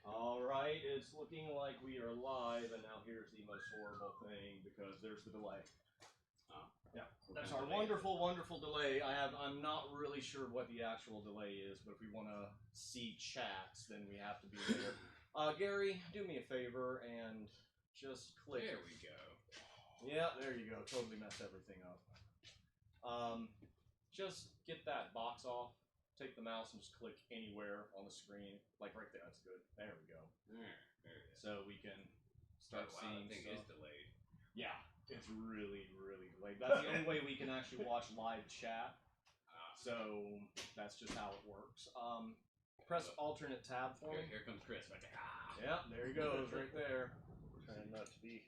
Alright, it's looking like we are live, and now here's the most horrible thing, because there's the delay. Yeah, that's our wonderful, wonderful delay. I'm not really sure what the actual delay is, but if we want to see chats, then we have to be there. Gary, do me a favor and just click. There we go. Yeah, there you go. Totally messed everything up. Just get that box off. Take the mouse and just click anywhere on the screen, like right there. That's good. There we go. There it is. So we can start seeing. I think it's delayed. Yeah, it's really, really delayed. That's the only way we can actually watch live chat. So that's just how it works. Press alternate tab for me. Here comes Chris right there. Yeah, there he goes, right there. Trying not to be.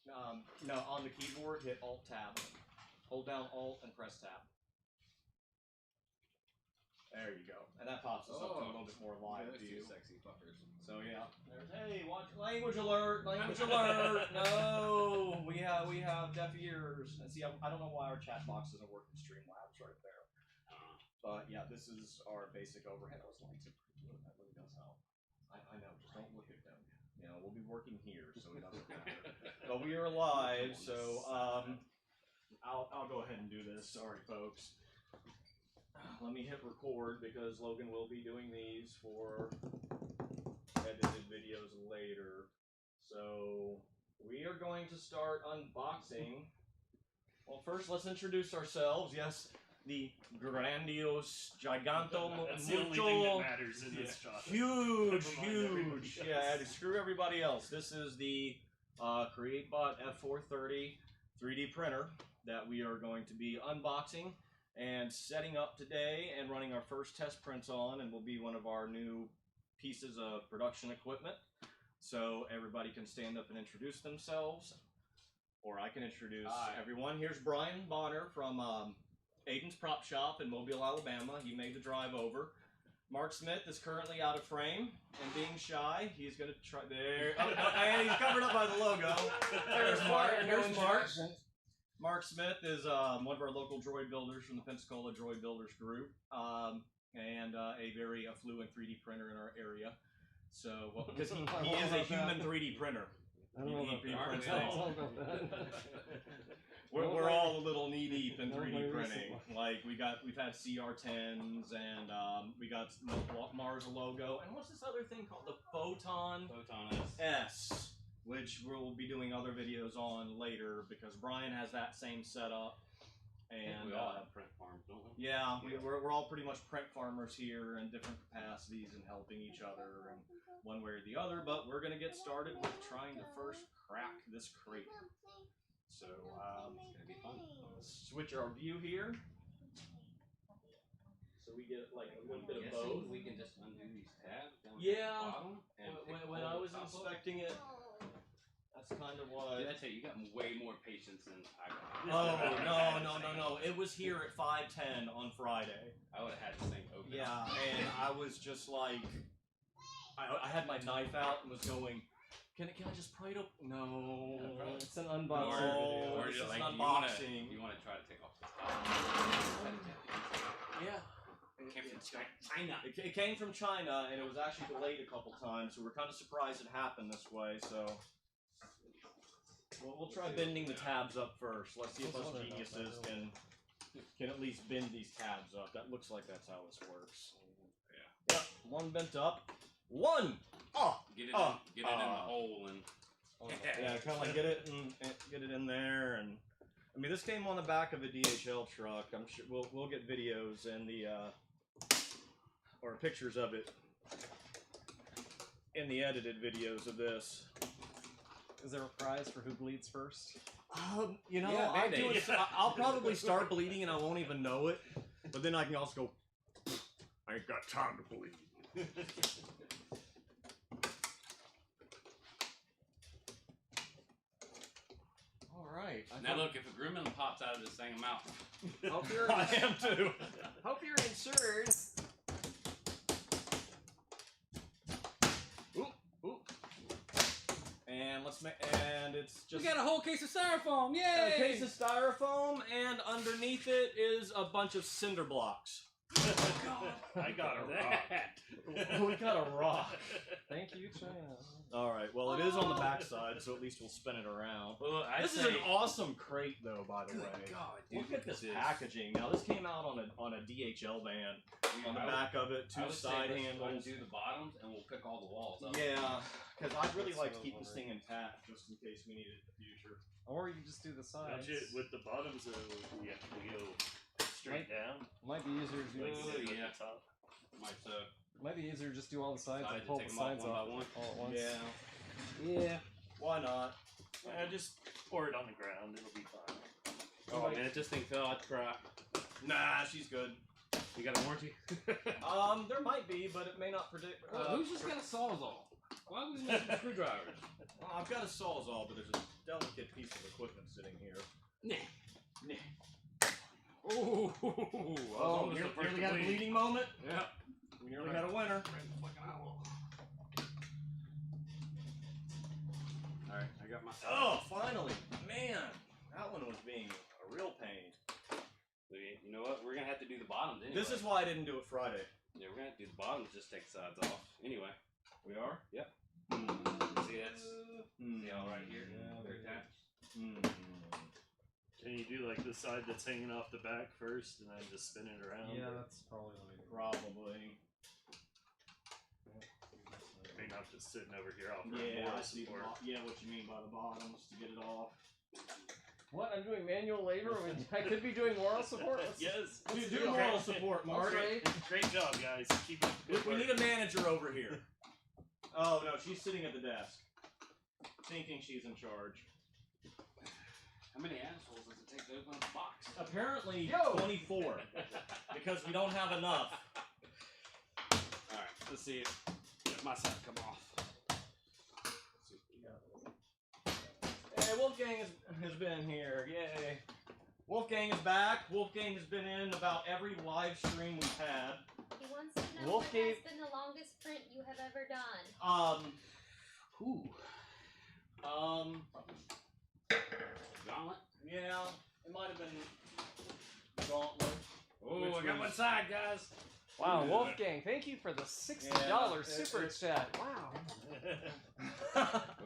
No, on the keyboard, hit Alt Tab. Hold down Alt and press Tab. There you go. And that pops us up to a little bit more live view. Sexy fuckers. So yeah, there's, hey, watch language alert, language alert. No, we have deaf ears. And see, I don't know why our chat box doesn't work in Streamlabs right there. But yeah, this is our basic overhead. Those lights are pretty good. That really does help. I know, just don't look at them. You know, we'll be working here, so it doesn't matter. But we are live, so I'll go ahead and do this. Sorry, folks. Let me hit record because Logan will be doing these for edited videos later. So we are going to start unboxing. Well, first let's introduce ourselves. Yes, the grandiose, giganto, That's the only thing that matters in this shot. Huge. Yeah, screw everybody else. This is the Creatbot F430 3D printer that we are going to be unboxing and setting up today and running our first test prints on, and will be one of our new pieces of production equipment. So everybody can stand up and introduce themselves, or I can introduce everyone. Here's Brian Bonner from Aiden's Prop Shop in Mobile, Alabama. He made the drive over. Mark Smith is currently out of frame and being shy. He's going to try there. Oh, and he's covered up by the logo. There's Mark. Here's Mark. Mark Smith is one of our local droid builders from the Pensacola Droid Builders group, and a very affluent 3D printer in our area. So, well, because he is a human 3D printer. He prints things. We're all a little knee deep in 3D printing. Like we've had CR10s, and we got Mars logo, and what's this other thing called? The Photon S. Which we'll be doing other videos on later because Brian has that same setup. And we all have print farms, don't we? Yeah, we're all pretty much print farmers here in different capacities and helping each other in one way or the other. But we're gonna get started with trying to first crack this crate. So it's gonna be fun. let's switch our view here. So we get like a little bit of both. We can just undo these tabs down Yeah, at the bottom. And when I was inspecting it, that's kind of what. Did I tell you, you got way more patience than I got. Oh, no. It was here at 5:10 on Friday. I would have had this thing open. Yeah, and I was just like, I had my knife out and was going, can I just pry it open? No. It's an unboxing video. Or It's like, an unboxing. you want to try to take off this top. Yeah. It came from China. It came from China, and it was actually delayed a couple times, so we're kind of surprised it happened this way, so. We'll try bending the tabs up first. Let's see if those geniuses can at least bend these tabs up. That looks like that's how this works. Yeah. Yep, one bent up. One! Oh! Get it in the hole and... Yeah, kind of like get it in there, and I mean this came on the back of a DHL truck. I'm sure we'll get videos and the or pictures of it in the edited videos of this. Is there a prize for who bleeds first? You know, yeah, I'll probably start bleeding and I won't even know it, but then I can also go, I ain't got time to bleed. Alright. Now look, if a gremlin pops out of this thing, I'm out. Hope you're I am too. Hope you're insured. And it's just... We got a whole case of styrofoam, yay! A case of styrofoam, and underneath it is a bunch of cinder blocks. I got a rock. We got a rock. Thank you, China. All right. Well, it is on the back side, so at least we'll spin it around. Well, This is an awesome crate, though. By the way, God, dude, look at this packaging. Now, this came out on a DHL van. On the back of it, two side handles. Do the bottoms, and we'll pick all the walls up. Yeah, because I'd really like to keep this thing intact, just in case we need it in the future. Or you just do the sides. With the bottoms, we have to go straight down. Might be easier to do. Like Oh, sit yeah. at the top. Might be easier to just do all the sides and Sides, pull take the 'em off sides one by off one. all at once. Yeah, Yeah. why not? Just pour it on the ground. It'll be fine. Oh man, this thing fell out the crap. Nah, she's good. You got a warranty? There might be, but it may not predict. Who's just got a sawzall? Why are we missing screwdrivers? I've got a sawzall, but there's a delicate piece of equipment sitting here. Nah. Oh, Oh, here we got a bleeding moment. Yeah. We nearly got a winner. Alright, I got my. Oh, finally! Man, that one was being a real pain. You know what? We're gonna have to do the bottoms anyway. This is why I didn't do it Friday. Yeah, we're gonna have to do the bottoms. Just take the sides off. Anyway. We are? Yep. See, that's see all right here. Yeah, They're attached. Can you do like the side that's hanging off the back first, and then just spin it around? Yeah, that's probably the way to go. Probably. Maybe not just sitting over here off. Yeah, I see. Yeah, what you mean by the bottoms to get it off. What? I'm doing manual labor? I could be doing moral support? Yes. Dude, do moral support, Mark. Okay. Great job, guys. Keep it. We need a manager over here. Oh no, she's sitting at the desk, thinking she's in charge. How many assholes does it take to open up a box? Apparently, Yo! 24, because we don't have enough. Alright, let's see if my side come off. Hey, Wolfgang has been here. Yay! Wolfgang is back. Wolfgang has been in about every live stream we've had. He wants to know what has been the longest print you have ever done. Gauntlet? Yeah, it might have been Gauntlet. Oh, Which I got was- one side, guys. Wow, Yeah. Wolfgang, thank you for the $60 super chat. Wow.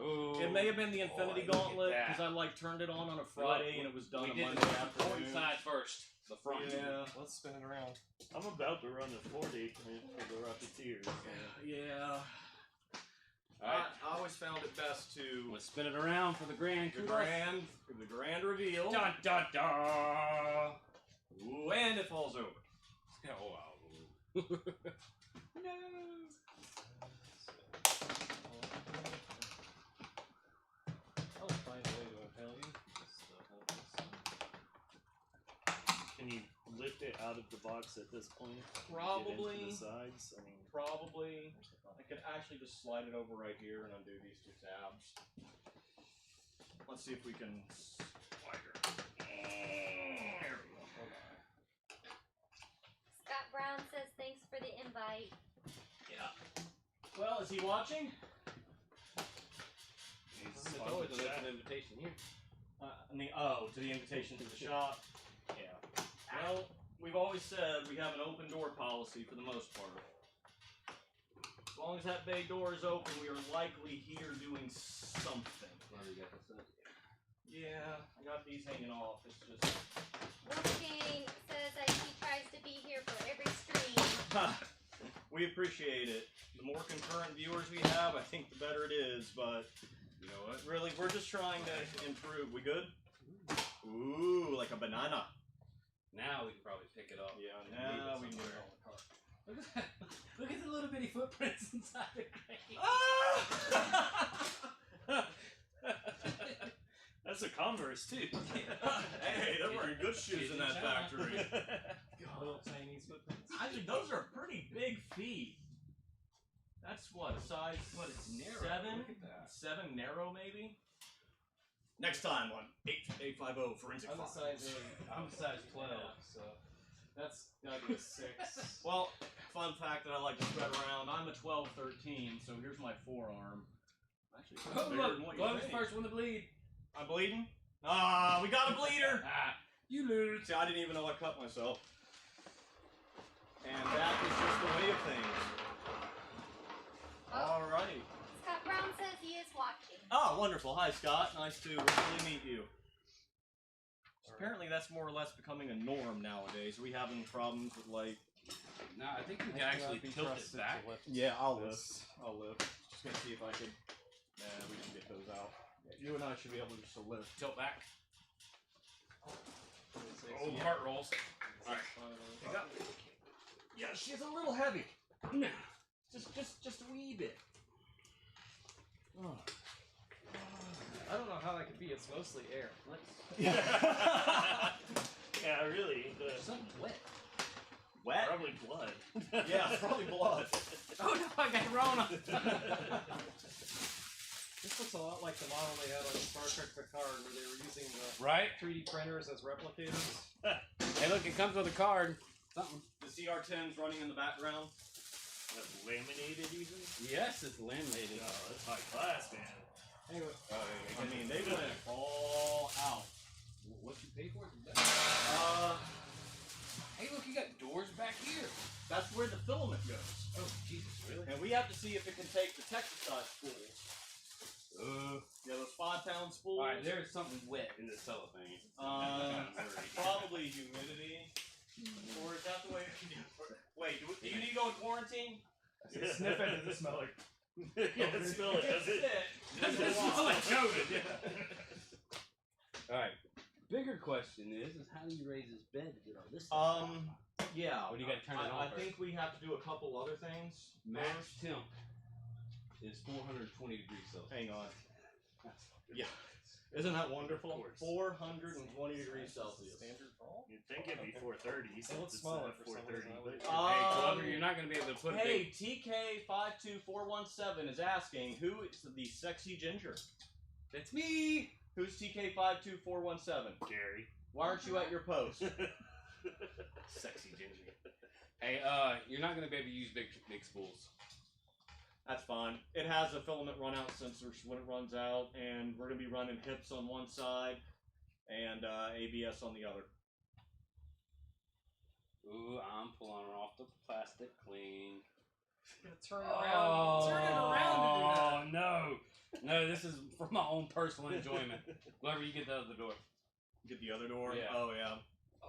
Oh, It may have been the Infinity look at Gauntlet that. because I like turned it on a Friday and it was done we on did Monday the afternoon. important side first. The front. Yeah, Let's spin it around. I'm about to run a 40 print for the Rocketeers. yeah. Alright, I always found it best to let's spin it around for the grand the kudos. grand reveal. Dun dun dun! Ooh, and it falls over. Oh, wow. No. I'll find a way to impale you. Can you lift it out of the box at this point? Probably. Get into the sides. I mean, Probably. I could actually just slide it over right here and undo these two tabs. Let's see if we can slide her. There we go. Scott Brown says thanks for the invite. Yeah. Well, is he watching? It's always an open invitation here. To the invitation to the shop. Yeah. Well, we've always said we have an open door policy for the most part. As long as that bay door is open, we are likely here doing something. Yeah, I got these hanging off. It's just. Wolfgang says that he tries to be here for every stream. We appreciate it. The more concurrent viewers we have, I think the better it is, but You know what? really, we're just trying to improve. We good? Ooh, like a banana. Now we can probably pick it up. Yeah, and leave now it we can somewhere. do it. Look at that. Look at the little bitty footprints inside the crate. that's a Converse too. Hey, they're wearing good shoes in that factory. Little Chinese footprints. Actually, those are pretty big feet. That's what, size It's narrow. 7? Look at that. 7 narrow, maybe? Next time on 850 Forensic I'm a Files. size 8. I'm a size 12, so that's gotta be a 6. Well, fun fact that I like to spread around, I'm a 12-13, so here's my forearm. Actually, it's Oh, bigger look, than what you Glove's the think. first one to bleed. I'm bleeding? Ah, we got a bleeder! Ah, you lose. See, I didn't even know I cut myself. And that is just the way of things. All right. Scott Brown says he is watching. Ah, wonderful. Hi, Scott. Nice to virtually meet you. Apparently, that's more or less becoming a norm nowadays. Are we having problems with, like... No, I think we can actually tilt it back. Yeah, I'll lift. Just gonna see if I could... Nah, we can get those out. Yeah, you and I should be able just to lift. Tilt back. Old heart rolls. Alright. Yeah, she's a little heavy. No. Just a wee bit. Oh. I don't know how that could be. It's mostly air. Yeah, really. Something wet. Wet? Probably blood. Yeah, probably blood. Oh no, I got Rona. This looks a lot like the model they had on Star Trek Picard, where they were using the Right? 3D printers as replicators. Hey, look, it comes with a card. Something. The CR10's running in the background. That's laminated even? Yes, it's laminated. Oh, that's high class, man. Anyway, I mean, they went all out. What you pay for it? Hey, look, you got doors back here. That's where the filament goes. Oh, Jesus, really? And we have to see if it can take the Texas spools. Yeah, those 5-pound spools. Alright, there's something wet in the cellophane. Probably humidity. Or is that the way? Wait, do you need to go in quarantine? sniff it, does it smell like? Yeah, smell it, does it? Does it smell like COVID? Alright. Bigger question is how do you raise his bed to get on this side? Yeah. Or do you gotta turn it on I think we have to do a couple other things. Max temp is 420 degrees Celsius. Hang on. Yeah. Isn't that wonderful? 420 degrees Celsius. Standard fall? You'd think it'd be 430 since looks it's smaller for some 430, reason. but Hey, Glover, you're not gonna be able to put Hey, TK52417 is asking, who is the sexy ginger? It's me! Who's TK52417? Gary. Why aren't you at your post? Sexy ginger. Hey, you're not gonna be able to use big spools. That's fine. It has a filament runout sensor when it runs out, and we're going to be running hips on one side and ABS on the other. Ooh, I'm pulling off the plastic clean. Turn it around. Turn it around to do that. Oh, no. No, this is for my own personal enjoyment. Glover, you get the other door. Get the other door? Yeah. Oh, yeah.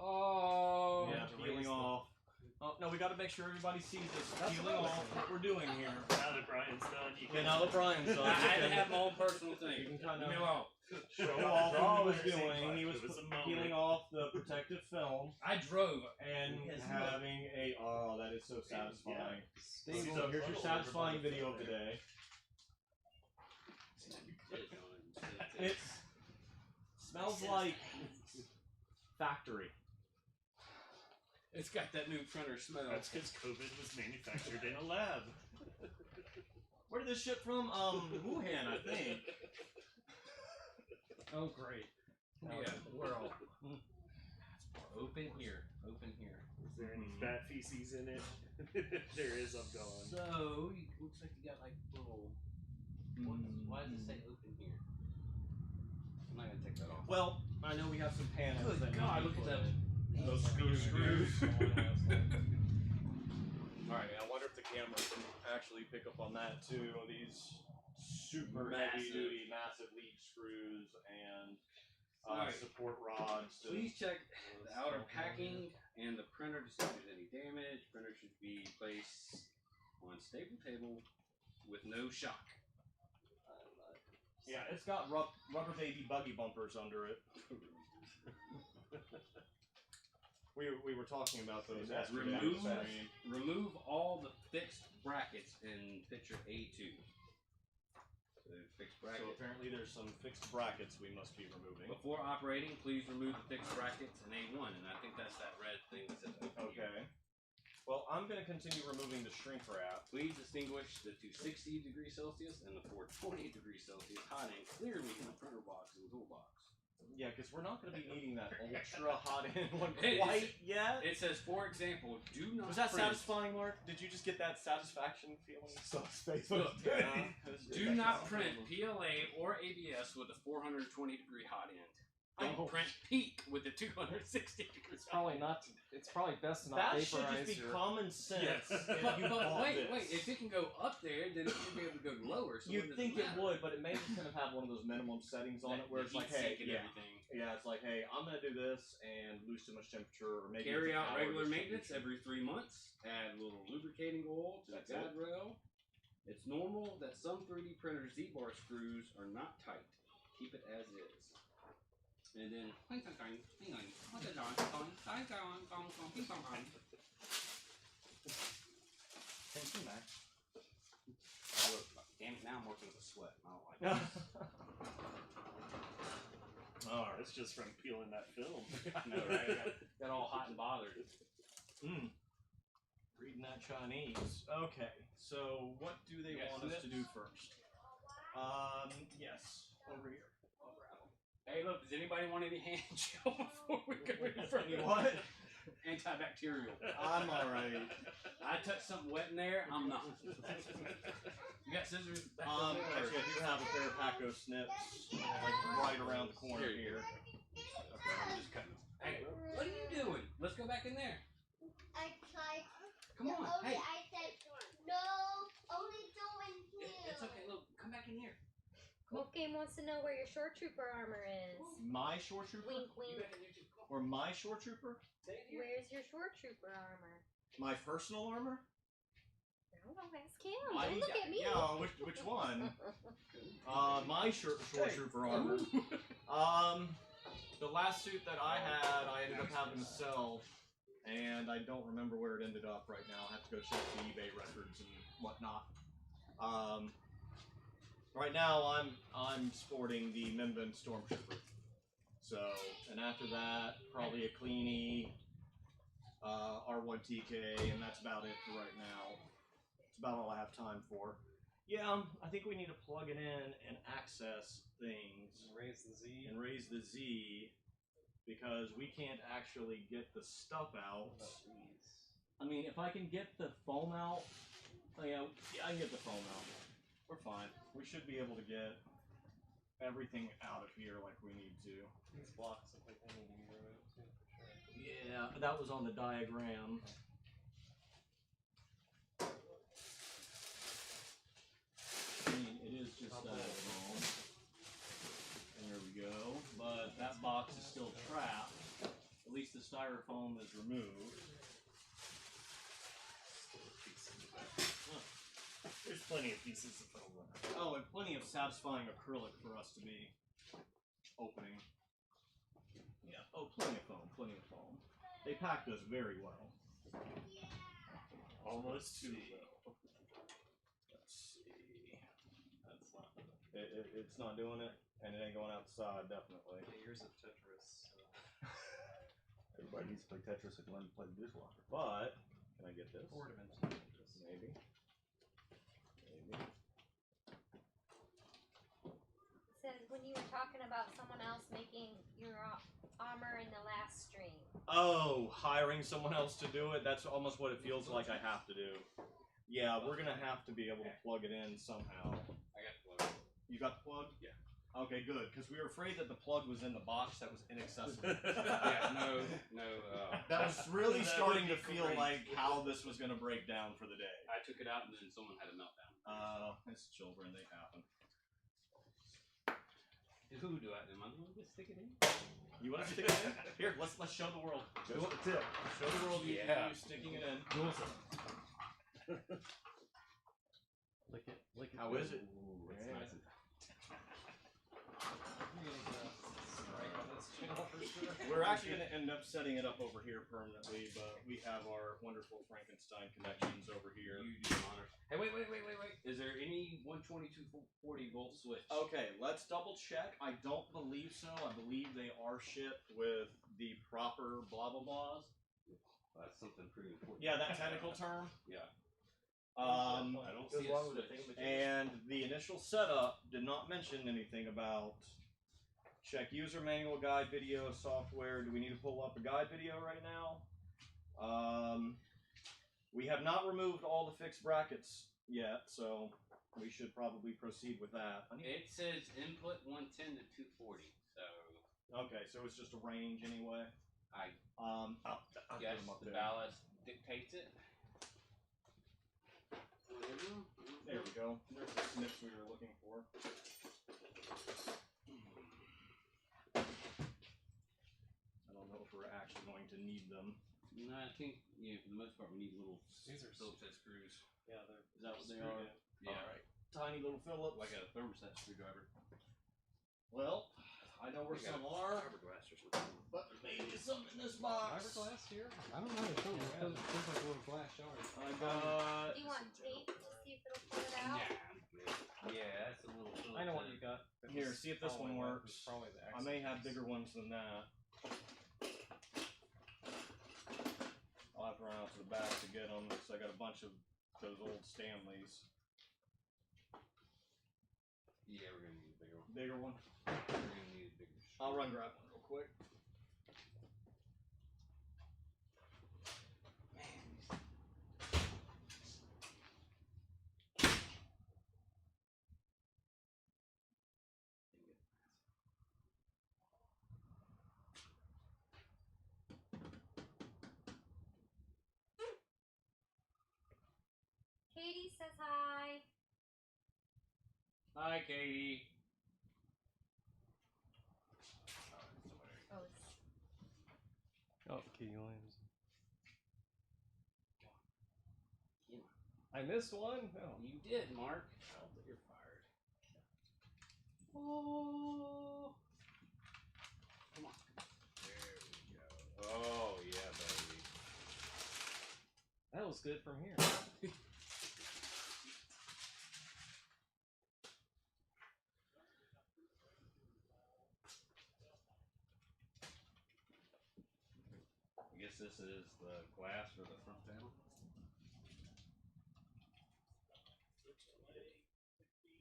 Oh. Yeah, peeling off. Oh, no, we got to make sure everybody sees this. Peeling off what we're doing here. Now that Brian's done, you Yeah, can... now that Brian's done. I had to have my own personal You thing. can kind Leave me of alone. show off what he was Draw doing. He was it was a peeling moment. off the protective film I drove. and having a... Oh, that is so satisfying. Stable. So here's your satisfying video of the day. It smells like factory. It's got that new printer smell. That's because COVID was manufactured in a lab. Where did this ship from? Wuhan, I think. Oh, great. Yeah. We're all open here. Open here. Is there any fat feces in it? There is, I'm gone. So, it looks like you got like little... Why does it say open here? I'm not gonna take that off. Well, I know we have some panels. Good that God, need look at to that. Those screws. Alright, Alright, I wonder if the camera can actually pick up on that too. These super Massive. heavy duty, massive lead screws and Alright. support rods. Please check the outer packing and the printer to see if there's any damage. Printer should be placed on stable table with no shock. Yeah, it's got rubber baby buggy bumpers under it. we were talking about those yesterday. Remove all the fixed brackets in picture A2. So fixed So brackets. apparently there's some fixed brackets we must be removing. Before operating, please remove the fixed brackets in A1, and I think that's that red thing that says open here. Okay. Well, I'm going to continue removing the shrink wrap. Please distinguish the 260 degrees Celsius and the 420 degrees Celsius hot end clearly in the printer box and toolbox. Yeah, because we're not going to be needing that ultra hot end one Hey, quite yet. It says, for example, do not Was that print. satisfying, Mark? Did you just get that satisfaction feeling? So space Look, yeah. do not print PLA or ABS with a 420 degree hot end. I can print peak with the 260 degrees. It's probably not. It's probably best to not That should vaporize just be your. common sense. Yes. If you bought wait, this. if it can go up there, then it should be able to go lower. So You'd think it would, but it may just kind of have one of those minimum settings on it where it's like, hey, and everything. yeah, it's like, hey, I'm gonna do this and lose too much temperature, or maybe Carry it's an out hour regular distribution. maintenance every 3 months. Add a little lubricating oil to the That's it. guide rail. It's normal that some 3D printer Z-bar screws are not tight. Keep it as is. And then Thank you, Max. damn it, now I'm working with a sweat. I don't like it. Oh, it's just from peeling that film. I know, right? Got all hot and bothered. Reading that Chinese. Okay, so what do they You got want us to snips? do first? Yes, over here. I'll grab them. Hey, look, does anybody want any hand gel before we go any further? What? Antibacterial. I'm alright. I touched something wet in there, I'm not. You got scissors back over there? Actually, I do have a pair of Paco snips, like right around the corner here. Okay, I'm just cutting. Hey, what are you doing? Let's go back in there. I tried. Come on, hey. I said no. Only go in here. It's okay, look, come back in here. Wolfgang wants to know where your short trooper armor is. My short trooper? Wink, You wink. back in here too. Come on. Or my short trooper? Stay in here. Where's your short trooper armor? My personal armor? I don't know. Ask him. My- Don't look at me. Yeah, which one? My short trooper armor. The last suit that I had, I ended up having to sell, and I don't remember where it ended up right now. I have to go check the eBay records and whatnot. Right now, I'm sporting the Minbin Stormtrooper. So, and after that, probably a Cleanie, R1TK, and that's about it for right now. It's about all I have time for. Yeah, I think we need to plug it in and access things Raise the Z. and raise the Z because we can't actually get the stuff out. I mean, if I can get the foam out, yeah, I can get the foam out. We're fine. We should be able to get everything out of here like we need to. These blocks look like they need to be removed too, for sure. Yeah, that was on the diagram. I mean, it is just foam. There we go. But that box is still trapped. At least the styrofoam is removed. There's plenty of pieces of film left. Oh, and plenty of satisfying acrylic for us to be opening. Yeah. Oh, plenty of foam. Plenty of foam. They packed us very well. Almost too see. well. Let's see. That's not. It's not doing it, and it ain't going outside. Definitely. Yeah, yours is Tetris. So. Everybody needs to play Tetris if you learn to play the dishwasher. But can I get this? 4-dimensional Tetris. Maybe. Maybe. Says when you were talking about someone else making your armor in the last stream. Oh, hiring someone else to do it? That's almost what it feels like I have to do. Yeah, we're gonna have to be able to plug it in somehow. I got the plug. You got the plug? Yeah. Okay, good, because we were afraid that the plug was in the box that was inaccessible. Yeah, no. That was really That starting to would be feel great. like how this was gonna break down for the day. I took it out and then someone had a meltdown. It's children, they happen. Who do I? Am I the one to stick it in? You want to stick it in? Here, let's show the world. Just the tip. Show the world you sticking it in. Lick it. Lick it. How is it? Ooh, it's Yeah. nice. Strike on this channel for sure. We're actually going to end up setting it up over here permanently, but we have our wonderful Frankenstein connections over here. You do the honors. Hey, wait. Is there any 12240 volt switch? Okay, let's double check. I don't believe so. I believe they are shipped with the proper blah blah blahs. That's something pretty important. Yeah, that technical term. Yeah. I don't Goes see along a with the switch. thing, And the initial setup did not mention anything about check user manual, guide video, software. Do we need to pull up a guide video right now? We have not removed all the fixed brackets yet, so we should probably proceed with that. It says input 110 to 240, so Okay, so it's just a range anyway. I I'll guess put 'em up the there. ballast dictates it. There we go. There's the snips we were looking for. I don't know if we're actually going to need them. No, I think for the most part we need little These are Phillips head screws. Yeah, they're. Is that what they screwed are? in. Yeah, Alright. Tiny little Phillips. like a thermostat screwdriver. Well, I know where We got some are, Fiberglass or something. but there may be some in this box. Fiberglass here? I don't know. It feels like a little glass jar. I got. Do you want tape to see if it'll pull it out? Nah, I'm good. Yeah, that's a little. I know what you got. Here, see if this one works. Probably the I may have bigger ones than that. I'll have to run out to the back to get them because I got a bunch of those old Stanleys. Yeah, we're gonna need a bigger one. Bigger one. We're gonna need a bigger. I'll run grab one real quick. Katie says hi. Hi, Katie. Oh, Oh, Katie Williams. I missed one? Oh. You did, Mark. Oh, but you're fired. Oh. Come on. There we go. Oh, yeah, baby. That was good from here. I guess this is the glass for the front panel.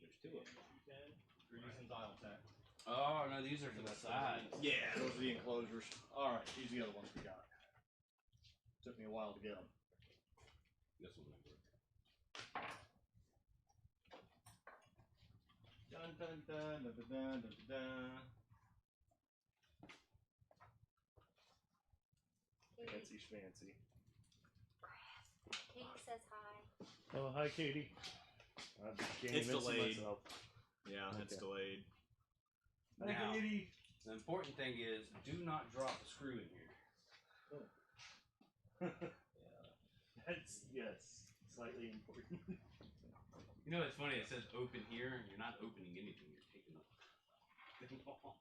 There's two of them. We're using dial tech. Oh, no, these are for the sides. Yeah, those are the enclosures. Alright, these are the other ones we got. Took me a while to get them. This one might work. Dun dun dun dun dun dun dun dun. Fancy schmancy. Katie says hi. Oh, hi, Katie. It's delayed. Myself. Yeah, it's Okay. delayed. Now, Katie. the important thing is do not drop a screw in here. That's, yes, slightly important. You know, it's funny, it says open here, and you're not opening anything, you're taking up.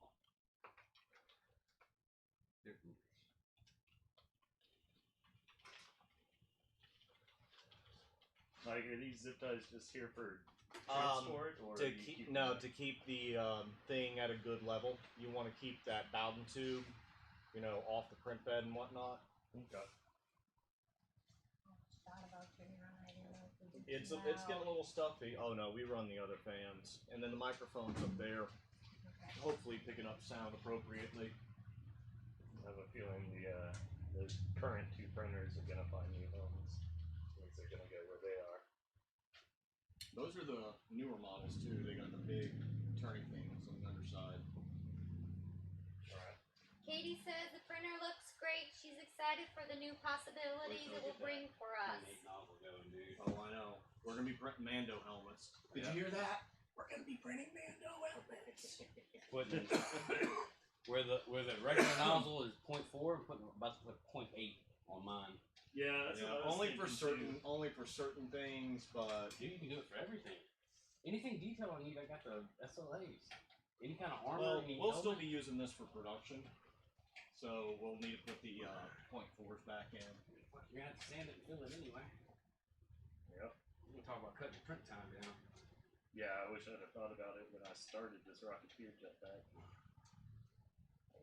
Like, are these zip ties just here for Um, transport, or to do you keep them no there? to keep the thing at a good level, you want to keep that Bowden tube, you know, off the print bed and whatnot. Okay. Thought about turning around. I didn't know if we did It's too it's getting a loud. little stuffy. Oh no, we run the other fans, and then the microphone's up there, Okay. hopefully picking up sound appropriately. I have a feeling the current two printers are gonna find new homes. Means they're gonna go where they are. Those are the newer models too. They got the big turning things on the underside. Alright. Katie says the printer looks great. She's excited for the new possibilities it will bring for us. Nozzle going, dude. Oh, I know. We're gonna be printing Mando helmets. Did you hear that? We're gonna be printing Mando helmets. Putting where the regular nozzle is 0.4, I'm putting about to put 0.8 on mine. Yeah, that's Yeah, what I was only for certain things, but Dude, you can do it for everything. Anything detail I need, I got the SLAs. Any kind of armor. well, any we'll still helmet. be using this for production. So we'll need to put the .4s back in. You're gonna have to sand it and fill it anyway. Yep. We're gonna talk about cutting the print time down. Yeah, I wish I'd have thought about it when I started this Rocketeer jetpack.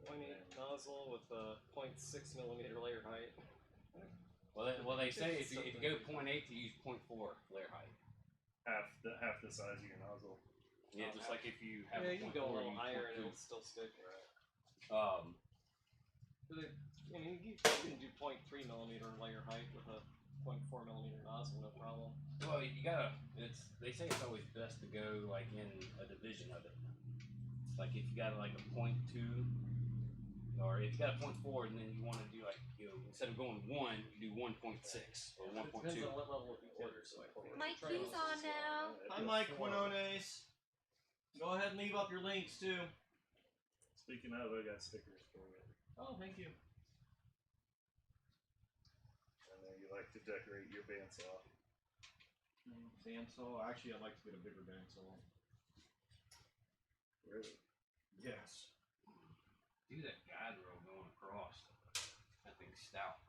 0.8 nozzle with a 0.6 millimeter layer height. Well, they say if you go 0.8 to use 0.4 layer height. Half the size of your nozzle. Yeah, just like if you have Yeah, a you can go a 0.4, little use higher and 0.2. it'll still stick. But I mean, you can do 0.3 millimeter layer height with a 0.4 millimeter nozzle, no problem. well, you gotta. They say it's always best to go like in a division of it. Like if you got like a 0.2 or if you got a 0.4, and then you want to do like, instead of going 1, you do 1.6 or 1.2. Depends on what level of order. My queue's on now. Hi, Mike Quinones. Go ahead and leave up your links too. Speaking of, I got stickers for you. Oh, thank you. I know you like to decorate your bandsaw. Bandsaw? Actually, I'd like to get a bigger bandsaw. Really? Yes. Do that guide rail going across. That thing's stout.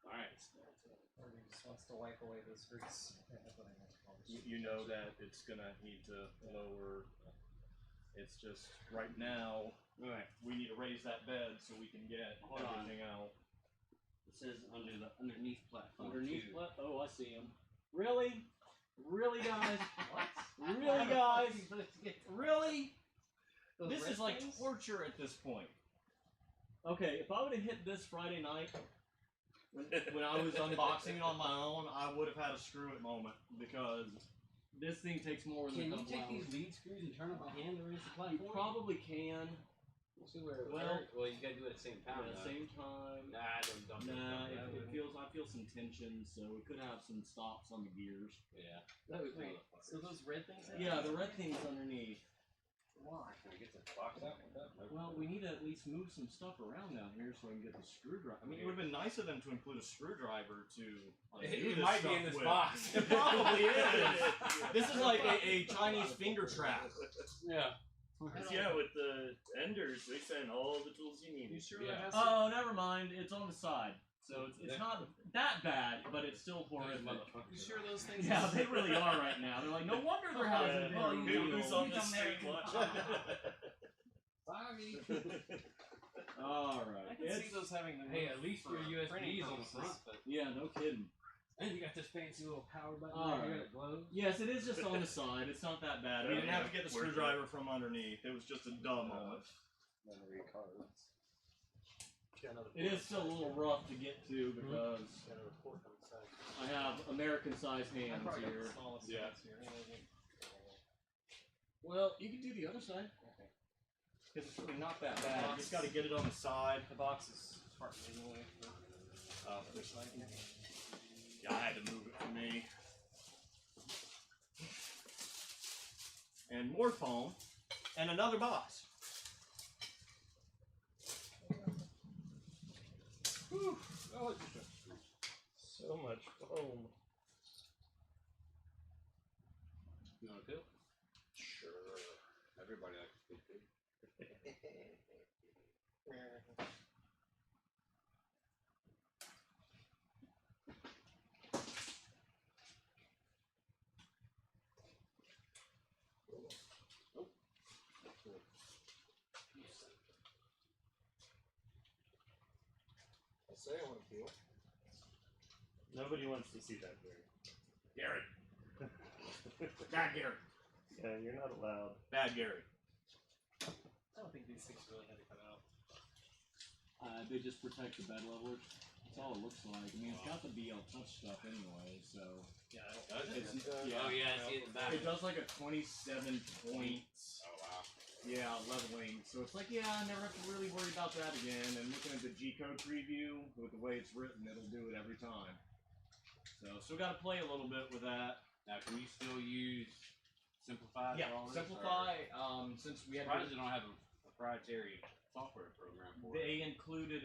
Alright. Or he just wants to wipe away those grease. You know that it's gonna need to lower. It's just right now we need to raise that bed so we can get Hold on. everything out. It says underneath platform. Underneath two. oh, I see him. Really? Really, guys? Really, guys? Really? This is like torture at this point. Okay, if I would have hit this Friday night when I was unboxing it on my own, I would have had a screw it moment because this thing takes more than a Can you couple take hours. these lead screws and turn them by hand to raise the You platform? probably can. We'll see where it Well- works. Well, you gotta do it at the same time. At the though. same time. Nah, don't Nah, do it feels. I feel some tension, so it could have some stops on the gears. Yeah. Wait, so those red things? Yeah, the red thing's underneath. Why? Can I get the box out? Well, we need to at least move some stuff around down here so I can get the screwdriver. I mean, it would have been nice of them to include a screwdriver to undo It this might be stuff in this with. box. It probably is. This is like a Chinese finger trap. Yeah. Yeah, with the enders, they send all the tools you need. You sure Yeah. that has Oh, never mind. It's on the side, so it's not that bad, but it's still horrific. You sure those things? Yeah, they really are right now. They're like, no wonder they're housing well, there. you Who's on the street watching? Sorry. All I right. can see those having the Hey, at least for your printing USBs on the purposes. front. But Yeah, no kidding. and you got this fancy little power button All right here right. that glows. Yes, it is just on the side. It's not that bad. We didn't have to get the Worth it. screwdriver from underneath. It was just a dumb moment. Memory cards. It is still a little rough to get to because Got a report on the side. I have American-sized I hands probably got here. the smallest Yeah. ones here. Well, you can do the other side. Because it's really not that bad. You just got to get it on the side. The box is partly anyway. This side. Yeah, I had to move it for me. And more foam. And another box. Whew. Oh, it's just a So much foam. You want a pill? Sure. Everybody likes a good pill. I say I want to peel. Nobody wants to see that, Gary. Gary. Bad Gary. Yeah, you're not allowed. Bad Gary. I don't think these things really had to come out. They just protect the bed levelers. That's all it looks like. I mean, it's got the BL Touch stuff anyway, so. Yeah, Does it? It's, Oh yeah, I see it in the back. It does like a 27 points. Oh wow. Yeah, leveling. So it's like, yeah, I never have to really worry about that again. And looking at the G-code preview, with the way it's written, it'll do it every time. So, still got to play a little bit with that. Now, can you still use Simplify? Yeah, for all this, Simplify. Since we Or? had Surprised they don't have a proprietary software program for it. they included,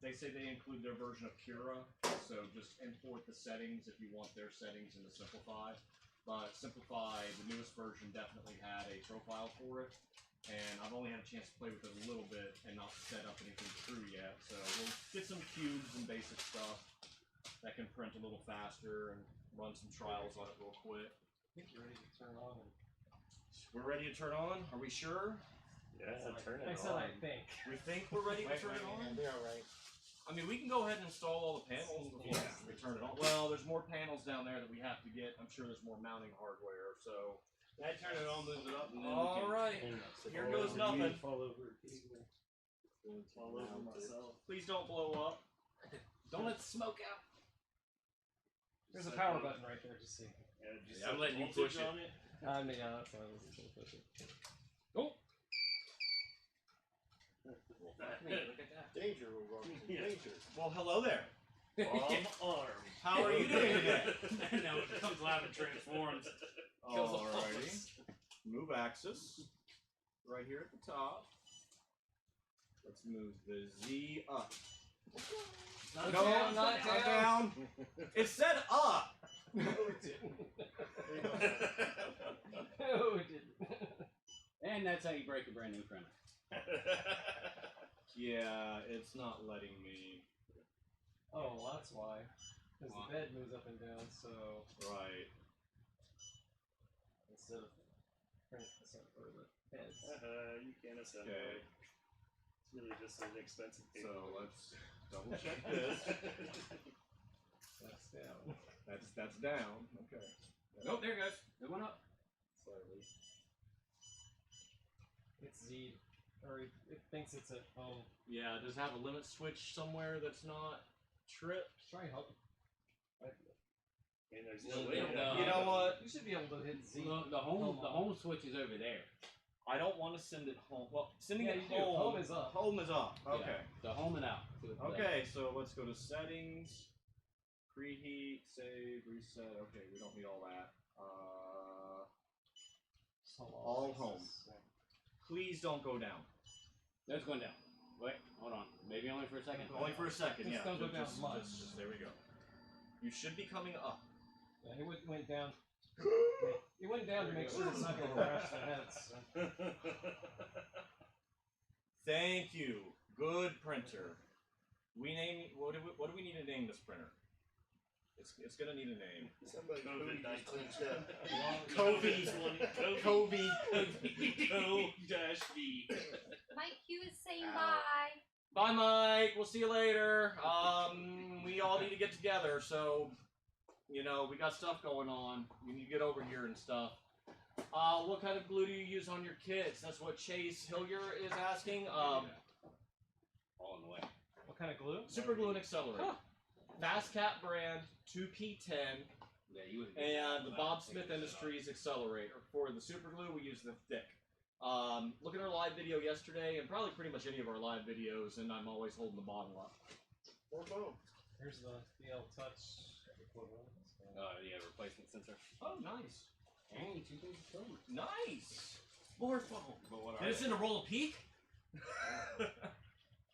they say they include their version of Cura. So just import the settings if you want their settings into Simplify. But Simplify, the newest version, definitely had a profile for it. And I've only had a chance to play with it a little bit and not set up anything true yet. So we'll get some cubes and basic stuff that can print a little faster and run some trials on it real quick. I think you're ready to turn on. We're ready to turn on? Are we sure? Yeah, turn it I said on. I think. We think we're ready to turn it on? They're alright. I mean, we can go ahead and install all the panels before we turn it on. Well, there's more panels down there that we have to get. I'm sure there's more mounting hardware, so. I turn it on, move it up, and then All right. Here goes nothing. Fall over. Fall over myself. Please don't blow up. Don't let the smoke out. There's a power button right there, just see. Yeah, just Yeah, I'm set letting you voltage push it. on it. Yeah, that's what I was going to push it. Oh. Well, fuck me, look at that. Danger, Robinson. Danger. Well, hello there. Arm. How are you doing today? And now it comes live and transforms. Alrighty. Move axis. Right here at the top. Let's move the Z up. Not No, down, not not down. It said up. No, it didn't. No, it didn't. And that's how you break a brand new printer. Yeah, it's not letting me. Oh, well, that's why. Because Why? the bed moves up and down, so Right. instead of or the heads. You can't assemble Okay. it. It's really just an expensive So cable. let's double check this. That's down. That's down. Okay. Nope, there it goes. It went up. Slightly. It's Z, or it thinks it's at home. Yeah, does it have a limit switch somewhere that's not tripped? Try help. I mean, there's Well, no way. yeah. You know what? You should be able to hit Z. The home switch is over there. I don't want to send it home. Well, sending Yeah, it you do. home. Home is up. Home is up. Okay. Yeah, the home and out. So it's Okay, so let's go to settings, preheat, save, reset. Okay, we don't need all that. All home. Please don't go down. That's going down. Wait, hold on. Maybe only for a second. Only for a second, Just yeah. don't go down much. There we go. You should be coming up. Yeah, he went down. He went down to make sure it's not going to crash the heads. Thank you. Good printer. We name what do we need to name this printer? It's gonna need a name. Somebody COVID-19. just clinched up. Kobe. Co-V. Mike Hugh is saying Ow. bye. Bye, Mike. We'll see you later. We all need to get together, so you know we got stuff going on. You need to get over here and stuff. What kind of glue do you use on your kits? That's what Chase Hillier is asking. All in the way. What kind of glue? Super glue and accelerate. Fast Cat brand 2P10 Yeah, you would. and the Bob Smith Industries accelerator. For the super glue, we use the thick. Look at our live video yesterday, and probably pretty much any of our live videos, and I'm always holding the bottle up. More boom. Here's the DL Touch equivalent. Yeah, replacement sensor. Oh, nice. And 2 things of silver. Nice. More foam. But what are And it's they? in a roll of peak?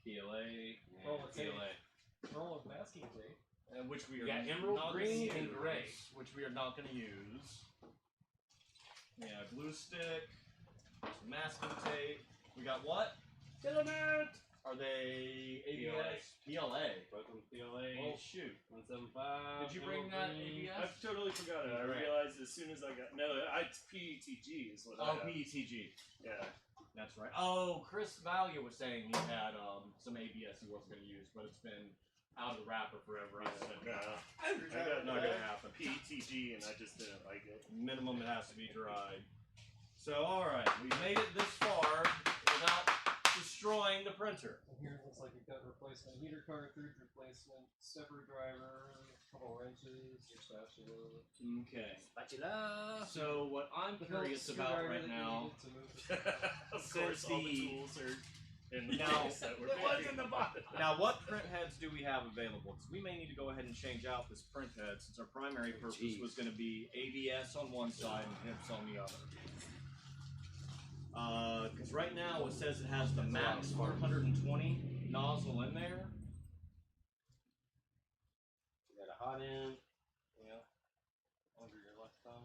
PLA. Oh, it's PLA. Roll of masking tape. And which we are got emerald not green gonna and use, gray. which we are not going to use. Yeah, glue stick, some masking tape. We got what? Filament. Are they ABS? PLA. Broken PLA. Well, shoot. 175. Did you bring that green. ABS? I totally forgot it. I Right. realized as soon as I got it's PETG is what I Oh, have. PETG. Yeah. That's right. Oh, Chris Valia was saying he had some ABS he wasn't going to use, but it's been out of the wrapper forever. I said, No. not going to happen. PETG and I just didn't like it. Minimum it has to be dried. So, alright, we made it this far without destroying the printer. And here it looks like you've got replacement heater cartridge, replacement stepper driver, a couple wrenches, your spatula. Okay. Spatula. So, what I'm The curious hilt about screwdriver right that you now, needed to move the Of course, all the the- tools are in the Now- box that were It was in the box. now what print heads do we have available? Because we may need to go ahead and change out this print head since our primary purpose Jeez. was going to be ABS on one side and HIPS on the other. Because right now it says it has the max 420 nozzle in there. You got a hot end. Yeah. Under your left thumb.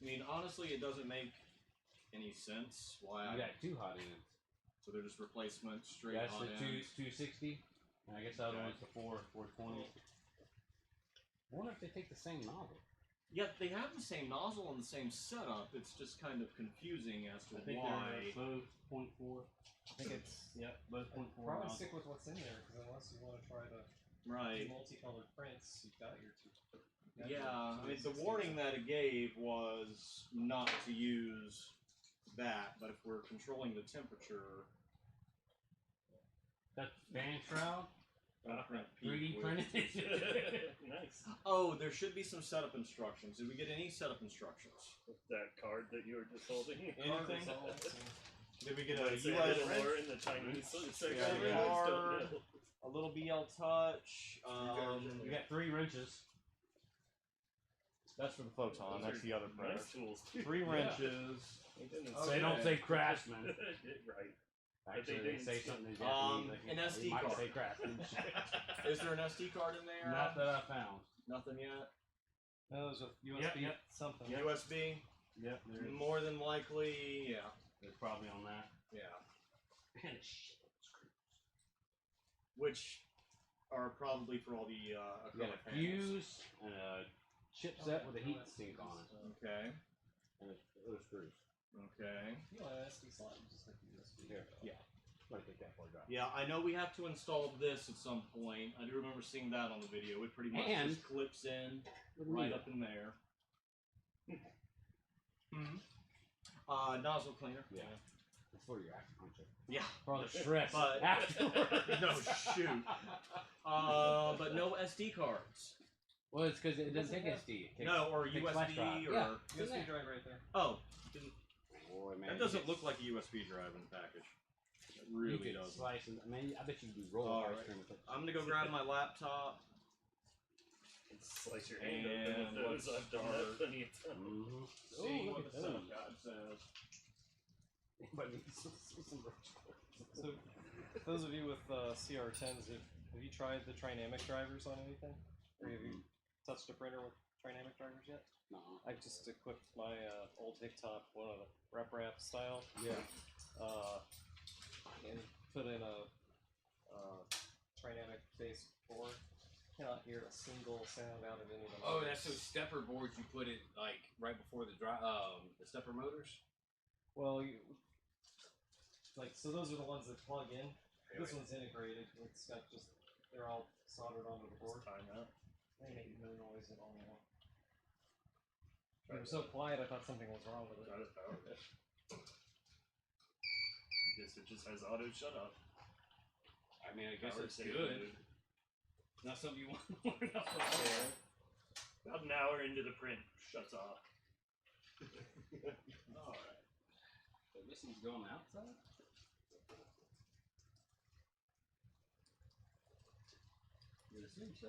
I mean, honestly, it doesn't make any sense why You I. got 2 hot ends. So they're just replacement straight That's hot the ends. 260. And I guess the other Okay. one's the 420. I wonder if they take the same nozzle. Yeah, they have the same nozzle and the same setup. It's just kind of confusing as to I think why. they're both 0.4. I think it's both 0.4. Probably nozzle. stick with what's in there, because unless you want to try the Right. multicolored prints, you've got your two. Yeah, I mean, the warning that it gave was not to use that, but if we're controlling the temperature, That's fan shroud. don't print peak 3D with- printed. Nice. Oh, there should be some setup instructions. Did we get any setup instructions? That card that you were just holding. Anything? Results and Did we get I'd a say US little wrench? more in the Chinese section. Yeah, I just don't hard. know. A little BL touch. You got 3 wrenches. That's for the photon. That's the other printer. Nice tools. 3 wrenches. They didn't They don't Okay. say Craftsman. right. Actually, they they didn't say say- something in Japanese. like, an SD they might card. say Craftsman. Is there an SD card in there? Not that I found. Nothing yet. No, there's a USB yep. something. USB. Yep, there's, More than likely, yeah. there's probably on that. Yeah. And shit. Which are probably for all the You got acrylic a panels. fuse and a chipset with a heat sink on it. Okay. And those screws. Okay. You know, an SD slot, you just like the USB. Here. Yeah. Might take that for a drive. Yeah, I know we have to install this at some point. I do remember seeing that on the video. It pretty much And- just clips in What do you right mean? up in there. Nozzle cleaner. Yeah. That's for your acupuncture. Yeah. For all the stress But- afterwards. No, shoot. But no SD cards. Well, it's because it doesn't take SD. It takes, No, or takes flash USB drive. or. Yeah. USB drive right there. Oh, Boy, man. that doesn't look like a USB drive in the package. It really you could doesn't. slice and, I mean, I bet you could do roll All ice right. cream with it. I'm gonna go grab my laptop. Slice your hand open And with those. let's I've done that plenty of times. Mm-hmm. See look what at the setup those. guide says. But some rich So, those of you with CR10s, have you tried the Trinamic drivers on anything? Or have you touched a printer with Trinamic drivers yet? No. I just equipped my old Hicktop, one of the rep style, Yeah. and put in a Trinamic based board. Cannot hear a single sound out of any of them. Oh, that's those stepper boards you put it like right before the stepper motors. Well, so those are the ones that plug in. This one's integrated. It's got they're all soldered onto the board. Time out. They make no noise at all. They were so quiet, I thought something was wrong with it. Try to power it. Guess it just has auto shut off. I mean, I guess Power it's save good. mode. Not something you want to learn off of. About an hour into the print, shuts off. Alright. So this thing's going outside? You assume so.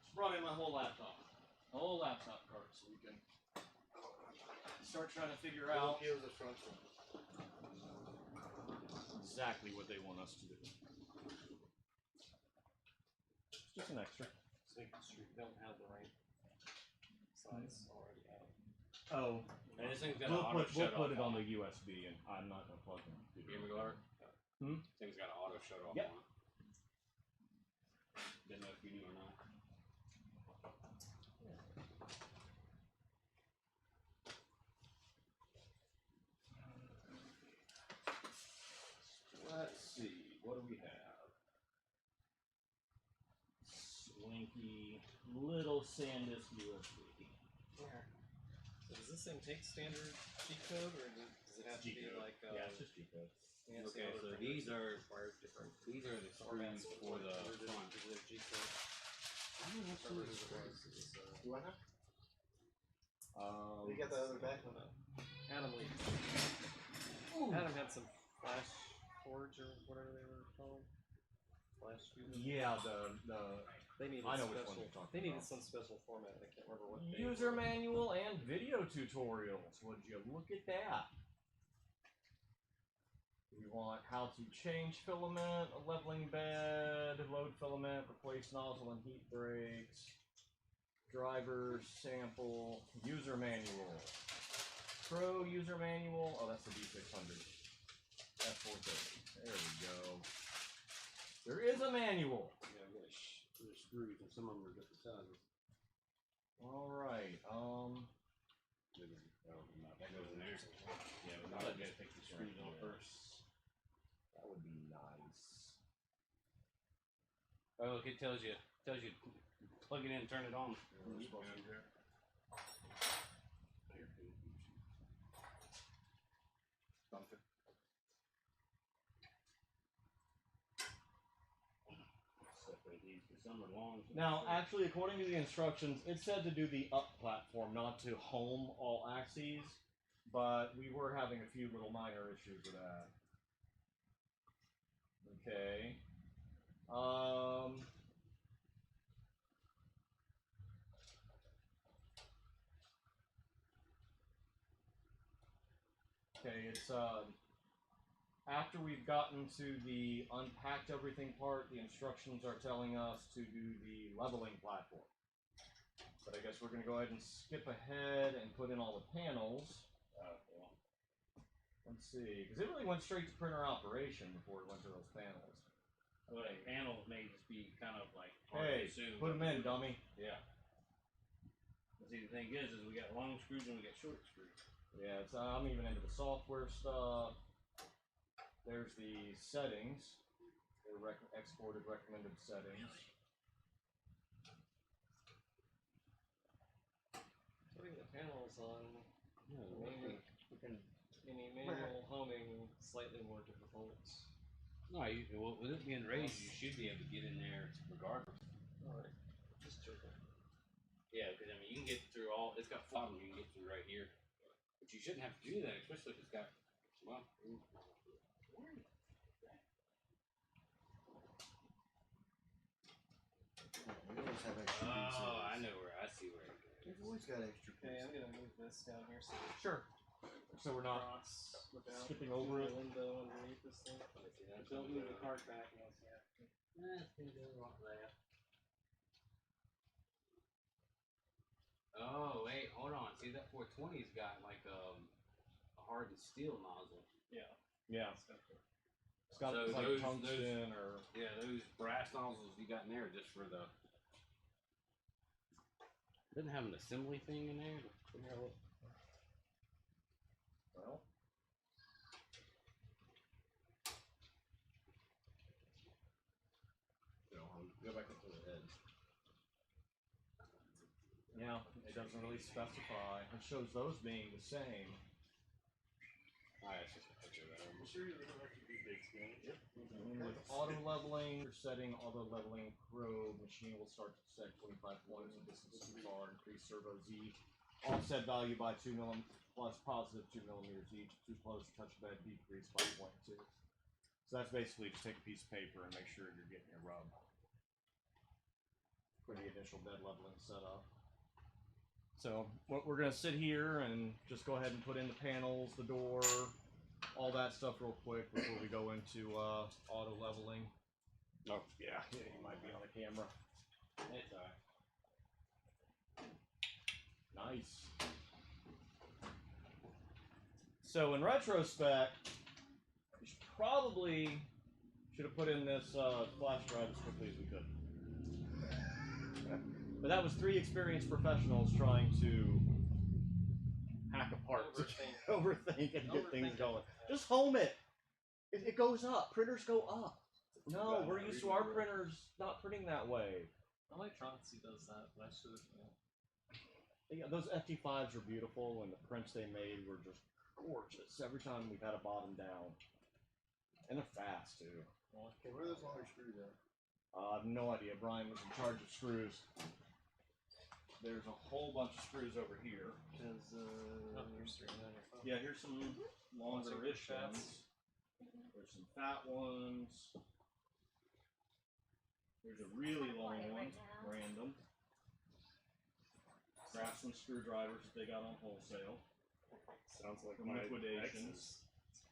Just brought in my whole laptop. A whole laptop card so we can start trying to figure out Here's the front one. exactly what they want us to do. It's just an extra. State Street don't have the right size already out. Oh, And this thing's got we'll an auto put shut off. it on the USB, and I'm not gonna plug them. Game guard. Hmm? Thing's got an auto shut off Yep. on it. Didn't know if you knew or not. Let's see, what do we have? Slinky, little SanDisk USB. So does this thing take standard G code, or does it have to be G-code. like Yeah, it's just G-code. fancy Okay, other so printers? these are different. These are the screws for the front. Is it G code? You want to? You got the other back one up. Adam had some flash forge or whatever they were called. Flash fuses. Yeah, They needed I know which special. one you're talking They needed about. some special format. I can't remember what. they user were. manual and video tutorials. Would you look at that? We want how to change filament, a leveling bed, load filament, replace nozzle and heat brakes, driver sample, user manual, pro user manual. Oh, that's the D600. F430. There we go. There is a manual. Yeah, there's screws, and some of them are different sizes. All right. Yeah, we might just take the screws off first. That would be nice. Oh, look, it tells you plug it in, turn it on. Separate these because some are long. Now, actually, according to the instructions, it said to do the up platform, not to home all axes, but we were having a few little minor issues with that. Okay. Okay, it's after we've gotten to the unpacked everything part, the instructions are telling us to do the leveling platform. But I guess we're going to go ahead and skip ahead and put in all the panels. Let's see, because it really went straight to printer operation before it went to those panels. Well, the panels may just be kind of like hard to Hey, consume. put them in, dummy. Yeah. But see, the thing is we got long screws and we got short screws. Yeah, it's, I'm even into the software stuff. There's the settings, the exported recommended settings. Putting the panels on any manual homing slightly more difficult. No, well, with it being raised, you should be able to get in there regardless. Alright, just joking. Yeah, because I mean, you can get through all. It's got bottom. You can get through right here, but you shouldn't have to do that, especially if it's got. Well, We always have extra pieces. oh, I know where. I see where. We've always got extra Okay, I'm pieces. gonna move this down here so Sure. So we're not cross without skipping over it. the window underneath this thing. Don't move the card back unless you have to. It's gonna go right there. Oh wait, hold on. See that 420's got like a hardened steel nozzle. Yeah. Yeah. It's got So like those- tungsten or. Yeah, those brass nozzles you got in there are just for the. Doesn't have an assembly thing in there. Well. Go back up to the head. Yeah, it doesn't really specify. It shows those being the same. Alright, it's just a picture of that. I'm sure you don't have to do big screen. Yep. And with auto leveling, you're setting auto leveling probe. Machine will start to set 25 points of distance too far. Increase servo Z. Offset value by 2 mm plus positive 2 millimeters each. Too close to touch bed, decrease by 0.2. So that's basically just take a piece of paper and make sure you're getting your rub for the initial bed leveling setup. So we're going to sit here and just go ahead and put in the panels, the door, all that stuff real quick before we go into auto leveling. Oh, yeah, you might be on the camera. It's alright. Nice. So in retrospect, we should have put in this flash drive as quickly as we could. But that was 3 experienced professionals trying to hack apart, overthink and get things going. Just home it. It goes up. Printers go up. No, we're used to our printers not printing that way. Electronicsy does that, but I should have. Yeah, those FT5s are beautiful, and the prints they made were just gorgeous. Every time we've had a bottom down, and they're fast too. Okay, where are those longer screws at? I have no idea. Brian was in charge of screws. There's a whole bunch of screws over here. There's there's 3 on your phone. Yeah, here's some longer-ish ones. There's some fat ones. There's a really long one, random. Craftsman screwdrivers that they got on wholesale. Sounds like From my liquidations. exes.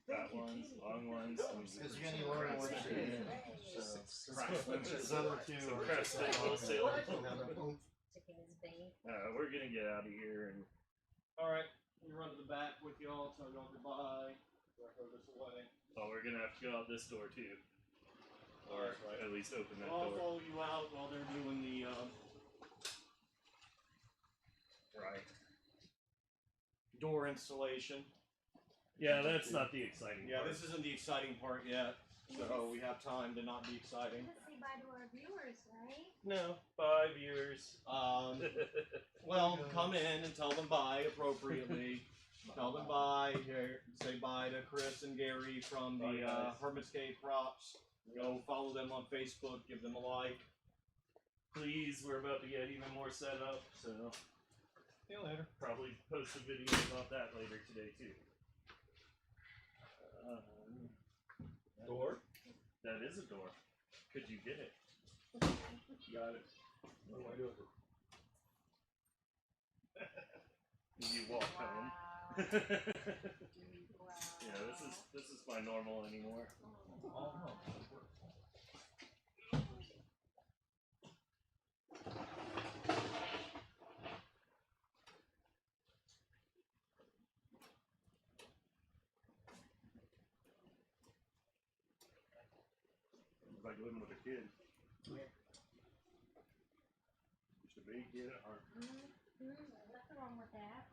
Fat ones, long ones, and Because you're getting lower ones at the end. So, those other two are just Craftsman wholesale. We're gonna get out of here and Alright, we run to the back with y'all, tell y'all goodbye. Throw this away. we're gonna have to go out this door too. Or That's right. at least open that I'll door. follow you out while they're doing the Right. door installation. Yeah, that's not the exciting Yeah, part. this isn't the exciting part yet, so we have time to not be exciting. Let's say bye to our viewers, right? No, 5 years. Well, come in and tell them bye appropriately. Tell them bye. Here, say bye to Chris and Gary from Bye, the guys. Hermit's Cave Props. Go follow them on Facebook. Give them a like. Please, we're about to get even more set up, so See you later. probably post a video about that later today too. Door? That is a door. Could you get it? Got it. What do I do with it? You walk home. Wow. Yeah, this is my normal anymore. Oh, no. It's like living with a kid. Used to be, get it hard. Nothing wrong with that.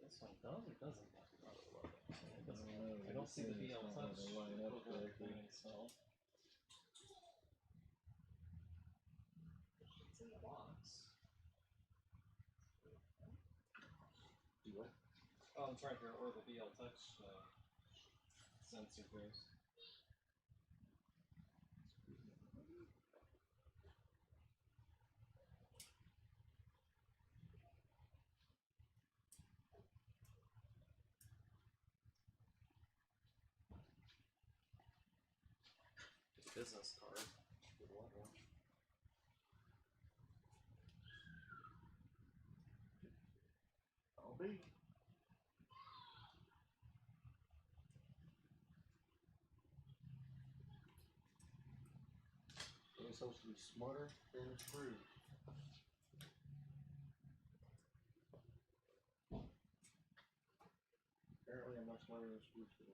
This one does or doesn't have to logo? It doesn't. I don't see the BL Touch logo being installed. It's in the box. Do what? Oh, I'm trying to figure out where the BL Touch sensor goes. Business card. Good luck. I'll be. It's supposed to be smarter than it's proved. Apparently I'm not smarter than it's proved to be.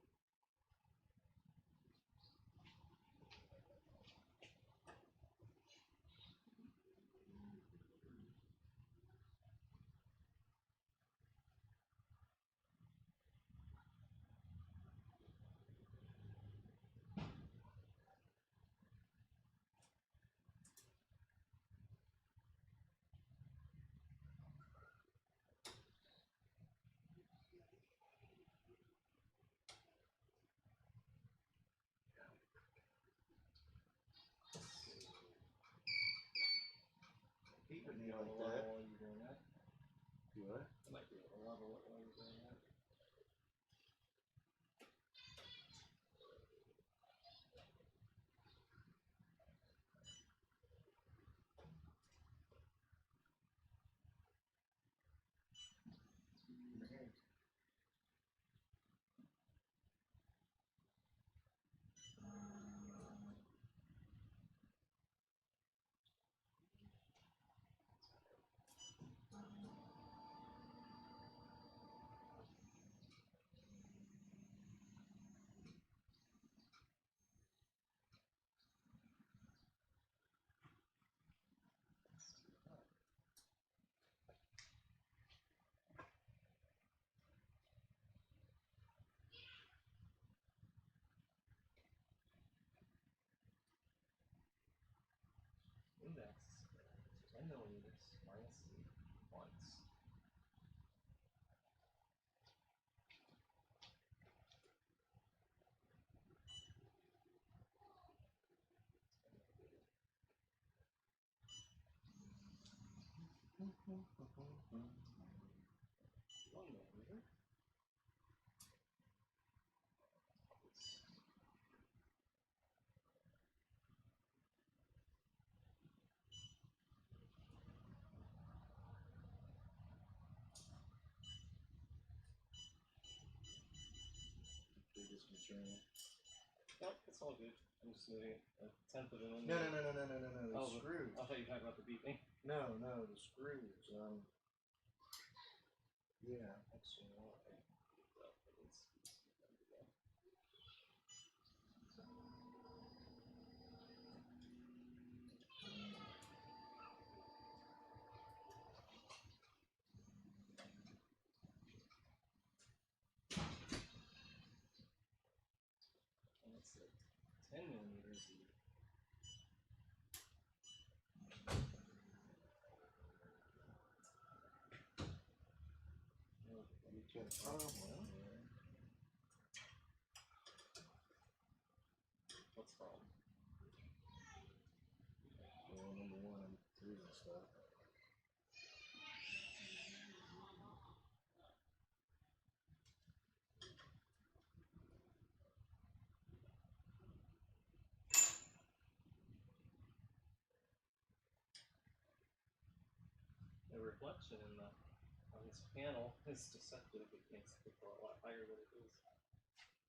Keeping me like that. While you're doing that. Do what? I might be able to level it while you're doing that. Index 10 millimeters minus C once. One millimeter. Biggest concern. Nope, it's all good. I'm just moving it a tenth of an No, millimeter. no. The Oh, screw. I thought you were talking about the beeping. No, the screws. Yeah. And it's like 10 millimeters. You got a problem. What's wrong? Well, number one, I'm through this stuff. The reflection in the on this panel is deceptive. It makes it look a lot higher than it is.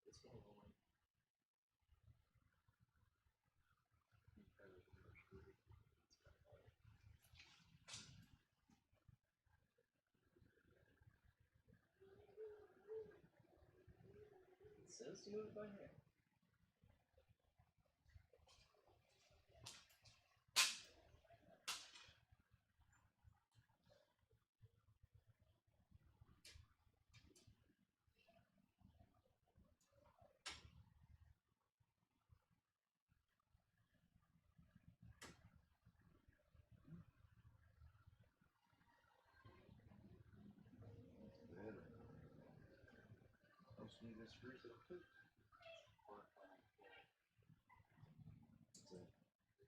It's one one. It says to move it by hand. Better. Most need this screw to the foot.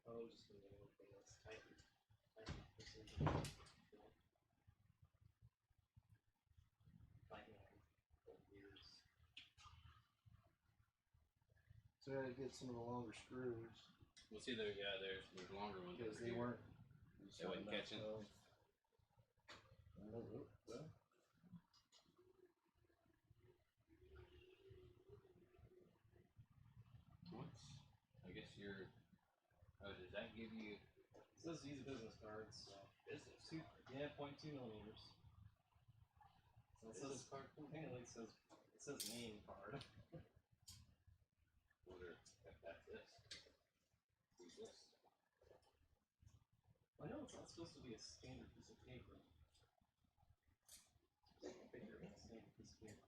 Oh, just gonna get anything that's tight. Precision. Years. So I had to get some of the longer screws We'll see there. Yeah, there's longer ones. because over they here. weren't. They wasn't catching. Well, What's? I guess you're. Oh, does that give you It says use business cards. So business? yeah, 0.2 millimeters. So it says Business card? apparently it says name card. Wonder if that's this. Who's this? I know it's not supposed to be a standard piece of paper. I figure it's a standard piece of paper.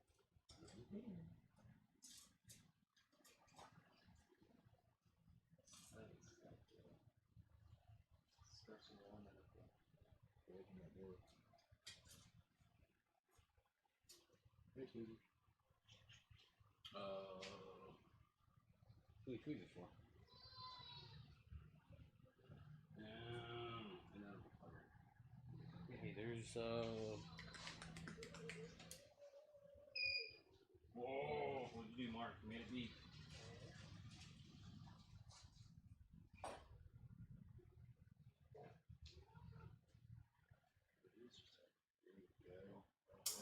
Stretching the limit of the hey, Tweety. Who you tweeted for? Another plugger. Okay, there's Whoa! What'd you do, Mark? You made it deep.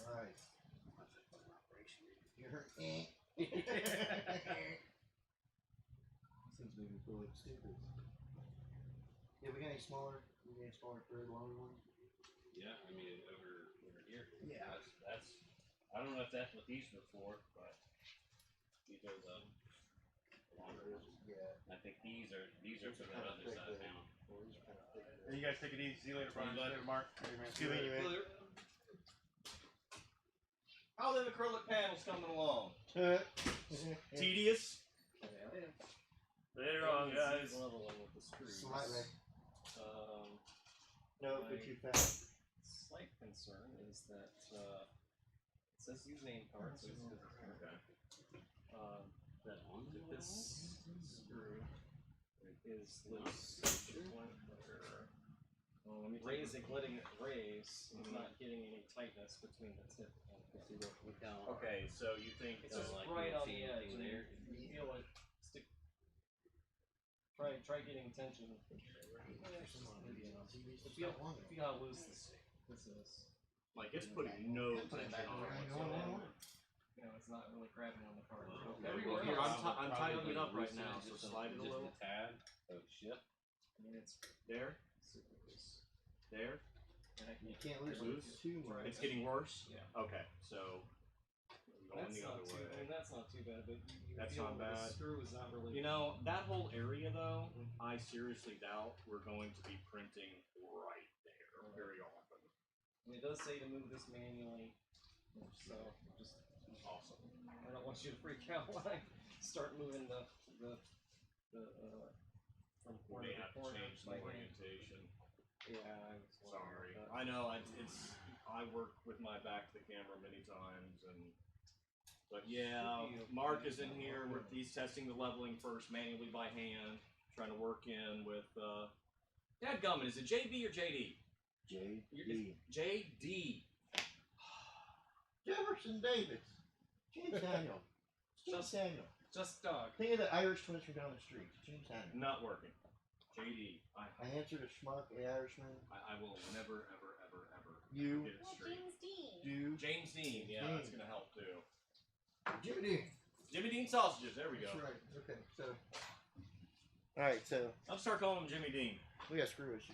Alright. You heard Seems to make me feel like stupid. Yeah, we got any smaller? We got any smaller thread, longer ones? Yeah, I mean over here. Yeah. That's I don't know if that's what these were for, but these are the longer ones. Yeah. I think these are for that other side of town. Well, these are kind of thick. Hey, you guys take it easy. See you later, Brian. See you later. Mark. See you later. How are them acrylic panels coming along? Tedious? Later on, guys. Level one with the screws. Slightly. No, but you found. Slight concern is that it says use name card, so it's business card. That on That this screw is loose. Well, let me Raise and letting it raise. It's not getting any tightness between the tip and the Okay, so you think It's So, just like, right you on see the edge. anything And there? you feel it stick. Try getting tension. Feel how loose this is. like it's putting no tension on it whatsoever. You know, it's not really grabbing on the card. Well, here, I'm tightening it up right now, so slide it a little. Just a tad of shift. I mean, it's There, super loose. there. And I You can't lose it too much. It's getting worse? Yeah. Okay, so going That's the not other too. way. I mean, that's not too bad, but you That's feel not that bad. The screw is not really. You know, that whole area though, I seriously doubt we're going to be printing right there very often. And it does say to move this manually, so just Awesome. I don't want you to freak out when I start moving the from We corner may to have to corner. change the by hand. orientation. Yeah, I was Sorry. wondering about I know, I work with my back to the camera many times, but yeah, Mark is in here, he's testing the leveling first manually by hand, trying to work in with, dadgummit, is it JB or JD? JD. JD. Jefferson Davis. James Daniel. James Daniel. just dog. Think of the Irish twins from down the street. James Daniel. Not working. JD. I answered a schmuck, a Irishman. I will never, ever, ever, ever You get it Well, straight. James Dean. do James Dean, yeah, Dean. that's gonna help too. Jimmy Dean. Jimmy Dean sausages, there we go. That's right. Okay, so. Alright, so I'll start calling him Jimmy Dean. we got screw issue.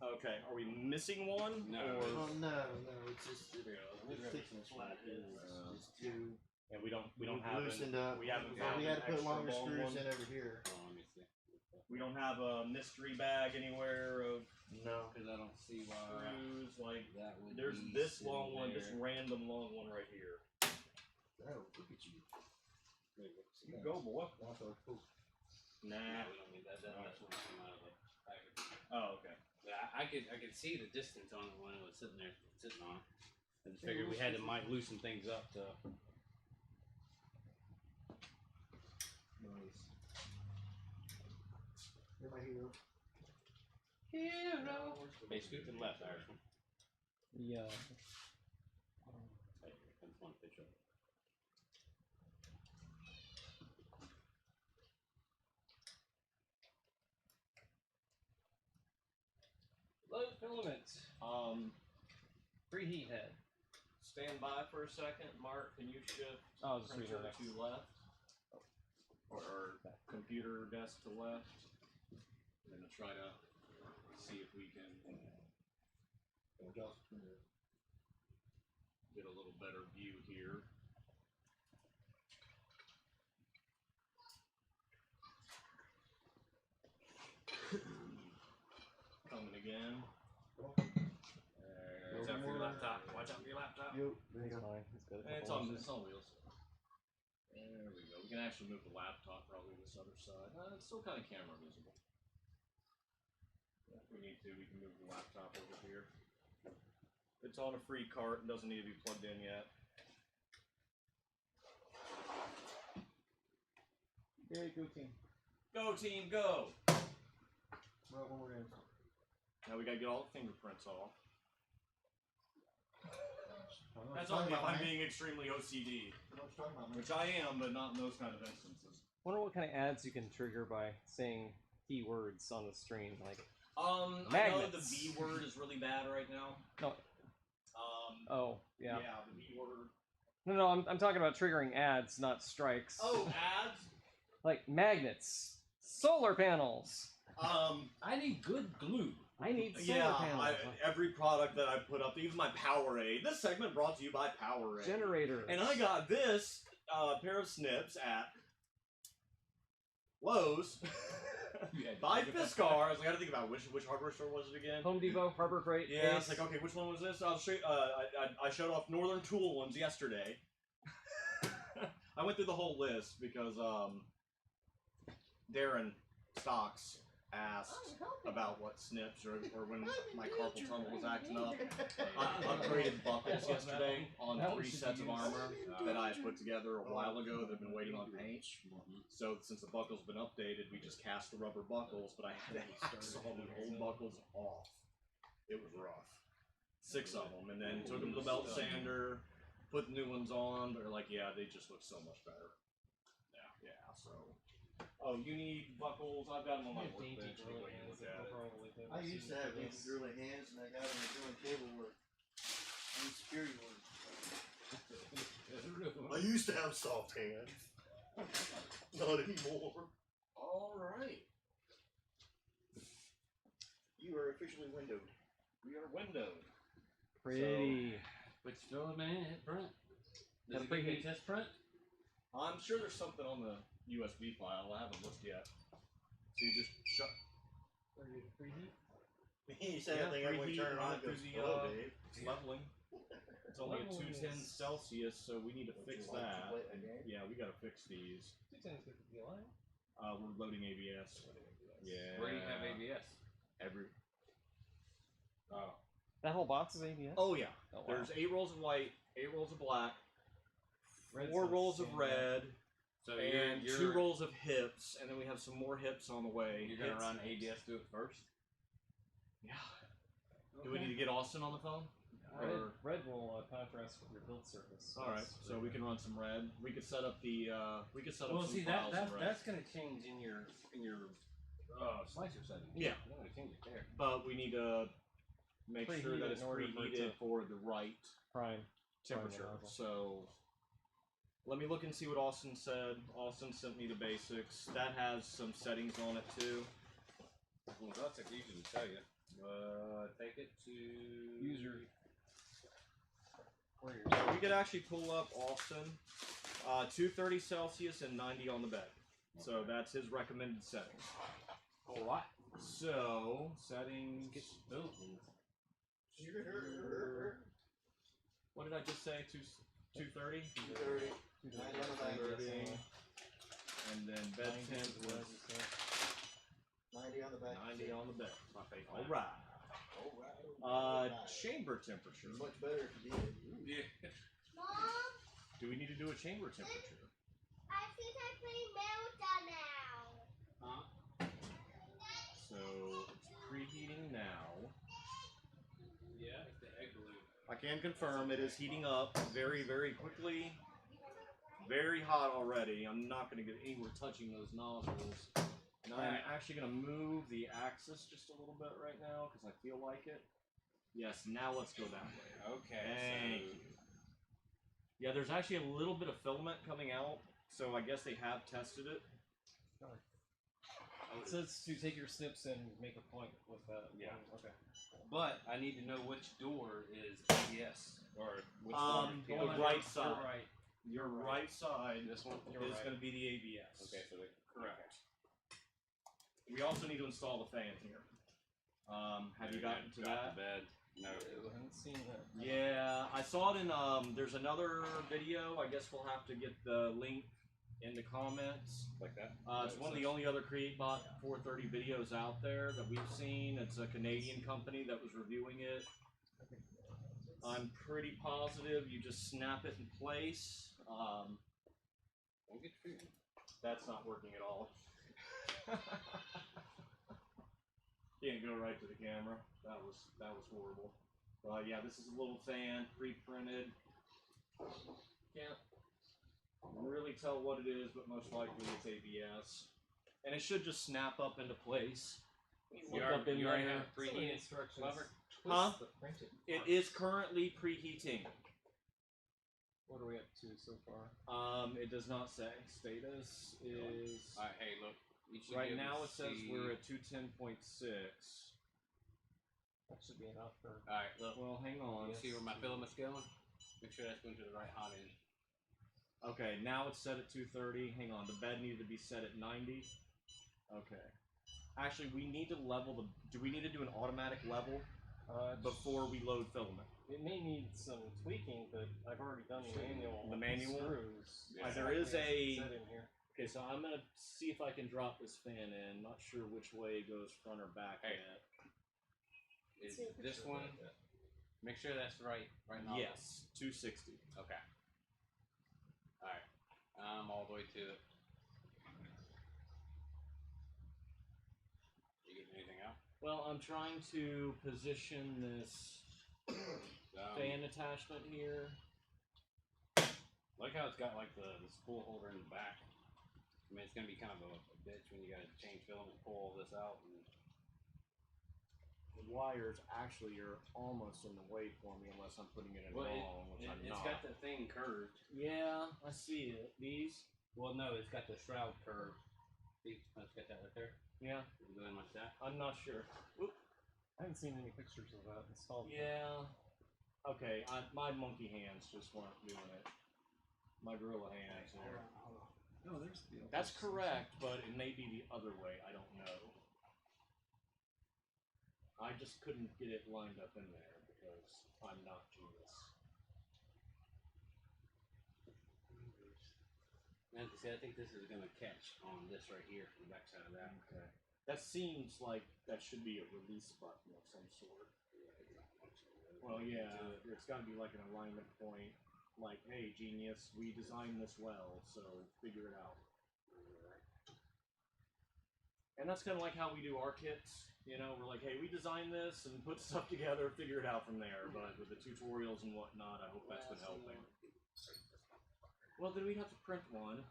Okay, are we missing one? No. Or... No, it's just it's fixing this flat. It's too And we don't loosened up. we haven't Yeah, found we had to an put extra longer long screws one. in over here. Oh, let me see. We don't have a mystery bag anywhere of No. Because I don't see why screws. Like that would there's be this sitting long one, this there. random long one right here. Oh, look at you. You go, boy. That's all cool. No, Nah. we don't need that. That's what came out of the package. Oh, okay. But I could see the distance on it when it was sitting there, sitting on it. I just figured we had to might loosen things up to. Nice. You're my hero. Hero. Hey, scoot to the left, Irishman. Yeah. Hey, comes one picture. Low filament. Preheat head. Stand by for a second, Mark. Can you shift Oh, just printer read to left, or computer desk to left? I'm gonna try to see if we can get a little better view here. Coming again. Watch out for your laptop. Watch out for your laptop. Yo, He's fine. He's good. And it's on wheels. There we go. We can actually move the laptop probably this other side. It's still kind of camera visible. If we need to, we can move the laptop over here. It's on a free cart and doesn't need to be plugged in yet. Okay, go team. Go team, go! Well, one more in. Now we gotta get all the fingerprints off. That's talking only if about, I'm man. being extremely OCD. I know what you're talking about, man. Which I am, but not in those kind of instances. Wonder what kind of ads you can trigger by saying keywords on the screen, like. I know the Magnets. B word is really bad right now. No. Oh, yeah. Yeah, the B word. No, I'm talking about triggering ads, not strikes. Oh, ads? Like magnets, solar panels. I need good glue. I need solar Yeah, panels. every product that I put up, even my Powerade. This segment brought to you by Powerade. Generators. And I got this pair of snips at Lowe's by Fiskar. I was like, I had to think about which hardware store was it again? Home Depot, Harbor Freight. Yeah, Ace. it's like, okay, which one was this? I'll show you, I showed off Northern Tool ones yesterday. I went through the whole list because Darren Stocks asked about what snips or when my carpal tunnel was acting up. I upgraded buckles yesterday on 3 sets of armor that I put together a while ago that have been waiting on paint. So since the buckle's been updated, we just cast the rubber buckles, but I had to hacksaw the old buckles off. It was rough. 6 of them, and then took them to the belt sander, put the new ones on, but they're like, yeah, they just look so much better. Yeah, so. Oh, you need buckles? I've got them on my workbench. I used to have these drilling hands, and I got them drilling table work. And security work. I used to have soft hands. Not anymore. All right. You are officially windowed. We are windowed. Pretty. Which fill them in, hit print. Does Gotta it give me a preheat. test print? I'm sure there's something on the USB file. I haven't looked yet. So you just shut. You said that thing up when you turn it on, it through goes, the hello, Dave. leveling. It's only a Leveling 210 is- Celsius, so we need to Would you fix like to that. play a game? Yeah, we gotta fix these. 210's good to be alive. We're loading ABS. Yeah. Where do you have ABS? Every. Oh. That whole box is ABS? Oh yeah. Oh, wow. There's 8 rolls of white, 8 rolls of black, Red's 4 not rolls of standing red, So and 2 rolls of hips, and then we have some more hips on the way. You're gonna Hips- run ABS to it first? Yeah. Do we need to get Austin on the phone? Red will contrast with your build surface. All right, so we can run some red. We could set up the some see files in red. that's gonna change in your slicer setting. Yeah. I'm gonna change it there. But we need to make sure Preheat that it it's in order for it preheated to- for the right Prime. temperature. nozzle. So let me look and see what Austin said. Austin sent me the basics. That has some settings on it too. Well, that's like easy to tell you. Take it to User. Where So we could actually pull up Austin, 230 Celsius and 90 on the bed. So that's his recommended settings. whole lot. So settings. Built. What did I just say? 230. 230. 230. And then bed temp was 90 on the back. 90 on the bed. My favorite. All right. Alright. Chamber temperature. It's much better if you did. Yeah. Mom, Do we need to do a chamber temperature? I think I'm playing Melta now. So it's preheating now. Yeah, it's the egg balloon. I can confirm it is heating up very, very quickly. Very hot already. I'm not going to get anywhere touching those nozzles. And I'm actually going to move the axis just a little bit right now because I feel like it. Yes, now let's go that way. Okay. Thank you. Yeah, there's actually a little bit of filament coming out, so I guess they have tested it. It says to take your snips and make a point with that. Yeah. Okay. But I need to know which door is ABS or which door is The PLC. right side. Right. Your right side This one. You're is right. going to be the ABS. Okay, so they correct. We also need to install the fan here. Have you gotten to that? The bed. No. I haven't seen that. Yeah, I saw it in, there's another video. I guess we'll have to get the link in the comments. Like that. It's one of the only other Creatbot 430 videos out there that we've seen. It's a Canadian company that was reviewing it. I'm pretty positive you just snap it in place. Don't get your feet. That's not working at all. Can't go right to the camera. That was horrible. Yeah, this is a little fan, pre-printed. Can't really tell what it is, but most likely it's ABS. And it should just snap up into place. Look up in you already there. have preheated instructions. lever? Huh? The printed It part. is currently preheating. What are we up to so far? It does not say. Status is Alright, hey, look. You should be right able now. to It says see- we're at 210.6. That should be enough for. Alright, look. Well, hang on. You see where my filament's going? Make sure that's going to the right hot end. Okay, now it's set at 230. Hang on, the bed needed to be set at 90. Okay. Actually, we need to level the. Do we need to do an automatic level before we load filament? It may need some tweaking, but I've already done the manual. The manual? Screws. Yeah. There is a. Set in here. Okay, so I'm gonna see if I can drop this fan in. Not sure which way it goes, front or back Hey. yet. Is this one? Make sure that's right now. Yes, 260. Okay. Alright. I'm all the way to it. You getting anything out? Well, I'm trying to position this fan attachment here. Like how it's got like the spool holder in the back. I mean, it's gonna be kind of a bitch when you gotta change filament, pull all this out, and The wires actually are almost in the way for me unless I'm putting it in wrong, which I'm it's not. got the thing curved. Yeah, I see it. These? Well, no, it's got the shroud curved. See, it's got that right there. Yeah, It's going like that. I'm not sure. Oop. I haven't seen any pictures of that installed. Yeah. Okay, my monkey hands just weren't doing it. My gorilla hands are. No, there's the. That's correct, but it may be the other way. I don't know. I just couldn't get it lined up in there because I'm not genius. See, I think this is gonna catch on this right here from the backside of that. Okay. That seems like that should be a release button of some sort. Well, yeah, it's got to be like an alignment point. Like, hey, genius, we designed this well, so figure it out. And that's kind of like how we do our kits. You know, we're like, hey, we designed this and put stuff together, figure it out from there. But with the tutorials and whatnot, I hope that's been helping. Well, then we'd have to print one.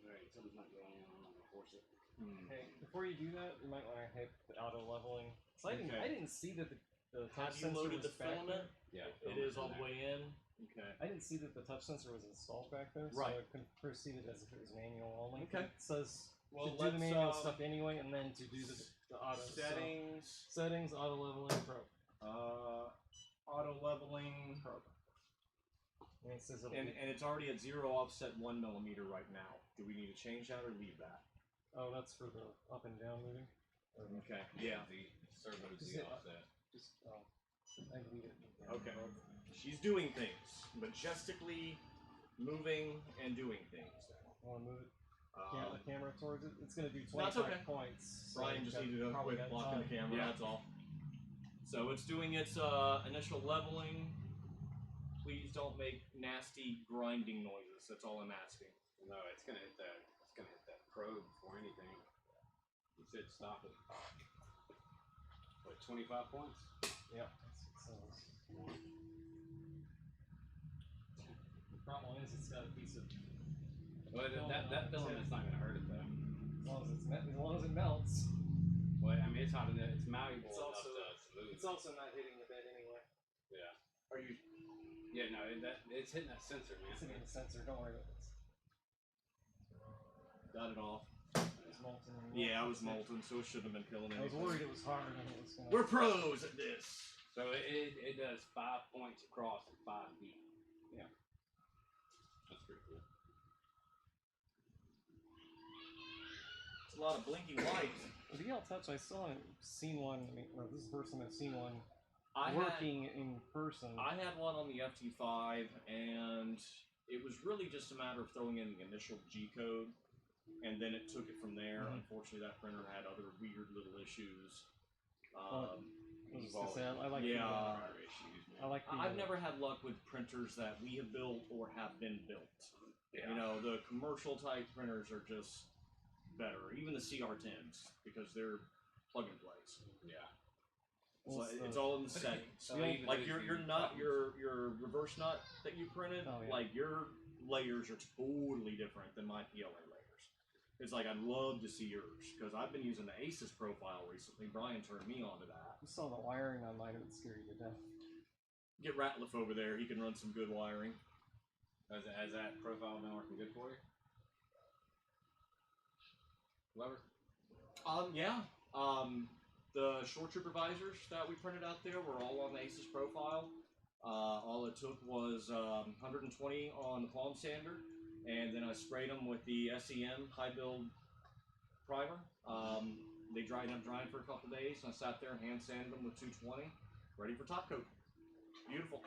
Alright, something's not going on. I'm gonna force it. Okay, before you do that, you might want to hit the auto leveling. So I Okay. didn't see that the touch Have you sensor loaded was the back filament? there. Yeah, It is all the way in. Okay. I didn't see that the touch sensor was installed back there, Right. so I couldn't proceed it as if it was manual only. Okay. It says Well, to do the manual let's, stuff anyway, and then to do the auto settings. So, settings, auto leveling, probe. Auto leveling. Probe. And it says it'll And be, it's already at 0 offset 1 millimeter right now. Do we need to change that or leave that? oh, that's for the up and down moving. Or, Okay. Yeah. The servo's Just the hit- offset. just I leave it. Okay. She's doing things, majestically moving and doing things. Want to move it? Um, The camera towards it. It's going to do No, it's 25 okay. points. so Brian you've just got- needed to probably quit got blocking the time. camera. Yeah. That's all. So it's doing its initial leveling. Please don't make nasty grinding noises. That's all I'm asking. No, it's gonna hit that. It's gonna hit that probe before anything. You said stop it. What, 25 points? Yep. That's what it says. The problem is it's got a piece of. Well, that filament's not gonna hurt it though. As long as it melts. Well, I mean, it's hot enough. It's malleable It's enough also- to smooth. It's also not hitting the bed anyway. Yeah. Are you? Yeah, no, it's hitting that sensor, man. It's hitting the sensor. Don't worry about this. Got it off. It's molten. Yeah, I was molten, so it shouldn't have been killing I was anything. worried it was hard and it was gonna. We're pros at this. So it does 5 points across and 5 deep. Yeah. That's pretty cool. It's a lot of blinking lights. The DL Touch, I still haven't seen one. I mean, or this is the first time I've seen one I working in person. I had one on the FT5, and it was really just a matter of throwing in the initial G code, and then it took it from there. Mhm. Unfortunately, that printer had other weird little issues. I was just gonna say, I like Yeah. the, I like the, I've never had luck with printers that we have built or have been built. Yeah. You know, the commercial type printers are just better. Even the CR10s, because they're plug and plays. Yeah. It's all in the settings. So even Like if your you nut, cut- your reverse nut that you printed, Oh, yeah. like your layers are totally different than my PLA layers. It's like I'd love to see yours because I've been using the Asus profile recently. Brian turned me on to that. you saw the wiring on mine, it would scare you to death. Get Ratliff over there; he can run some good wiring. Has that profile been working good for you? Lever? Yeah. The short trooper visors that we printed out there were all on the Asus profile. All it took was 120 on the palm sander, and then I sprayed them with the SEM high build primer. They dried up drying for a couple days, and I sat there and hand sanded them with 220, ready for top coat. Beautiful.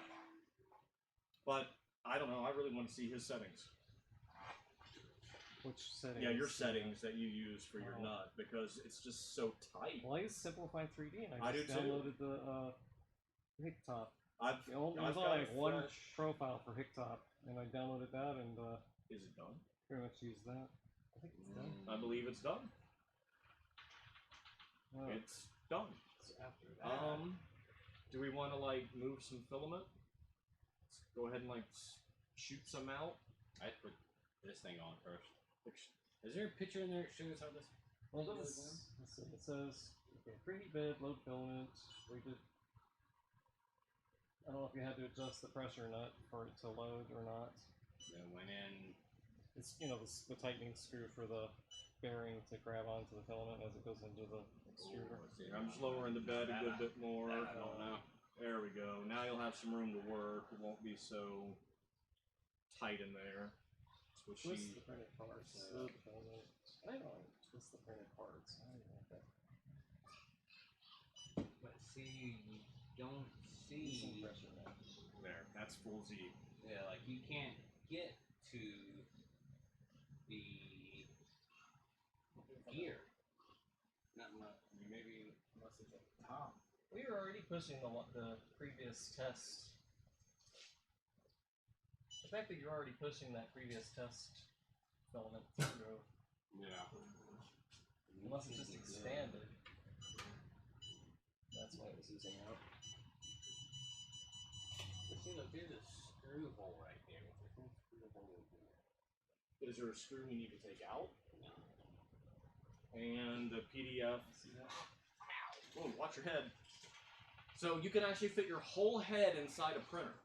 But I don't know. I really want to see his settings. Which settings? Yeah, your settings that you use for your Oh. nut because it's just so tight. Well, I use Simplify 3D, and I I do just too. downloaded the Hicktop. I've There's only got like a one fresh- profile for Hicktop, and I downloaded that and Is it done? pretty much used that. I think it's done. I believe it's done. Oh, It's done. so after that, Do we want to like move some filament? Let's go ahead and like shoot some out. I'd put this thing on first. Is there a picture in there that shows how this? well, let's see, it says okay, preheat bed, load filament. We did. I don't know if you had to adjust the pressure nut for it to load or not. Then went in. It's the tightening screw for the bearing to grab onto the filament as it goes into the extruder. I'm just lowering the bed a good bit more. I don't know. There we go. Now you'll have some room to work. It won't be so tight in there. That's what Twist the printed parts. I don't twist the printed parts. I don't like that. But see, you don't see. Pressure now. There, that's full Z. Yeah, like you can't get to the gear. Not much. Maybe unless it's at the top. We were already pushing the previous test. The fact that you're already pushing that previous test filament through, Yeah. unless it just expanded, that's why it was oozing out. But see, look, there's a screw hole right there. There's no screw hole in here. Is there a screw we need to take out? No. And the PDF. See that? Oh, watch your head. So you can actually fit your whole head inside a printer.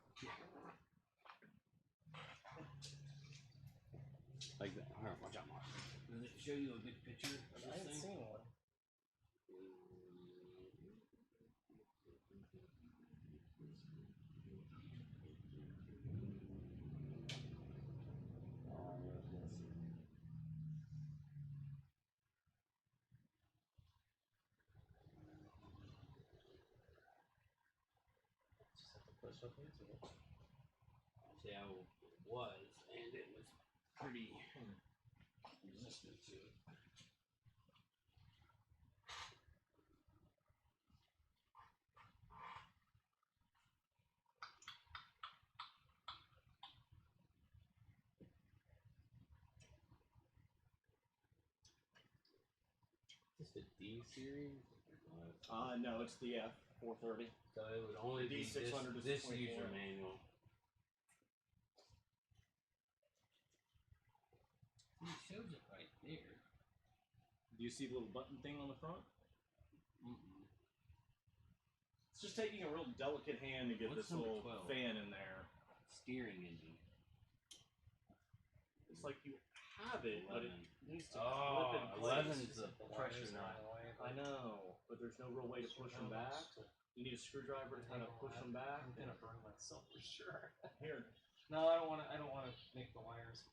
Like that. Alright, watch out, Mark. Does it show you a good picture of I this haven't thing? seen one. Just have to push up into it. See how it was, and it was pretty resistant to it. Just a D series? No, it's the F430. So it would only be D600 is this 24. user manual. It shows it right there. Do you see the little button thing on the front? Mm-mm. It's just taking a real delicate hand to get What's this little number 12? fan in there. Steering engine. It's like you have it, but it needs to Oh, clip in place. 11's the pressure knot. I know, but there's no real way to push them back. You need a screwdriver to kind of push them back. I'm gonna burn myself for sure. Here. No, I don't want to make the wires.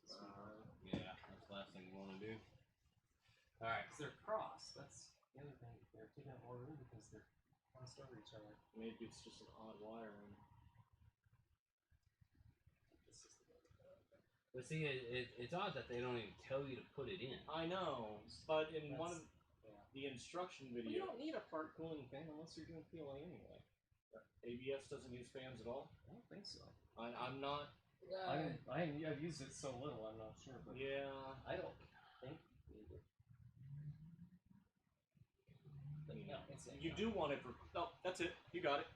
Yeah, that's the last thing you want to do. Alright. Because they're crossed. That's the other thing. They're taking up more room because they're crossed over each other. Maybe it's just an odd wiring. But see, it's odd that they don't even tell you to put it in. I know, but in one of the instruction Well, you video, don't need a part cooling fan unless you're doing PLA anyway. ABS doesn't use fans at all. I don't think so. I'm not. I've used it so little, I'm not sure, but Yeah. I don't think either. But no, it's You do want it for. Oh, that's it. You got it.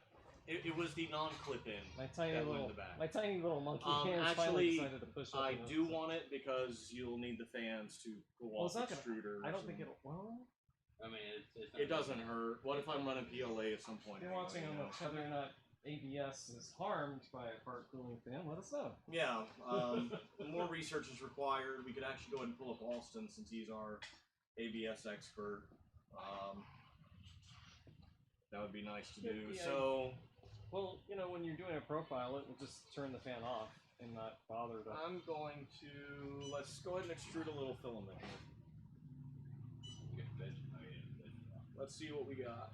It was the non-clip-in. my tiny that went little in the back. monkey hands finally Actually, decided to push up. I into do it. want it because you'll need the fans to go Well, off it's not gonna. extruders. I don't think and- it'll. Well, I mean, it's It doesn't hurt. What if I'm running PLA at some point? if you're watching on whether or not ABS is harmed by a part cooling fan, let us know. Yeah, more research is required. We could actually go ahead and pull up Alston since he's our ABS expert. That would be nice to do. Yeah. So Well, when you're doing a profile, it will just turn the fan off and not bother to. I'm going to let's go ahead and extrude a little filament here. Let's see what we got.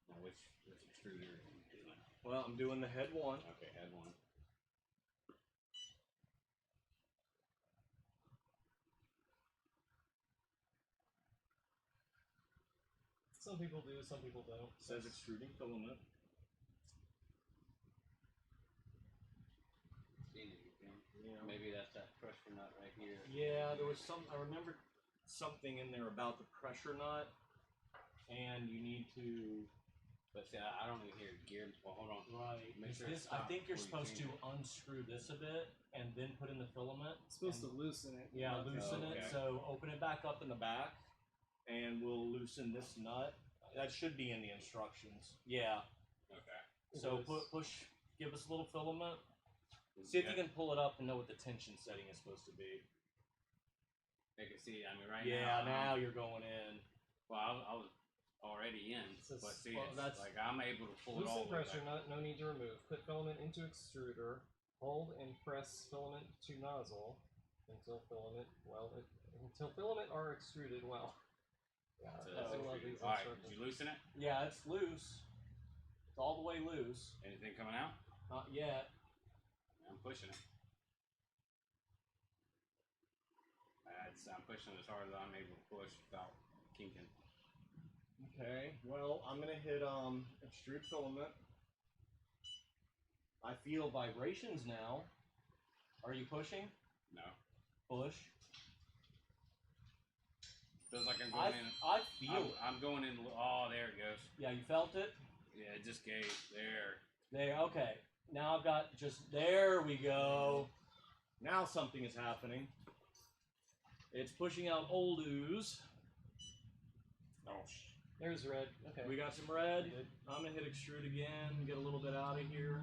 Now, which extruder are you doing? Well, I'm doing the head one. Okay, head one. Some people do, some people don't. It says extruding filament. Seen anything? Yeah. Maybe that's that pressure nut right here. Yeah, there was some. I remember something in there about the pressure nut, and you need to. But see, I don't even hear gear. Well, hold on. Right. Make sure it's I stopped think you're before you supposed to change unscrew this a bit and then put in the filament. It's supposed to loosen it. Yeah, loosen it. okay. So open it back up in the back, and we'll loosen this nut. That should be in the instructions. Yeah. Okay. So push, give us a little filament. See if you can pull it up and know what the tension setting is supposed to be. I can see. I mean, right Yeah, now. now you're going in. Well, I was already in, Says- but see, well, it's that's- like I'm able to pull it all Loosen the way pressure, back. no need to remove. Put filament into extruder. Hold and press filament to nozzle until filament are extruded well. Yeah, So I that's love extruded. these All right, instructions. did you loosen it? Yeah, it's loose. It's all the way loose. Anything coming out? Not yet. I'm pushing it. I'm pushing as hard as I'm able to push without kinking. Okay, well, I'm gonna hit extrude filament. I feel vibrations now. Are you pushing? No. Push. Feels like I'm going in. I feel it. I'm going in. Oh, there it goes. Yeah, you felt it? Yeah, it just gave. There. There, okay. Now I've got just, there we go. Now something is happening. It's pushing out old ooze. There's red. Okay. We got some red. Good. I'm gonna hit extrude again, get a little bit out of here.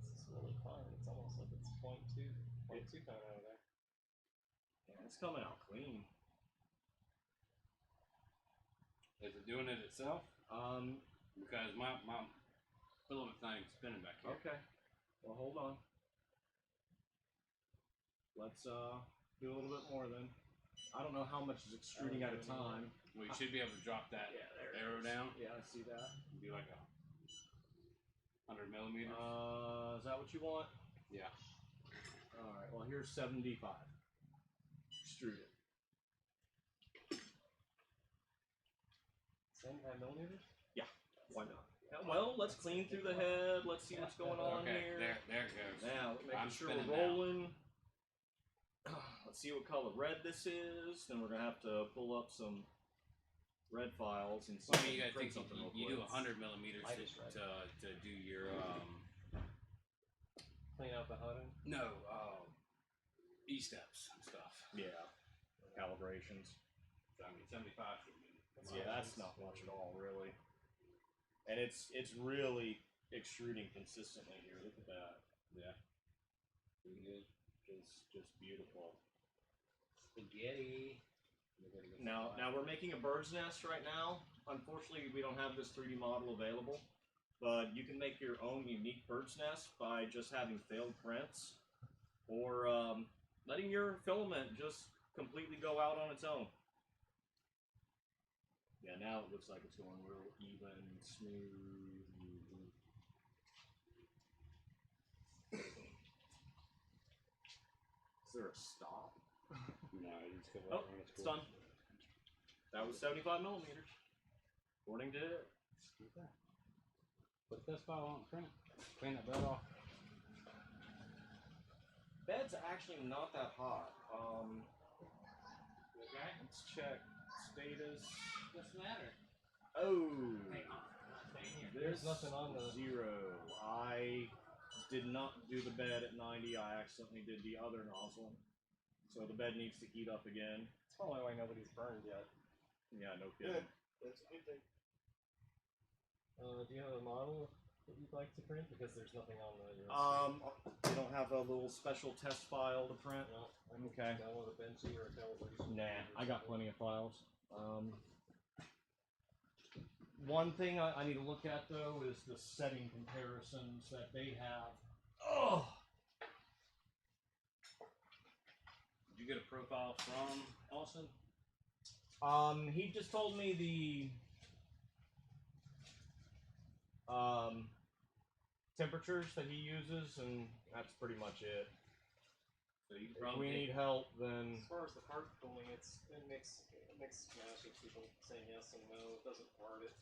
This is really fine. It's almost like it's 0.2 coming out of there. Yeah, it's coming out clean. Is it doing it itself? Because my filament's not even spinning back here. Okay. Well, hold on. Let's do a little bit more then. I don't know how much is extruding at a time. Well, you should be able to drop that there it arrow is. down. Yeah, I see that. Do like a 100 millimeters. Is that what you want? Yeah. All right. Well, here's 75. Extrude it. 75 millimeters? Yeah. Why not? Yeah, well, let's clean through the head. Let's see what's going on Okay, here. there it goes. Now, making I'm sure spinning we're now. rolling. Let's see what color red this is. Then we're gonna have to pull up some red files and see Well, I if mean, we you can gotta print think something real you do quick. 100 millimeters Light is red. to do your Clean out the hot end? E steps and stuff. Yeah, calibrations. So, I mean, 75 should be. Yeah, that's not much at all, really. And it's really extruding consistently here. Look at that. Yeah. Pretty good. Just beautiful. Spaghetti. Now we're making a bird's nest right now. Unfortunately, we don't have this 3D model available, but you can make your own unique bird's nest by just having failed prints, or letting your filament just completely go out on its own. Yeah, now it looks like it's going real even, smooth. Is there a stop? No, you just go Oh, it's done. That was 75 millimeters, according to it. Put this file on, print it. Clean that bed off. Bed's actually not that hot. Okay. Let's check status. What's the matter? Oh, Hang on. Stay here. There's nothing on the- 0. I did not do the bed at 90. I accidentally did the other nozzle. So the bed needs to heat up again. That's probably why nobody's burned yet. Yeah, no kidding. That's a good thing. Do you have a model that you'd like to print? Because there's nothing on the. You don't have a little special test file to print? No, I'm Okay. download a Benji or a calibration. Nah, I got plenty of files. One thing I need to look at though is the setting comparisons that they have. Oh, Did you get a profile from Austin? he just told me the temperatures that he uses, and that's pretty much it. So you If we need help, then As far as the part pulling, it mixed mash of people saying yes and no. It doesn't hurt it.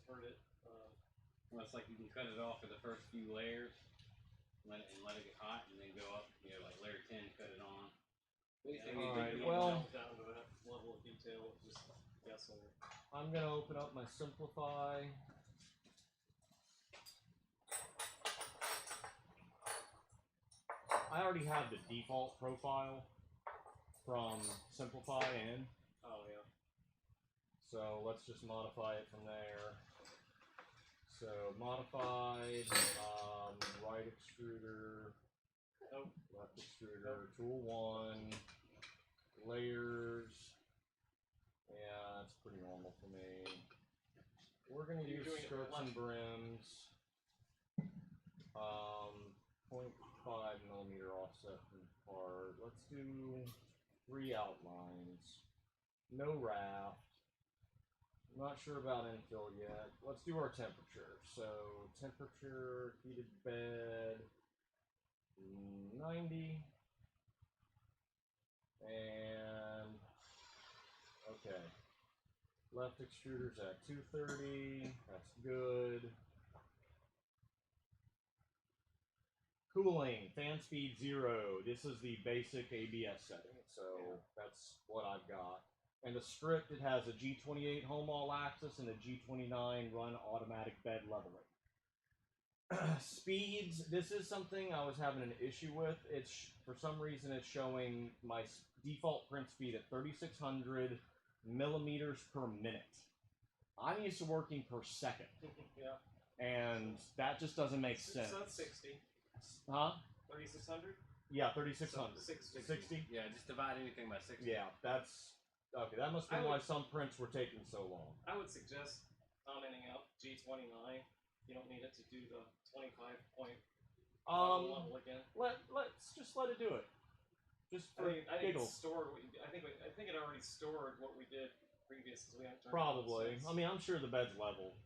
Well, it's like you can cut it off for the first few layers, let it get hot, and then go up. You know, like layer 10, cut it on. Alright, You don't well- delve down to that level of detail. It's just guessing. I'm gonna open up my Simplify. I already have the default profile from Simplify in, Oh yeah. so let's just modify it from there. So modified, right extruder, left extruder, tool 1, layers. Yeah, that's pretty normal for me. We're gonna use skirts and brims. 0.5mm offset from part. Let's do 3 outlines. No raft. I'm not sure about infill yet. Let's do our temperature. So temperature, heated bed, 90. And okay. Left extruder's at 230. That's good. Cooling, fan speed 0. This is the basic ABS setting, so that's what I've got. And the script, it has a G28 home all axis and a G29 run automatic bed leveling. Speeds, this is something I was having an issue with. It's for some reason it's showing my default print speed at 3,600 millimeters per minute. I'm used to working per second. Yeah. And that just doesn't make sense. So that's 60. Huh? 3,600? Yeah, 3,600. 60. 60? Yeah, just divide anything by 60. Yeah, that's... Okay, that must be why some prints were taking so long. I would suggest commenting out G29. You don't need it to do the 25 point level again. Let's just let it do it. Just for I think it giggles. stored what you, I think it already stored what we did previous because we haven't turned Probably. it on since. I mean, I'm sure the bed's level.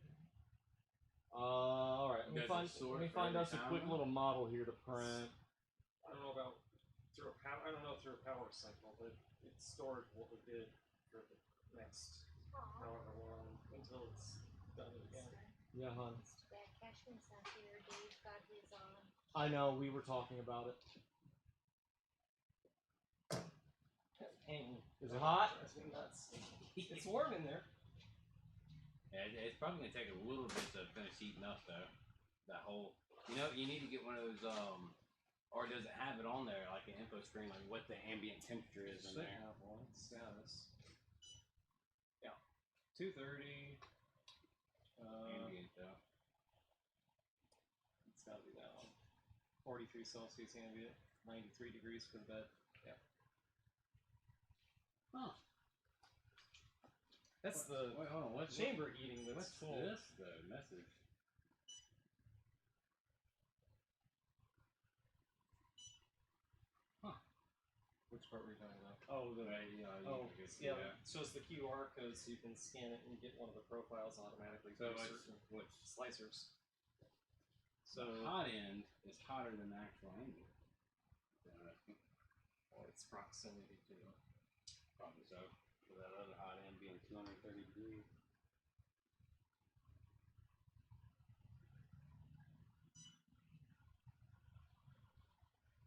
Alright, let me find us a quick little model here to print. I don't know about through a power. I don't know through a power cycle, but it stored what we did for the next however long until it's done again. Yeah, hon. Bad Cashman's not here. Dave got his on. I know, we were talking about it. Is it hot? Drives me nuts. It's warm in there. Yeah, it's probably gonna take a little bit to finish heating up though. That whole, you know, you need to get one of those, or does it have it on there like an info screen, like what the ambient temperature is in there? Have one status. Yeah, 230. Ambient though. It's gotta be that one. 43 Celsius ambient, 93 degrees for the bed. Yeah. Huh. That's the Wait, hold on. chamber heating that's What's full. this? The message. Huh. Which part were you talking about? Oh, the you Oh, can get yeah. that. So it's the QR code, so you can scan it and get one of the profiles automatically So for it's certain which slicers. so the hot end is hotter than the actual ambient. Or its proximity to it. Probably so. For that other hot end being 230 degrees.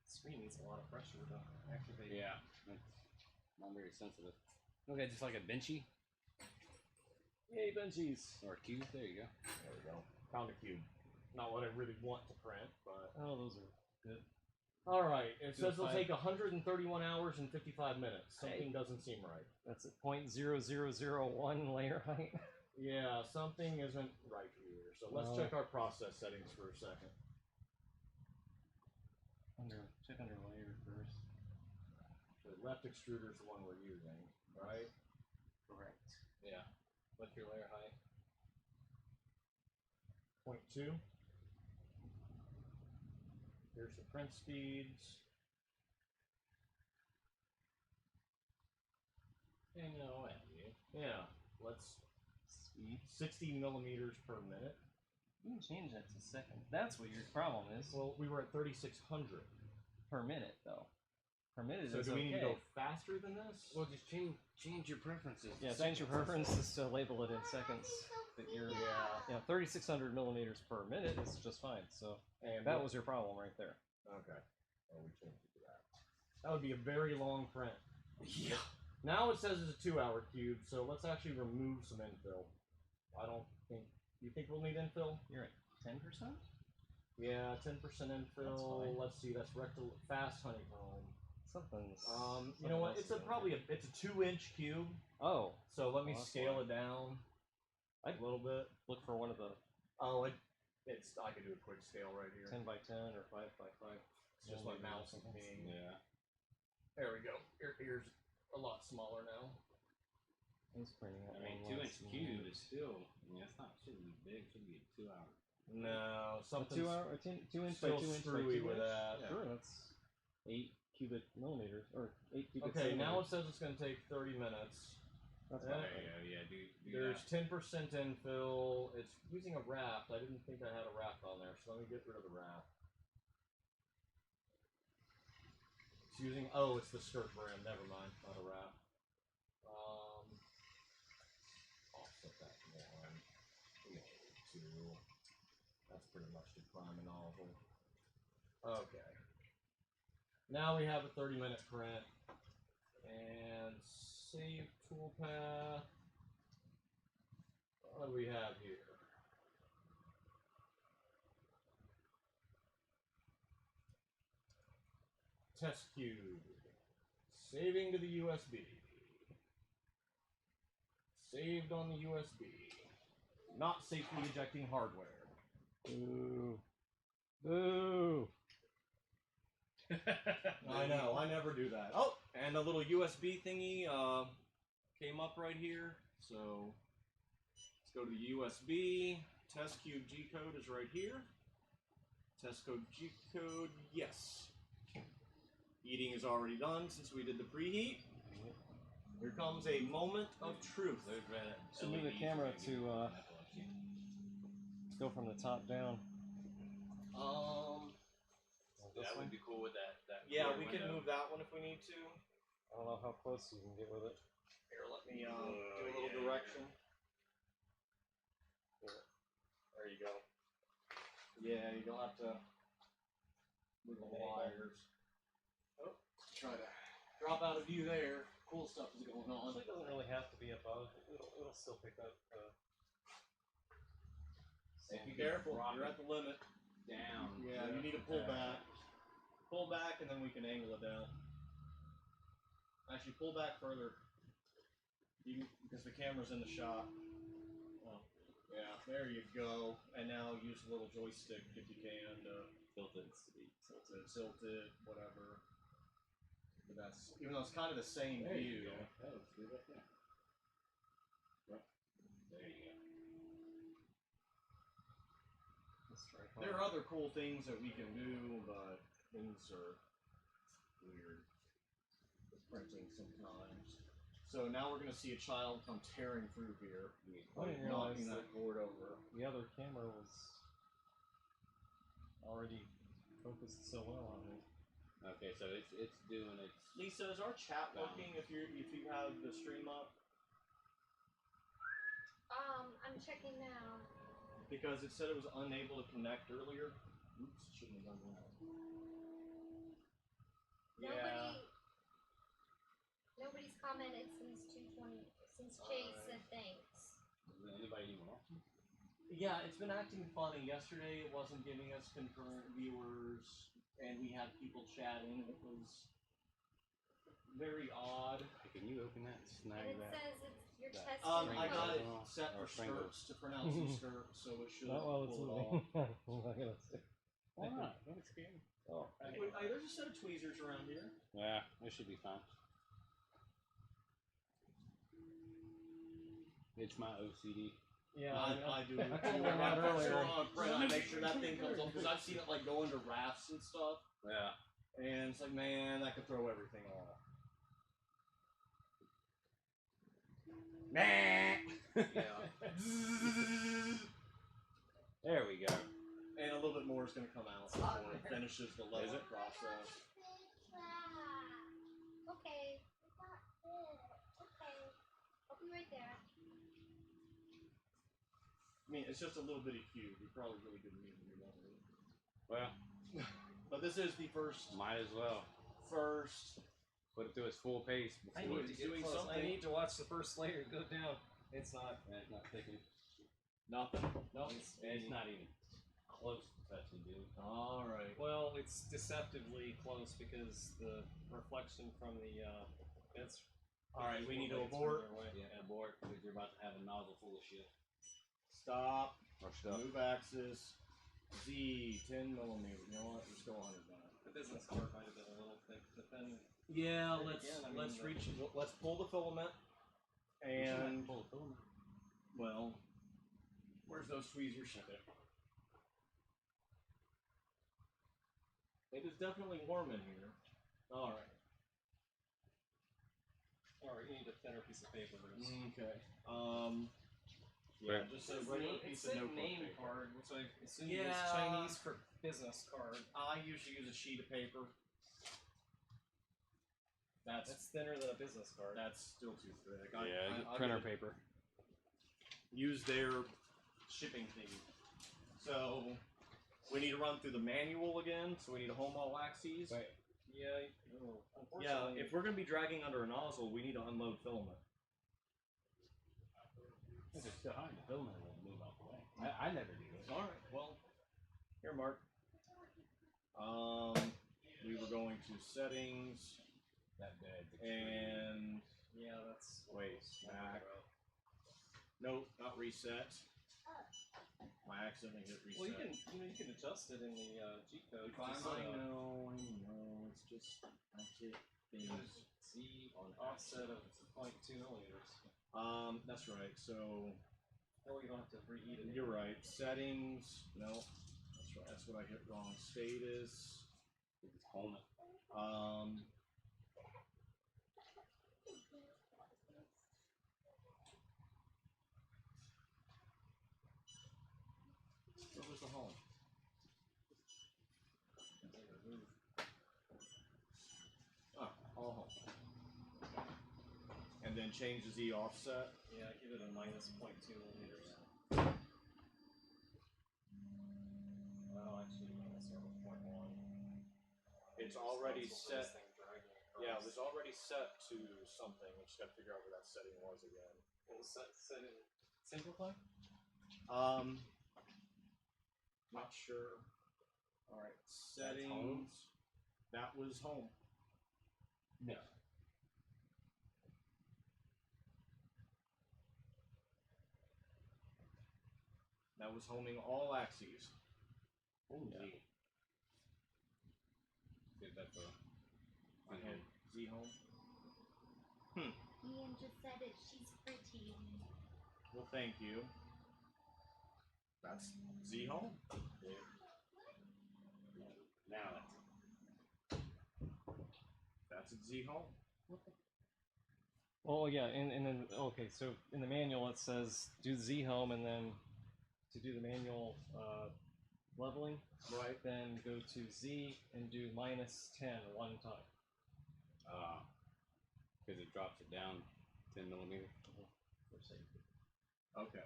Screen needs a lot of pressure to activate. Yeah, it's not very sensitive. Okay, just like a benchy Yay, benchies. or a cube. There you go. There we go. Found a cube. Not what I really want to print, but... Oh, those are good. Alright, it says it'll fine. take 131 hours and 55 minutes. Something doesn't seem right. That's at 0.0001 layer height. Yeah, something isn't right here. So let's check our process settings for a second. Check under layer first. The left extruder is the one we're using, right? Correct. Yeah. What's your layer height? 0.2. Here's the print speeds. And no way, you. Yeah, let's Speed. 60 millimeters per minute. You can change that to second. That's what your problem is. Well, we were at 3,600. Per minute, though. Per minute So is do we okay. need to go faster than this? Well, just change your preferences. Yeah, change your preferences to label it in seconds. That you're, yeah, 3,600 millimeters per minute is just fine. So And that was your problem right there. okay. Oh, we changed it to that. That would be a very long print. Yeah. Now it says it's a 2-hour cube, so let's actually remove some infill. I don't think. You think we'll need infill? You're at 10%? Yeah, 10% infill. fine. Let's see. That's fast honeycomb. Something's. You know what? something It's a else is probably going it's a 2-inch cube. on. Oh, So let me Well, that's scale fine. it down I'd a little bit. look for one of the Oh, it's I could do a quick scale right here. 10 by 10 or 5 by 5. It's just my mouse being. Yeah. There we go. Here's a lot smaller now. He's printing out I mean, one 2 inch last cube one. is still. I mean, that's not shouldn't be big. Should be a 2 hour. No, A something 2 hour, 2 inch by still 2 inch by 2 screwy with inch? that. Sure, that's 8 cubic millimeters or 8 cubic Okay, centimeters. now it says it's going to take 30 minutes. That's Yeah. fine. There you go. Yeah, do There's that. 10% infill. It's using a raft. I didn't think I had a raft on there, so let me get rid of the raft. It's using. Oh, it's the skirt brim. Never mind, not a raft. Offset that to 1. 2. That's pretty much the prime and nozzle. Okay. Now we have a 30-minute print. And save toolpath. What do we have here? Test cube. Saving to the USB. Saved on the USB. Not safely ejecting hardware. Boo. Boo. I know, I never do that. Oh, and a little USB thingy came up right here. So let's go to the USB. Test cube G code is right here. Test code G code, yes. Heating is already done since we did the preheat. Here comes a moment of truth. So move the camera to go from the top down. That would be cool with that. Yeah, rear we can window. move that one if we need to. I don't know how close you can get with it. Here, let me do a little direction. There you go. Yeah, you don't have to move the wires. Oh, try to drop out of view there. Cool stuff is going on. It doesn't really have to be above. It'll still pick up. Be careful, you're at the limit. Down. Yeah, you need to pull back. Pull back and then we can angle it down. Actually, pull back further. Because the camera's in the shot. Oh, yeah, there you go. And now use a little joystick if you can to tilt it, whatever. But that's, even though it's kind of the same There view. you go. That looks good right there. Right. There you go. There are other cool things that we can do, but things are weird with printing sometimes. So now we're going to see a child come tearing through here, I didn't realize knocking that board over. the other camera was already focused so well on it. Okay, so it's doing its. Lisa, is our chat working if you have the stream up? I'm checking now. Because it said it was unable to connect earlier. Oops, shouldn't have done that. Yeah. Nobody's commented since 2:20. Since Chase said thanks. Is anybody even watching? Yeah, it's been acting funny. Yesterday it wasn't giving us concurrent viewers, and we had people chatting. It was very odd. Hey, can you open that and snag And it that? says it's your test. I got it Strangle. set for Or strangle. skirts to pronounce some skirts, so it should Not while it's pull it moving. off. I'm not gonna say. Why not? Don't scare me. Oh, There's a set of tweezers around here. Yeah, it should be fine. It's my OCD. yeah. I do. I couldn't learn that First earlier. one on print, I make sure that thing comes off because I've seen it like go into rafts and stuff, Yeah. and it's like, man, that could throw everything off. Yeah. There we go. And a little bit more is going to come out before it finishes the level process. Okay. It's not good. Okay. I'll be right there. I mean, it's just a little bitty cube. You probably really didn't need to do that. Well, But this is the might as well put it through its full pace I before need to it's get doing close. something. I need to watch the first layer go down. It's not thickening. Nothing. No. it's not even close to touching, dude. All right. Well, it's deceptively close because the reflection from the All right. We need to lights abort. further away. Yeah, abort because you're about to have a nozzle full of shit. Stop. Rushed up. Move axis. Z 10 millimeter. You know what? Let's go 100 now. The business card might have been a little thick, but then Yeah, Then let's again, I mean, let's the- reach. Let's pull the filament. And Pull the filament. well, where's those tweezers? It is definitely warm in here. All right. Alright, you need a thinner piece of paper. Okay. Yeah, Where? just a regular It piece said of notebook name paper. card, which I assume Yeah. is Chinese for business card. I usually use a sheet of paper. That's That's thinner than a business card. that's still too thick. Yeah, I printer gotta paper. use their shipping fee. So we need to run through the manual again. So we need to home all axes. Wait. Yeah, Yeah, unfortunately. if we're gonna be dragging under a nozzle, we need to unload filament. If it's still hot, the filament won't move out the way. I never do it. All right. Well, here, Mark. We were going to settings That bad. and Yeah, that's wait back. Nope, not reset. I accidentally hit reset. Well, you can adjust it in the G code. I Just, know. It's just I hit things. Z on offset of 0.2 millimeters. That's right. So Oh, you don't have to reheat it. you're right. Settings. No, that's right. That's what I hit wrong. Status. It's home. Where was the home? Ah, all home. And then change the Z offset. Yeah, give it a minus 0.2 millimeters. Oh, actually, minus 0.1. It's already Responsible for this set. thing dragging Yeah, it across. was already set to something. We just got to figure out where that setting was again. What was set in simplify? Not sure. All right, settings. home? That was home. No. That was homing all axes. Oh, Yeah. gee. Get that for. I hit Z home. Ian just said it. She's pretty. Well, thank you. That's Z home. Now That's a Z home. Oh yeah, and then okay, so in the manual it says do Z home, and then to do the manual leveling, Right. then go to Z and do minus 10 one time. Because it drops it down 10 millimeters. For safety. Okay.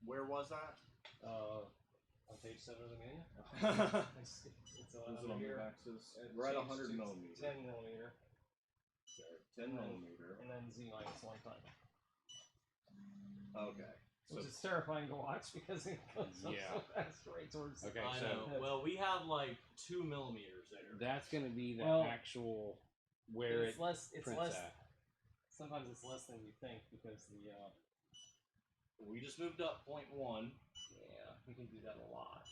Where was that? On page 7 of the manual. It's Was it under on here. the axis? and We're at change 100 to millimeter. 10 millimeter, Okay, 10 millimeter. and then Z minus one time. Okay. So Which is terrifying to watch because it goes up Yeah. so fast right towards Okay, I so know. Well, we have like 2 millimeters there. that's gonna be the Well, actual where it's it less. It's prints less. at. Sometimes it's less than you think because the We just moved up 0.1. yeah, we can do that a lot.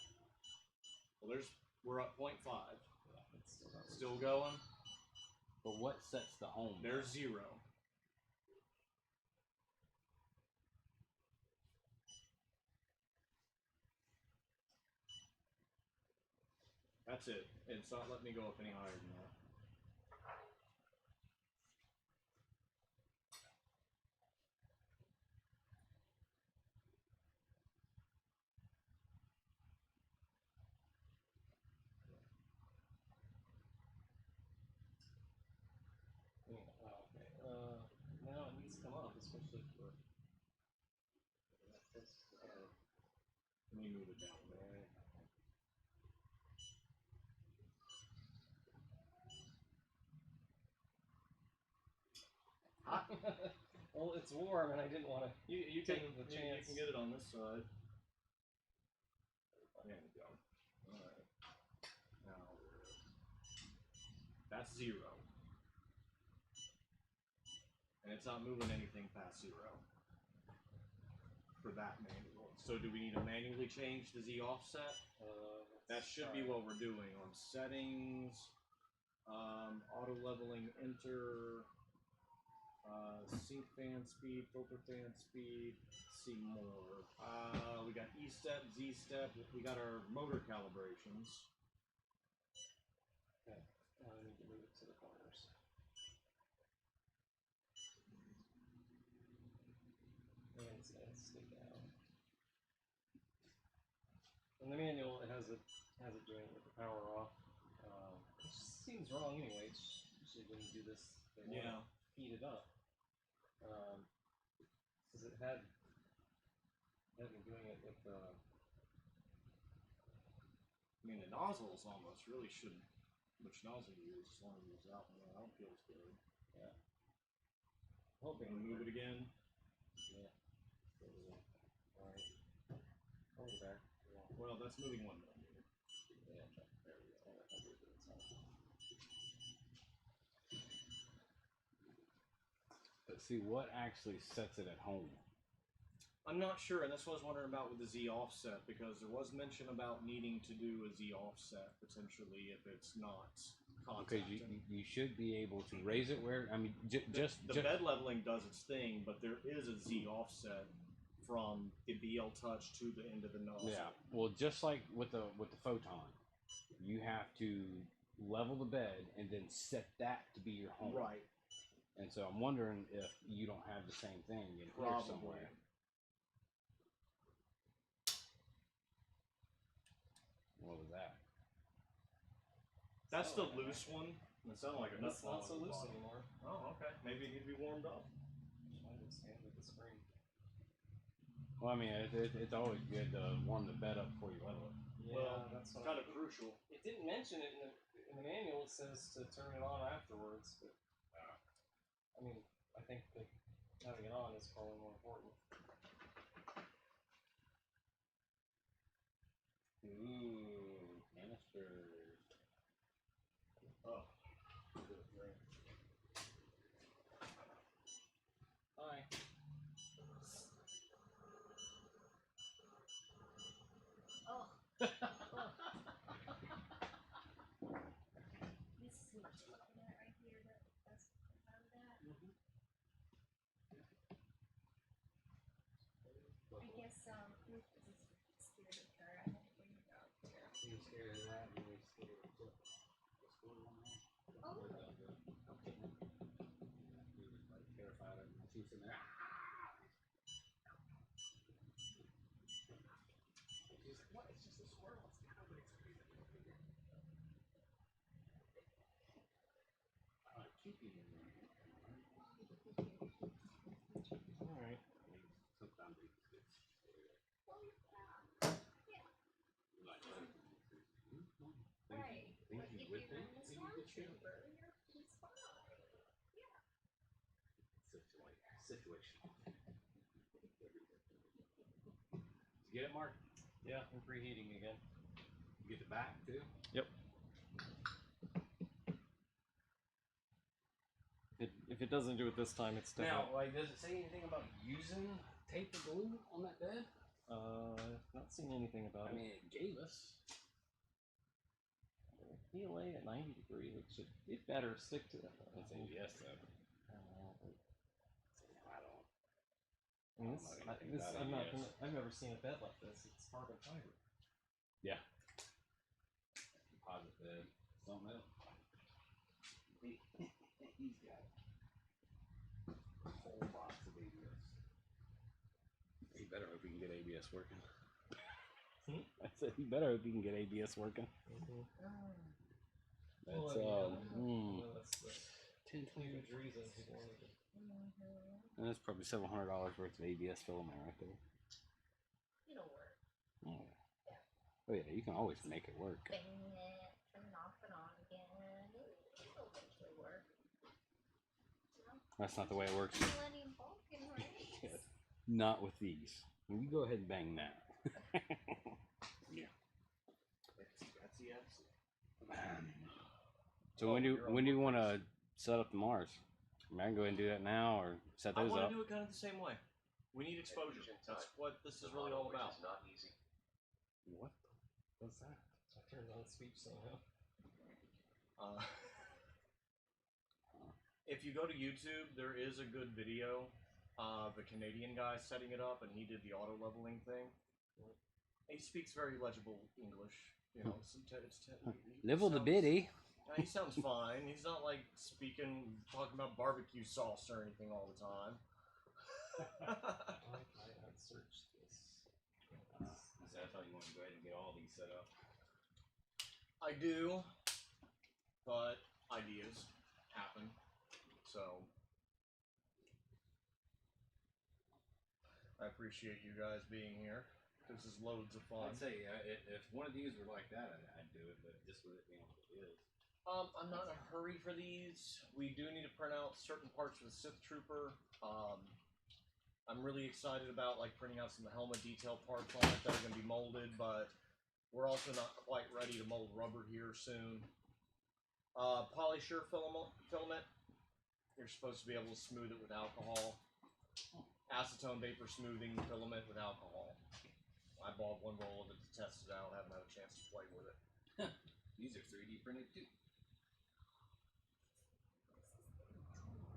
Well, we're up 0.5. Yeah, it's still not Still going. But what sets the home? There's 0. That's it. It's not letting me go up any higher than that. now it needs to come up, especially for. Let me move it down there. Well, it's warm, and I didn't want to. You Take can the you chance. can get it on this side. There we go. Alright. Now that's 0. And it's not moving anything past 0. for that manual. So do we need to manually change the Z offset? That should be what we're doing on settings, auto leveling, enter, sync fan speed, filter fan speed. Let's see more. We got E step, Z step. We got our motor calibrations. Okay, I need to move it to the corners. And it's gonna stay down. In the manual, it has it doing it with the power off, which seems wrong anyway. Usually when you do this, they want to heat it up. Because it had me doing it with I mean, the nozzles almost really should. Which nozzle you use? As long as you use that one, that one feels good. yeah. Hoping Move it again. Yeah. Alright. Over there. Yeah. Well, that's moving 1 millimeter. Yeah, there we go. I'll move it inside. But see, what actually sets it at home? I'm not sure, and that's what I was wondering about with the Z offset, because there was mention about needing to do a Z offset potentially if it's not Because contacting. you should be able to raise it where, I mean, just the bed leveling does its thing, but there is a Z offset from the BL touch to the end of the nozzle. yeah. Well, just like with the photon, you have to level the bed and then set that to be your home. Right. And so I'm wondering if you don't have the same thing in here somewhere. What was that? That's the loose one. It sounded like a nut It's not so loose anymore. Oh, okay. Maybe it needs to be warmed up. I just stand with the spring. Well, I mean, it's always good to warm the bed up before you level it. Yeah, Well, that's it's what kind of crucial. It didn't mention it in the manual. It says to turn it on afterwards, but I mean, I think that having it on is probably more important. Ooh, canisters. Oh. Hi. Oh. This is what you're looking at right here. That's about that. I guess Luke was scared of her. I had to bring her out here. You scared of that? You were scared of what's going on there? Oh. Okay. He was like terrified of my teeth in there. He's like, what? It's just a squirrel. It's not what it's crazy. I want to keep you in there. Alright. Sometimes it's good. Well, yeah. Like, Right. Like things if you would you're think in the that you would feel. stormtrooper, he's fine. Yeah. Situation. Did you get it, Mark? Yeah, I'm preheating again. You get the back too? Yep. If it doesn't do it this time, it's Now, different. like, does it say anything about using tape or glue on that bed? Not seen anything about I mean, it gave us. PLA at 90 degrees. It better stick to that. It's ABS though. I don't mean, know anything about ABS. I've never seen a bed like this. It's carbon fiber. Yeah. Composite bed. Something else. He's got a whole box of ABS. He better hope he can get ABS working. I said he better hope he can get ABS working. That's That's the 10, 20 huge reason people wanted to. and that's probably several $100 worth of ABS filament right there. It'll work. Oh yeah, you can always make it work. Bang it, turn it off and on again. It'll eventually work. That's not the way it works. Millennium Falcon, right? Not with these. You go ahead and bang that. Yeah. That's the X. So when do you want to set up the Mars? I mean, I can go ahead and do that now, or set I those want up. to do it kind of the same way. We need exposure. That's what this is really all about. Not easy. What? What's that? I turned on speech somehow. If you go to YouTube, there is a good video of a Canadian guy setting it up, and he did the auto leveling thing. He speaks very legible English. You know, Nibble the bitty. He sounds fine. He's not like talking about barbecue sauce or anything all the time. I unsearched this. So I thought you wanted to go ahead and get all these set up. I do, but ideas happen. So I appreciate you guys being here. This is loads of fun. I'd say if one of these were like that, I'd do it, but just with it being what it is. I'm not in a hurry for these. We do need to print out certain parts for the Sith Trooper. I'm really excited about like printing out some helmet detail parts on it that are going to be molded, but we're also not quite ready to mold rubber here soon. Polysure filament. You're supposed to be able to smooth it with alcohol. Acetone vapor smoothing filament with alcohol. I bought one roll of it to test it out. I haven't had a chance to play with it. These are 3D printed too.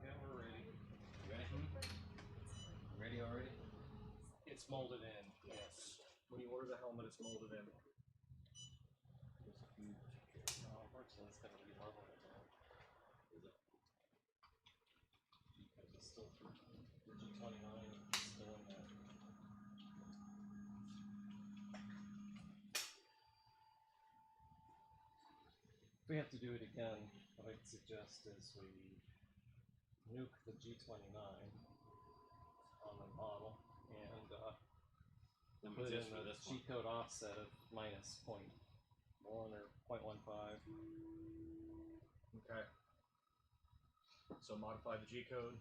Yeah, we're ready. You ready? Ready already? It's molded in. Yes. When you order the helmet, it's molded in. No, unfortunately, it's going to be level right now. Is it? Because it's still the G29 is still in there. If we have to do it again, what I'd suggest is we nuke the G29 on the model and Let me put in just for the this one. G-code offset of -0.1 or 0.15. Okay. So modify the G code.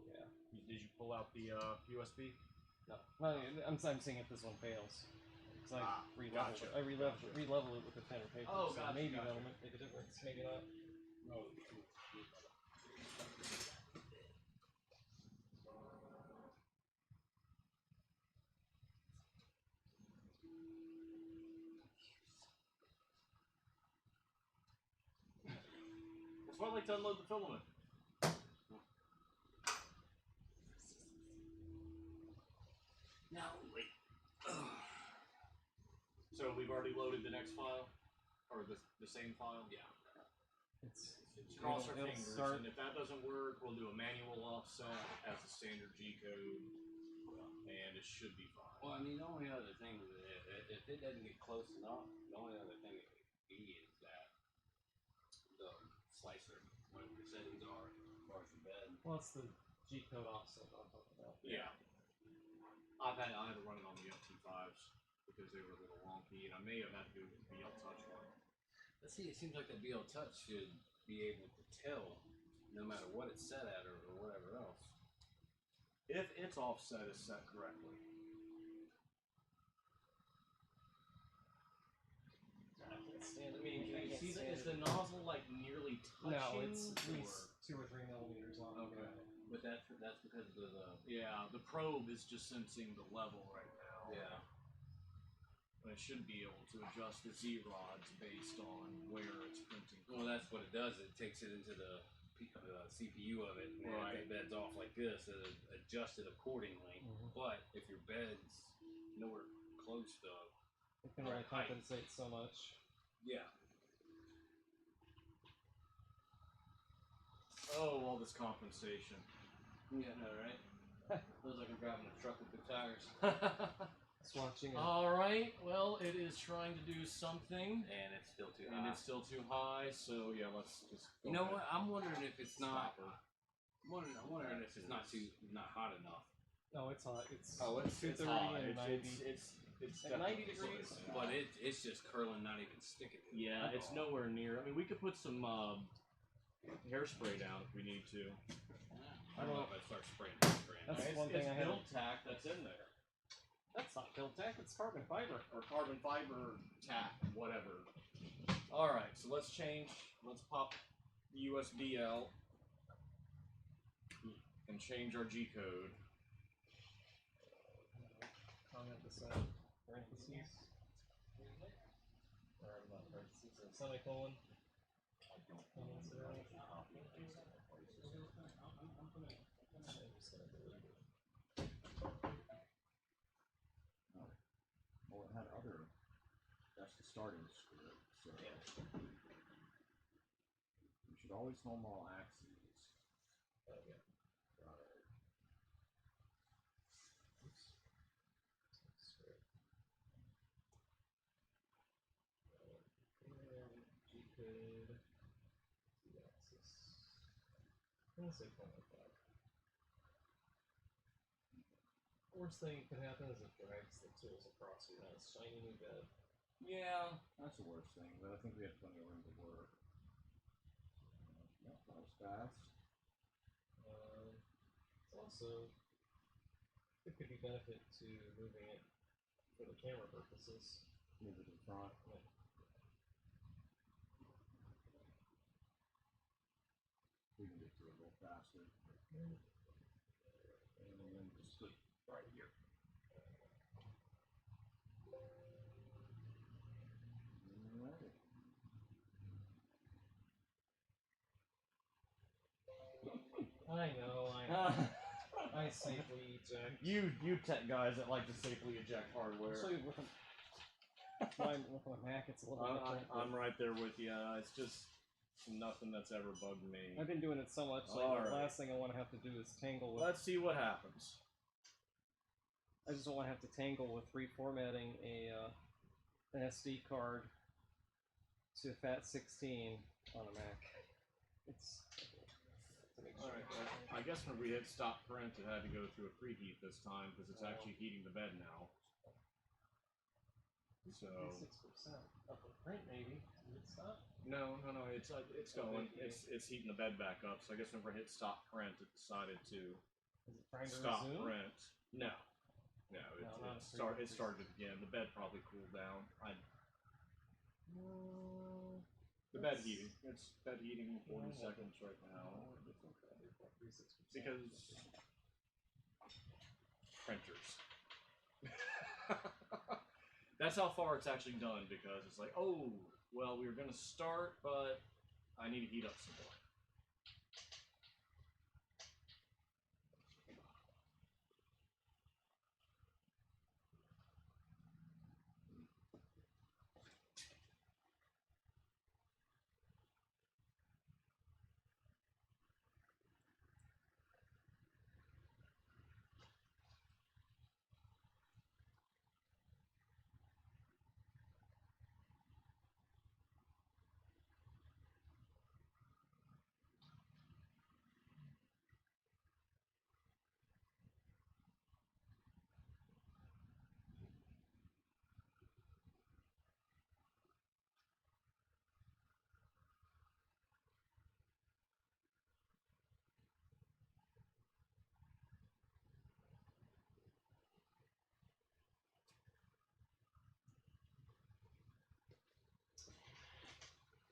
Yeah. Did you pull out the USB? No, I'm saying if this one fails. Because I re-leveled gotcha. it. I re-leveled it with a pen or paper. Oh, so gotcha, maybe gotcha. that'll make a difference. Maybe not. No. That's why I like to unload the filament. No, wait. So we've already loaded the next file? Or the same file? Yeah. It's Cross our it'll fingers, start. and if that doesn't work, we'll do a manual offset as a standard G code, and it should be fine. Well, I mean, the only other thing is if it doesn't get close enough, the only other thing it could be is that the slicer, whatever the settings are, as far as the bed. Well, it's the G-code offset I'm talking about. Yeah. I had to run it on the FT5s because they were a little wonky, and I may have had to do it with the BL Touch one. Let's see, it seems like the BL Touch should be able to tell no matter what it's set at or whatever else. If its offset is set correctly. I can't stand it. I mean, can I you can't see that? stand Is it. the nozzle like nearly touching? No, it's at or- least 2 or 3 millimeters long. Okay. But that's because of the Yeah, the probe is just sensing the level right now. yeah. And it should be able to adjust the Z-rods based on where it's printing. Well, that's what it does. It takes it into the CPU of it, and Right. if the bed's off like this, it'll adjust it accordingly. Mhm. But if your bed's nowhere close to, It can only compensate so much. yeah. Oh, all this compensation. Yeah, no, right? Feels like I'm driving a truck with good tires. Just watching it. All right. Well, it is trying to do something, And it's still too and high. it's still too high. So yeah, let's just. You know what? I'm wondering if it's not. Stop her. I'm wondering if it's not hot enough. No, it's hot. It's Oh, it's 230 hot. and 90. It's At 90 definitely degrees? something. But it's just curling, not even sticking. to it Yeah, at it's all. nowhere near. I mean, we could put some hairspray down if we need to. I don't know if I start spraying hairspray. That's It's, one thing it's I haven't- build tack that's in there, That's not built tack. It's carbon fiber. or carbon fiber tack, whatever. All right, so let's change. Let's pop the USB out and change our G code. comment beside parentheses. Or not parentheses, a semicolon. Comments there. I'm just gonna delete it. Well, it had other. That's the starting script. So you should always home all axes. Oh yeah. Right. Oops. Script. And G-code. Z-axis. I'm gonna say something like that. Worst thing that could happen is it drags the tools across your nice shiny new bed. Yeah, that's the worst thing, but I think we have plenty of room to work. Yep, that was fast. It's also, it could be benefit to moving it for the camera purposes. Move it in front. We can get to it a little faster. And then just put right here. Alright. I know, I safely eject. You tech guys that like to safely eject hardware. So with my Mac, it's a little different. I'm right there with you. It's just nothing that's ever bugged me. I've been doing it so much, like Alright. the last thing I want to have to do is tangle with. Let's see what happens. I just don't want to have to tangle with reformatting an SD card to a FAT16 on a Mac. It's Alright, I guess when we hit stop print, it had to go through a preheat this time because it's actually heating the bed now. So 6% up the print, maybe. Did it stop? no, it's going. It's heating the bed back up. So I guess whenever I hit stop print, it decided to Is it trying to stop resume? print. No, not it started again. The bed probably cooled down. The bed heating. It's bed heating 40 seconds right now. Because printers. That's how far it's actually done, because it's like, oh, well, we were going to start, but I need to heat up some more.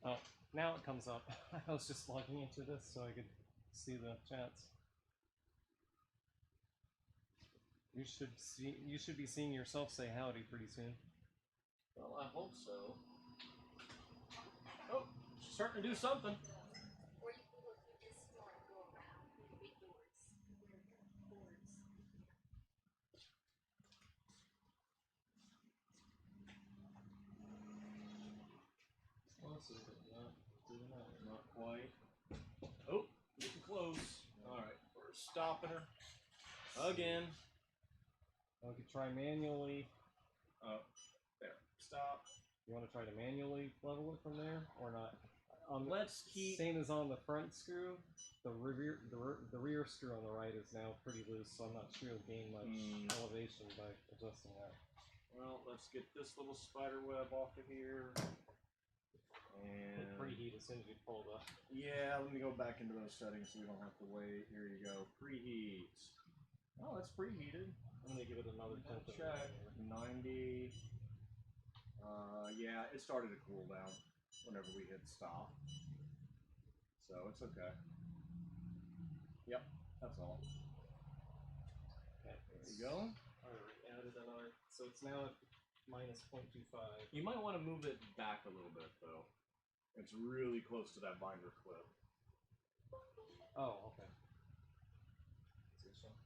Oh, now it comes up. I was just logging into this so I could see the chats. You should be seeing yourself say howdy pretty soon. Well, I hope so. Oh, she's starting to do something. Or you can go through this door and go around through the big doors. Also, but not doing that. Not quite. Oh, getting close. Alright, we're stopping her. Again. I could try manually. Oh, there. Stop. You want to try to manually level it from there, or not? Let's keep. Same as on the front screw. The rear screw on the right is now pretty loose, so I'm not sure you'll gain much elevation by adjusting that. Well, let's get this little spider web off of here. And It'll preheat as soon as you pull the. yeah, let me go back into those settings so we don't have to wait. Here you go. Preheat. Oh, that's preheated. I'm gonna give it another tenth of a Check. minute. 90. Yeah, it started to cool down whenever we hit stop. So it's okay. Yep, that's all. Okay, There you go. I already added another So it's now at minus 0.25. You might want to move it back a little bit, though. It's really close to that binder clip. Oh, okay. This one.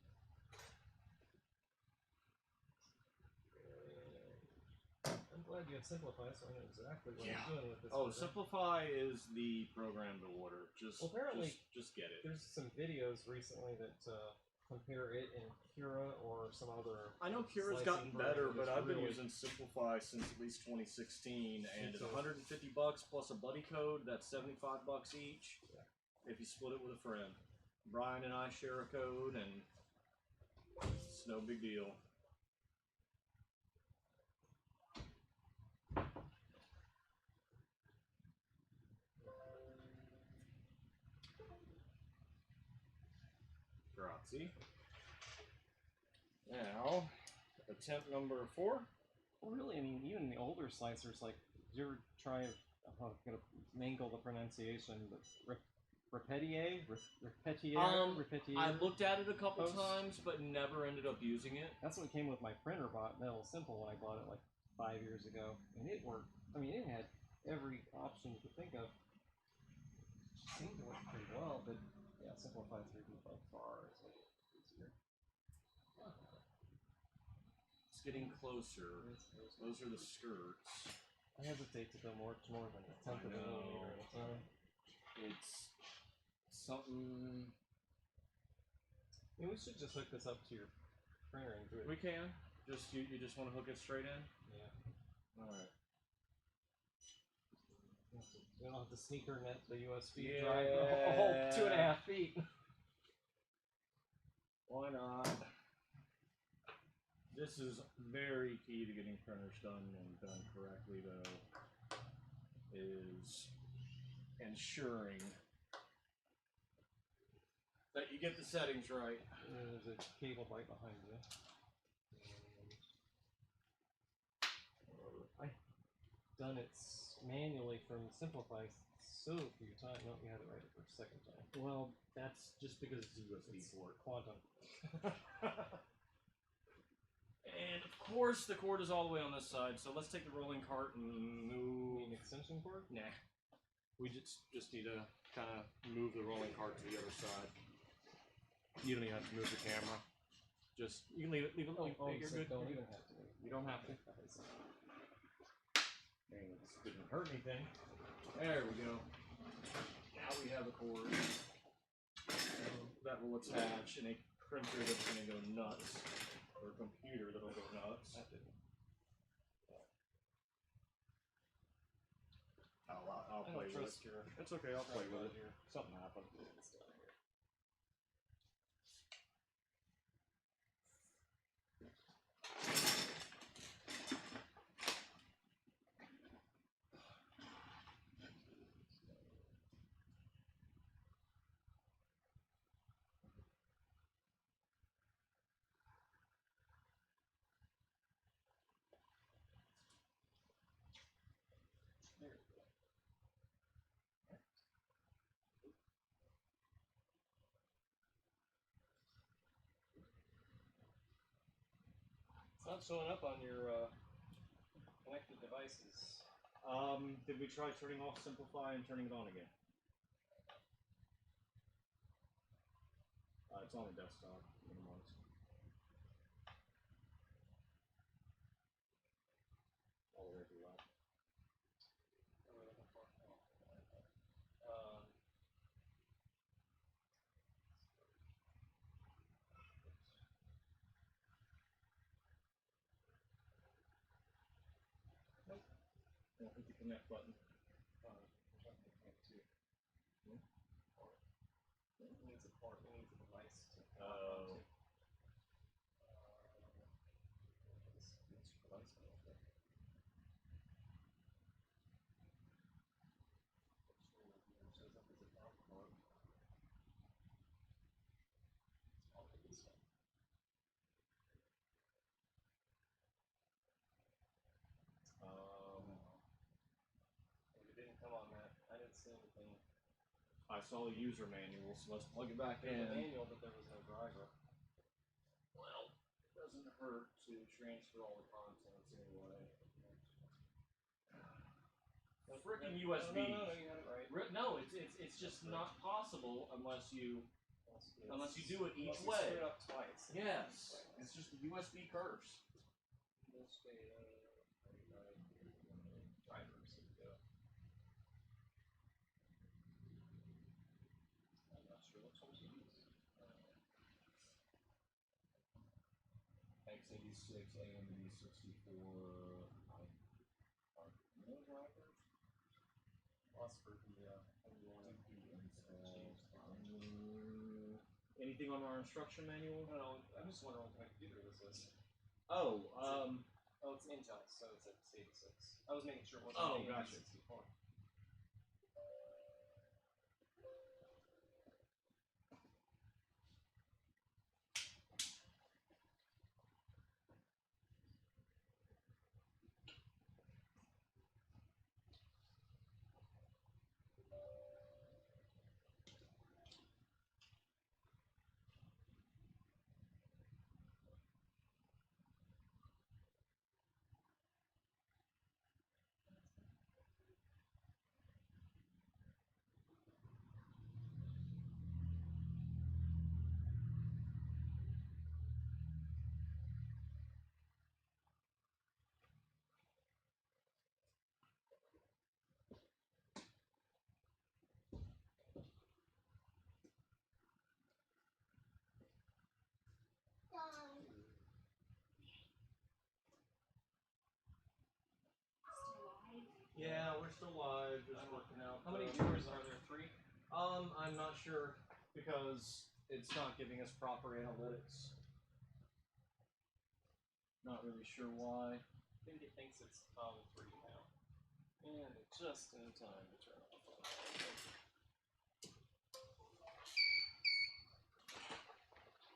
I'm glad you have Simplify, so I know exactly what I'm doing with this. Oh, program. Simplify is the program to order. Just, Well, apparently, just get it. There's some videos recently that compare it and Cura or some other. I know Cura's slicing gotten better, program but that's I've been really- using Simplify since at least 2016, and it's too. $150 plus a buddy code. That's $75 each. Yeah. If you split it with a friend. Brian and I share a code, and it's no big deal. Grazie. Now, attempt number 4. Well, really, I mean, even the older slicers, like, did you ever try? I'm gonna mangle the pronunciation, but Repetier. I looked at it a couple Post. times, but never ended up using it. That's what came with my printer bot, Metal Simple, when I bought it like 5 years ago, and it worked. I mean, it had every option you could think of. It seemed to work pretty well, but yeah, Simplify 3D by far is easier. It's getting closer. Those are the skirts. I hesitate to go much more than a tenth of a millimeter at a time. It's something. I mean, we should just hook this up to your printer and do it. We can. Just you just want to hook it straight in? Yeah. Alright. We don't have to sneaker net the USB Yeah. drive a whole 2.5 feet. Why not? This is very key to getting printers done and done correctly, though, is ensuring that you get the settings right. There's a cable right behind you. I've done it manually from Simplify so few times. No, you had it right the first second time. Well, that's just because it's USB port. Quantum. And of course, the cord is all the way on this side, so let's take the rolling cart and You move. need an extension cord? Nah. We just need to kind of move the rolling cart to the other side. You don't even have to move the camera. Just, you can leave it, you're so good. don't You're even good. have to move. You don't have to. Dang, this didn't hurt anything. There we go. Now we have a cord that will attach in a printer that's going to go nuts, or a computer that'll go nuts. That didn't. I'll I play don't with trust it. your. It's okay, I'll play with it. Your Something happened. it's down here. There we go. It's not showing up on your connected devices. Did we try turning off Simplify and turning it on again? It's on the desktop. Minimize. All the way to the left. Nope. Don't hit the connect button. It needs a port. It needs a device to. Oh. This device right there. It shows up as a dock port. I'll do this one. It didn't come on that. I didn't see anything. I saw the user manual, so let's plug it back There's a in. manual, but there was no driver. Well, it doesn't hurt to transfer all the contents anyway. The freaking USB. No, you had it right. No, it's just not possible unless you do it each Unless you way. screw it up twice. Yes, it's just the USB curse. Drivers. Yeah. I'm not sure which ones to use. X86, AMD 64. No driver. Plus for the Anything on our instruction manual? No, I'm just wondering what kind of computer this is. Oh, Oh, it's Intel, so it's x86. I was making sure it wasn't Oh, AMD gotcha. 64. yeah, we're still live. Just working out. How many viewers are there? 3? I'm not sure because it's not giving us proper analytics. Not really sure why. I think it thinks it's 3 now. And just in time to turn off.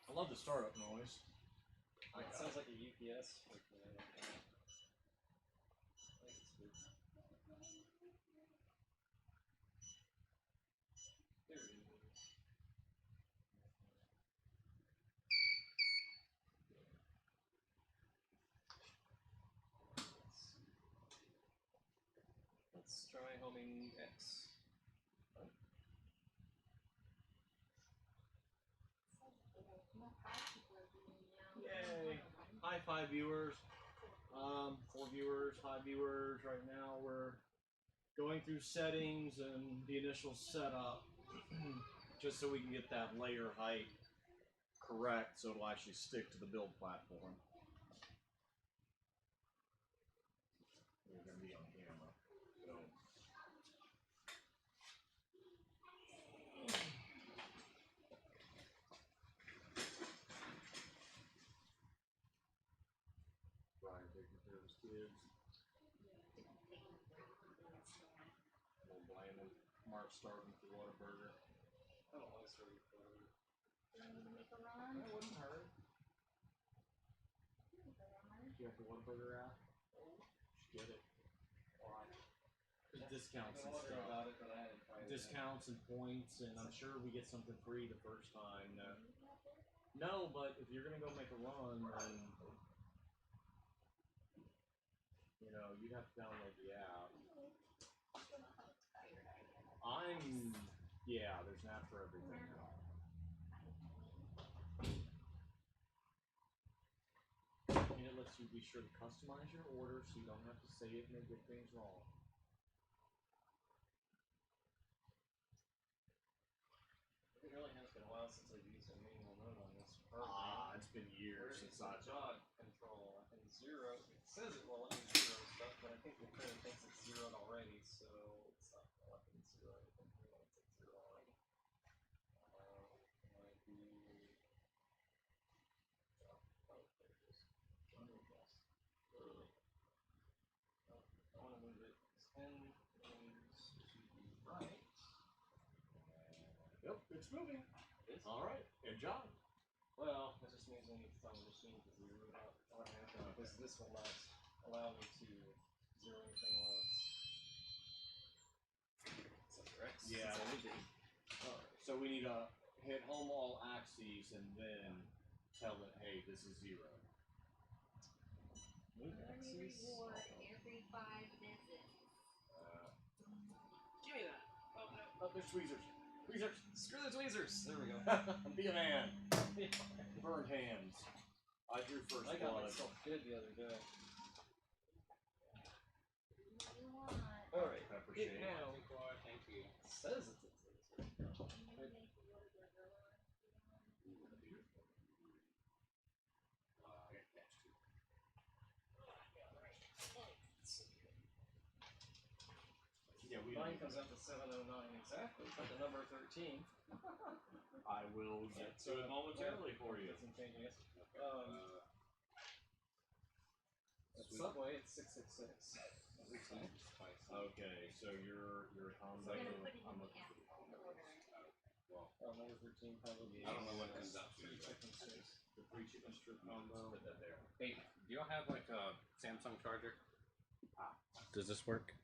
I love the startup noise. It sounds like a UPS. I think it's good. There it is. Let's try homing X. Yay! Hi, 5 viewers. 4 viewers, 5 viewers. Right now we're going through settings and the initial setup just so we can get that layer height correct so it'll actually stick to the build platform. We're going to be on camera. So. Brian taking care of his kids. Won't blame him. Mark's starving for Whataburger. I don't want to serve you for it. That wouldn't hurt. Do you have the Whataburger app? Just get it. Why? There's discounts and I wondering stuff. about it, but I hadn't tried it. Discounts and points, and I'm sure we get something free the first time. No, but if you're gonna go make a run, then you know you'd have to download the app. Yeah, there's an app for everything now. And it lets you be sure to customize your order so you don't have to say it and then get things wrong. It really has been a while since I've used a manual mode on this program. It's been years since I've jog control. And 0, it says it will let me 0 stuff, but I think the printer thinks it's 0'd already, so it's not going to let me 0 anything. We want to take 0 already. Might be. Oh, there it is. I want to move it 10 moves to the right. Yep, it's moving. It's all right. Good job. Well, that just means I need to tell the machine to 0 it out automatically because this will not allow me to 0 anything while it's set for X. Yeah, alright. So we need to hit home all axes and then tell it, hey, this is 0. Early reward every 5 visits. Give me that. Oh no. Oh, there's tweezers. Tweezers. Screw the tweezers. There we go. Be a man. Burned hands. I drew first I got blood. myself good the other day. What do you want? Alright. Pepper It shake. now Thank you. says it's a tweezer. Yeah, we Mine don't. comes up to 709 exactly, but the number 13. I will get to it momentarily for you. Some changing it. At Subway, it's 666. Okay, so your combo. We're gonna put it in I'm the looking app for the combo. order. Number 13 probably. I don't know what it comes out to. Three chicken strips. The 3 chicken strip combo. Put that there. Hey, do y'all have like a Samsung charger? Does this work?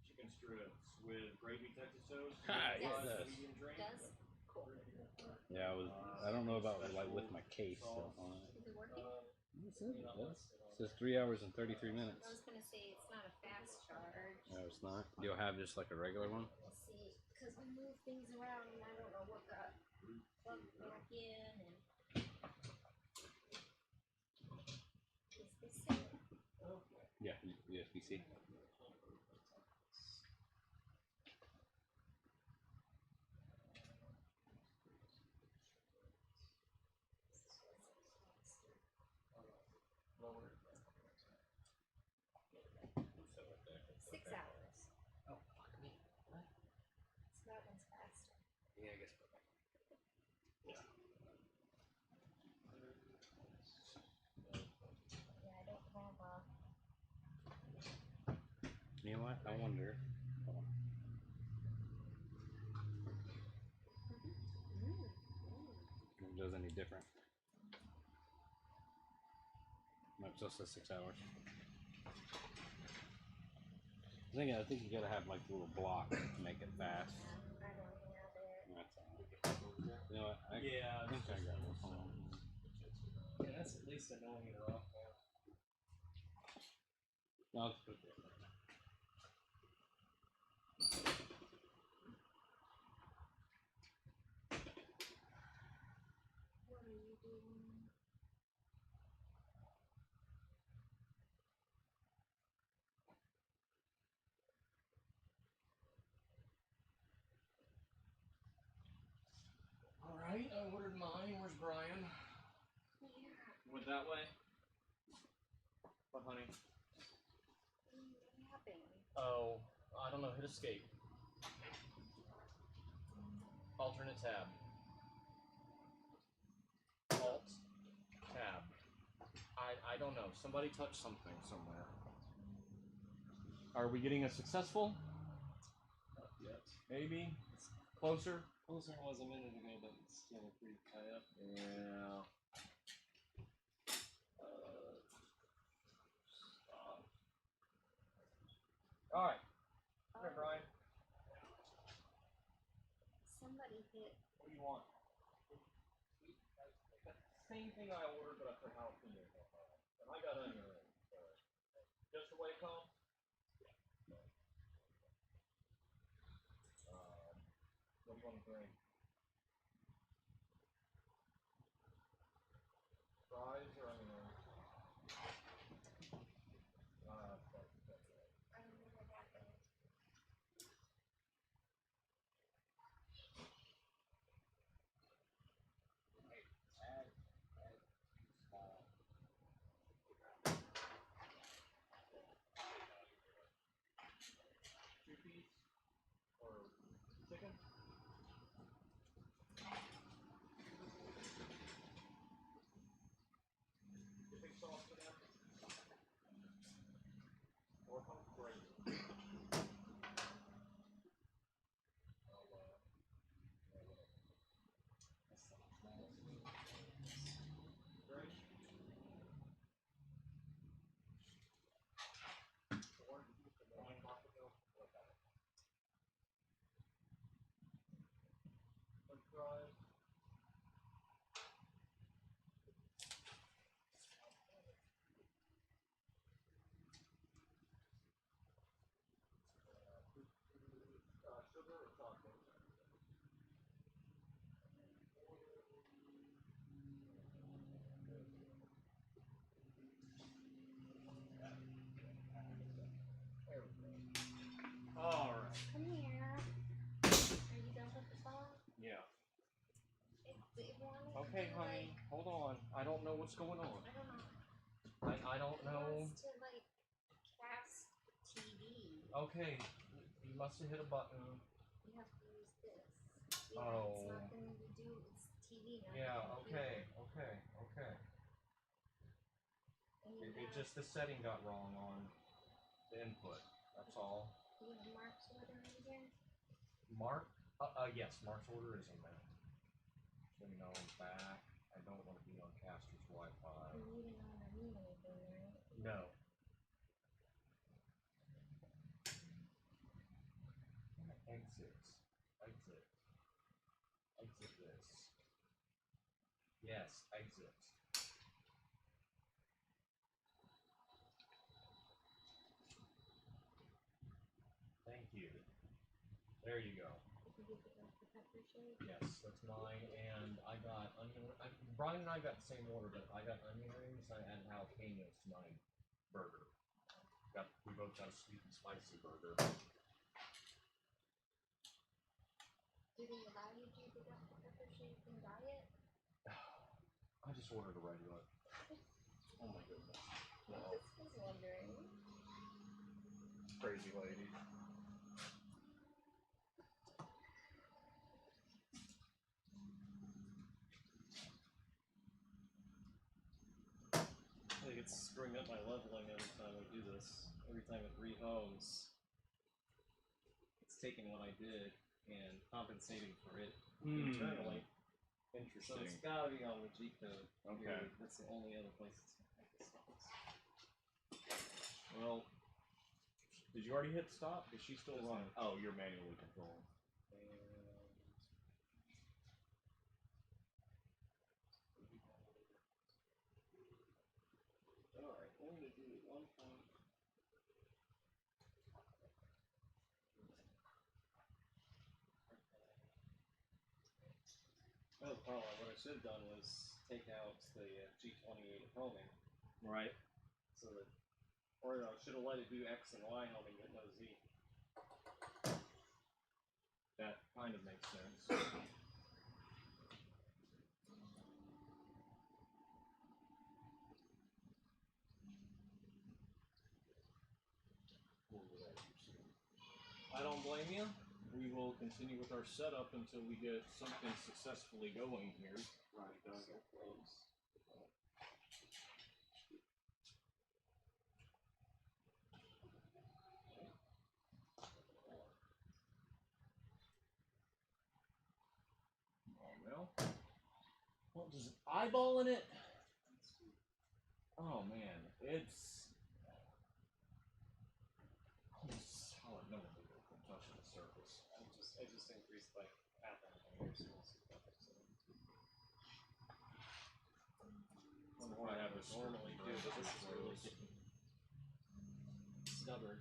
Chicken strips with gravy Texas toast. Ah, yes, it does. Medium drink. Does? Cool. Yeah, I don't know about like with my case. So on it. Is it working? It says it does. It says 3 hours and 33 minutes. I was gonna say it's not a fast charge. No, it's not. Do you have just like a regular one? Let's see, because we move things around and I don't know what got plugged back in and. Is this it? Yeah, USB-C. Lower. 6 hours. Oh, fuck me. What? So that one's faster. Yeah, I guess. Yeah, I don't have a. You know what? I wonder. Hold on. If it does any different. No, it still says 6 hours. I think you gotta have like a little block to make it fast. I don't have it. That's all. You know what? I think I got this. Hold on. Yeah, that's at least a millimeter off now. No, let's put it there. What are you doing? Alright, I ordered mine. Where's Brian? Here. Went that way? What, honey? What happened? Oh, I don't know. Hit escape. Alternate tab. Alt tab. I don't know. Somebody touched something somewhere. Are we getting a successful? Not yet. Maybe? Closer? Closer was a minute ago, but it's still pretty high up. Yeah. Stop. Alright. Come here, Brian. Somebody hit. What do you want? Same thing I ordered, but I put jalapeno. And I got onion in it. Just the way it comes? What do you want to drink? Fries or onion rings? I don't know what happened. Two piece or chicken? honey. Hold on. I don't know what's going on. I don't know. I don't He know. wants to like cast TV. Okay, you must have hit a button. You have to use this. Yeah, Oh. It's nothing to do. It's TV. Not Yeah. the computer. Okay. And you It have, just the setting got wrong on the input. That's all. you have Marc's order in here. Mark. Yes, Mark's order is in there. So you know, back. I don't want to be on Caster's Wi-Fi. And you didn't order me anything, right? No. Exit. Exit this. Yes, exit. Thank you. There you go. Did you get the pepper shake? Yes, that's mine. And I got onion. Brian and I got the same order, but I got onion rings. I added jalapenos to my burger. We both got a sweet and spicy burger. Do they allow you to do the pepper shake and diet? I just ordered a regular. Oh my goodness. I just was wondering. Crazy lady. I think it's screwing up my leveling every time I do this. Every time it rehomes, it's taking what I did and compensating for it internally. So Interesting. it's gotta be on the G code. Okay. Here. That's the only other place it's gonna make this stops. Well, did you already hit stop? Is she still running? Oh, you're manually controlling. Alright, I'm gonna do one point. Oh, probably what I should have done was take out the G28 homing. Right. So that, or I should have let it do X and Y homing, but no Z. That kind of makes sense. I don't blame you. We will continue with our setup until we get something successfully going here. Right, dog. So close. Oh, well, just eyeballing it. Oh man, it's solid. No one can touch the surface. I just increased by half on here, so we'll see if that fixes it. Wonder what I would normally do, but this is really getting stubborn.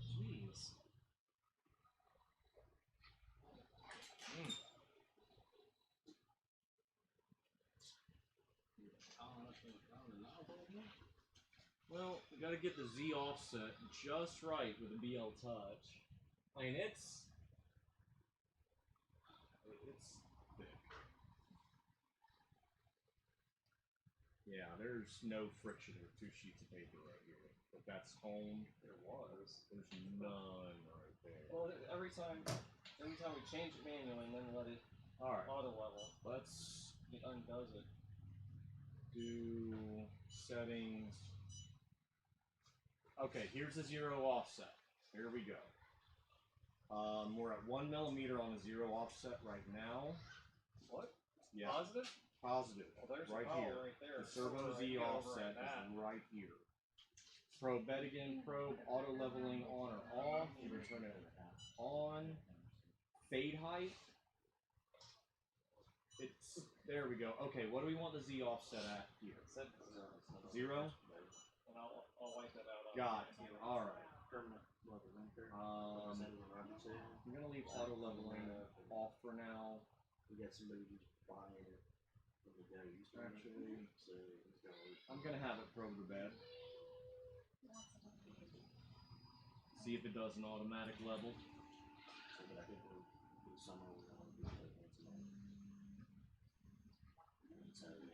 Jeez. Well, we gotta get the Z offset just right with the BL touch. I mean, it's thick. Yeah, there's no friction with 2 sheets of paper right here. But that's home. There was. There's none right there. Well, every time we change it manually and then let it Alright. auto level, Let's it undoes it. do settings. Okay, here's the 0 offset. Here we go. We're at 1 millimeter on the 0 offset right now. What? Yeah. Positive? Positive. Well, there's right the power here. right there. The servo Z offset is right here. Probe bed again, probe, auto leveling on or off. You can turn it on. Fade height. It's, there we go. Okay, what do we want the Z offset at here? Set 0? and I'll wipe that out. Got it. Alright. Permanent level linker. I'm gonna leave auto leveling off for now. We got somebody who's buying it from the guy who used to Actually, so he's got I'm gonna have it probe the bed. See if it does an automatic level. But I think for the summer we're gonna do it once a month. Saturday.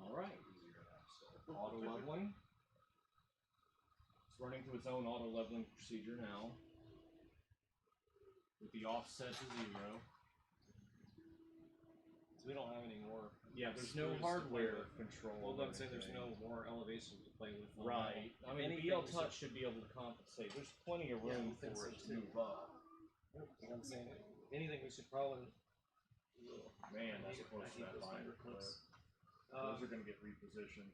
All right. Auto leveling. It's running through its own auto leveling procedure now, with the offset to 0. So we don't have any more. Yeah, there's no screws to play hardware with. control. Well, or I'm saying there's anything. no more elevation to play with. Right. I mean, Anything BL we Touch should be able to compensate. There's plenty of Yeah, room I think for so it to too. move up. I'm saying anything we should probably. Man, that's close to that binder clip. Those are going to get repositioned.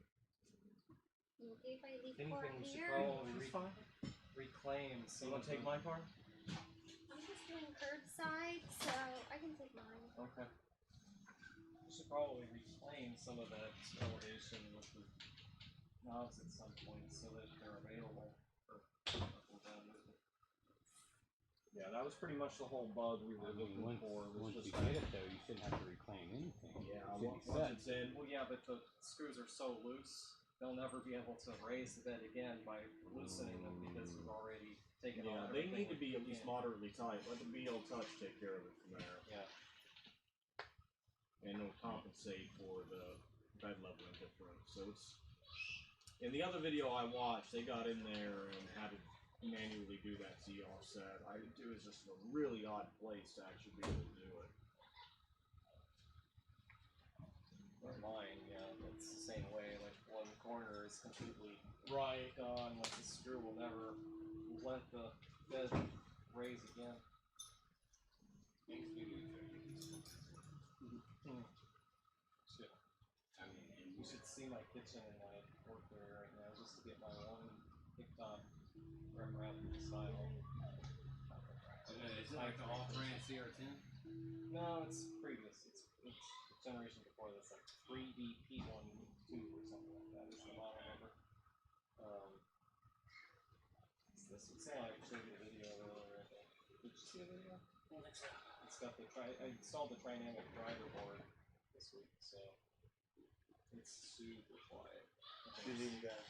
You okay if I leave Anything core we should here? probably It's fine. reclaim You some want of to take the- my car? I'm just doing curbside, so I can take mine. Okay. We should probably reclaim some of that elevation with the knobs at some point so that they're available for people down with it. Yeah, that was pretty much the whole bug we were I mean, looking once, for. Was once just you that- get it though, you shouldn't have to reclaim anything. Yeah, It should once be set. it's in. Well, yeah, but the screws are so loose, they'll never be able to raise the bed again by loosening them because we've already taken Yeah, off they everything need to we be at least can. moderately tight. Let the BL Touch take care of it from there. Yeah. And it'll compensate for the bed leveling difference. So it's in the other video I watched, they got in there and had to manually do that Z offset. It was just a really odd place to actually be able to do it. Or mine, yeah, it's the same way. Like one corner is completely Right. gone, like the screw will never let the bed raise again. Shit. You should see my kitchen and my work area right now just to get my one TikTok wrap style. Is it like the off-brand CR10? No, it's previous. It's the generation before this, like 3DP12 or something like that. Is the model number. It's this. It's like I showed you a video earlier. I think. Did you see the video? It's got the I installed the Trinamic driver board this week, so it's super quiet. Good evening, guys.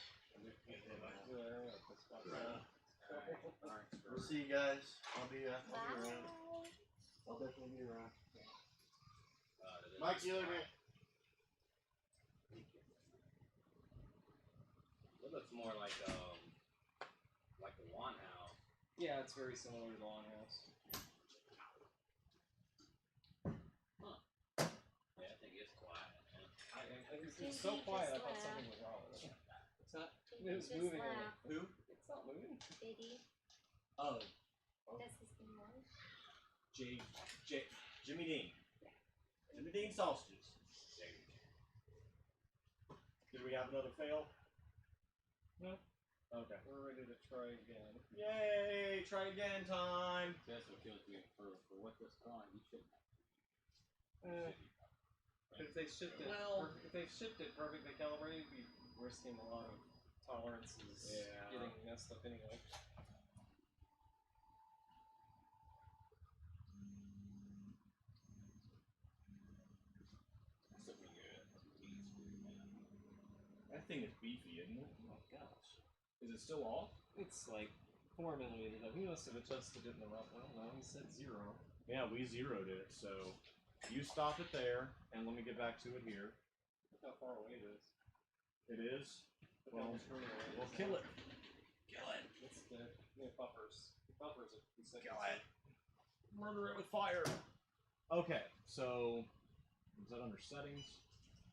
We'll see you guys. I'll be around. Bye. I'll definitely be around. Mike, see you later, man. It looks more like the Wan House. Yeah, it's very similar to the Lawn House. Yeah, I think it's quiet. It's so quiet. I thought something was wrong with it. It's not. It was Just moving. laugh. Who? It's not moving. Diddy. Oh, That's his thing, right? Jimmy Dean. Jimmy Dean sausages. Did we have another fail? No. Okay. We're ready to try again. Yay! Try again time. That's what kills me for what this cost. You shouldn't. If they shipped it, if they shipped it perfectly calibrated, we'd be risking a lot of tolerances getting messed up anyway. That thing is beefy, isn't it? Oh my gosh. Is it still off? It's like 4 millimeters. He must have adjusted it in the wrong. I don't know. He said 0. Yeah, we zeroed it. So you stop it there, and let me get back to it here. Look how far away it is. It is. Look how much further away it is. Well, kill it. Kill it. It's the buffers. The buffers are Kill it. Murder it with fire. Okay, so is that under settings?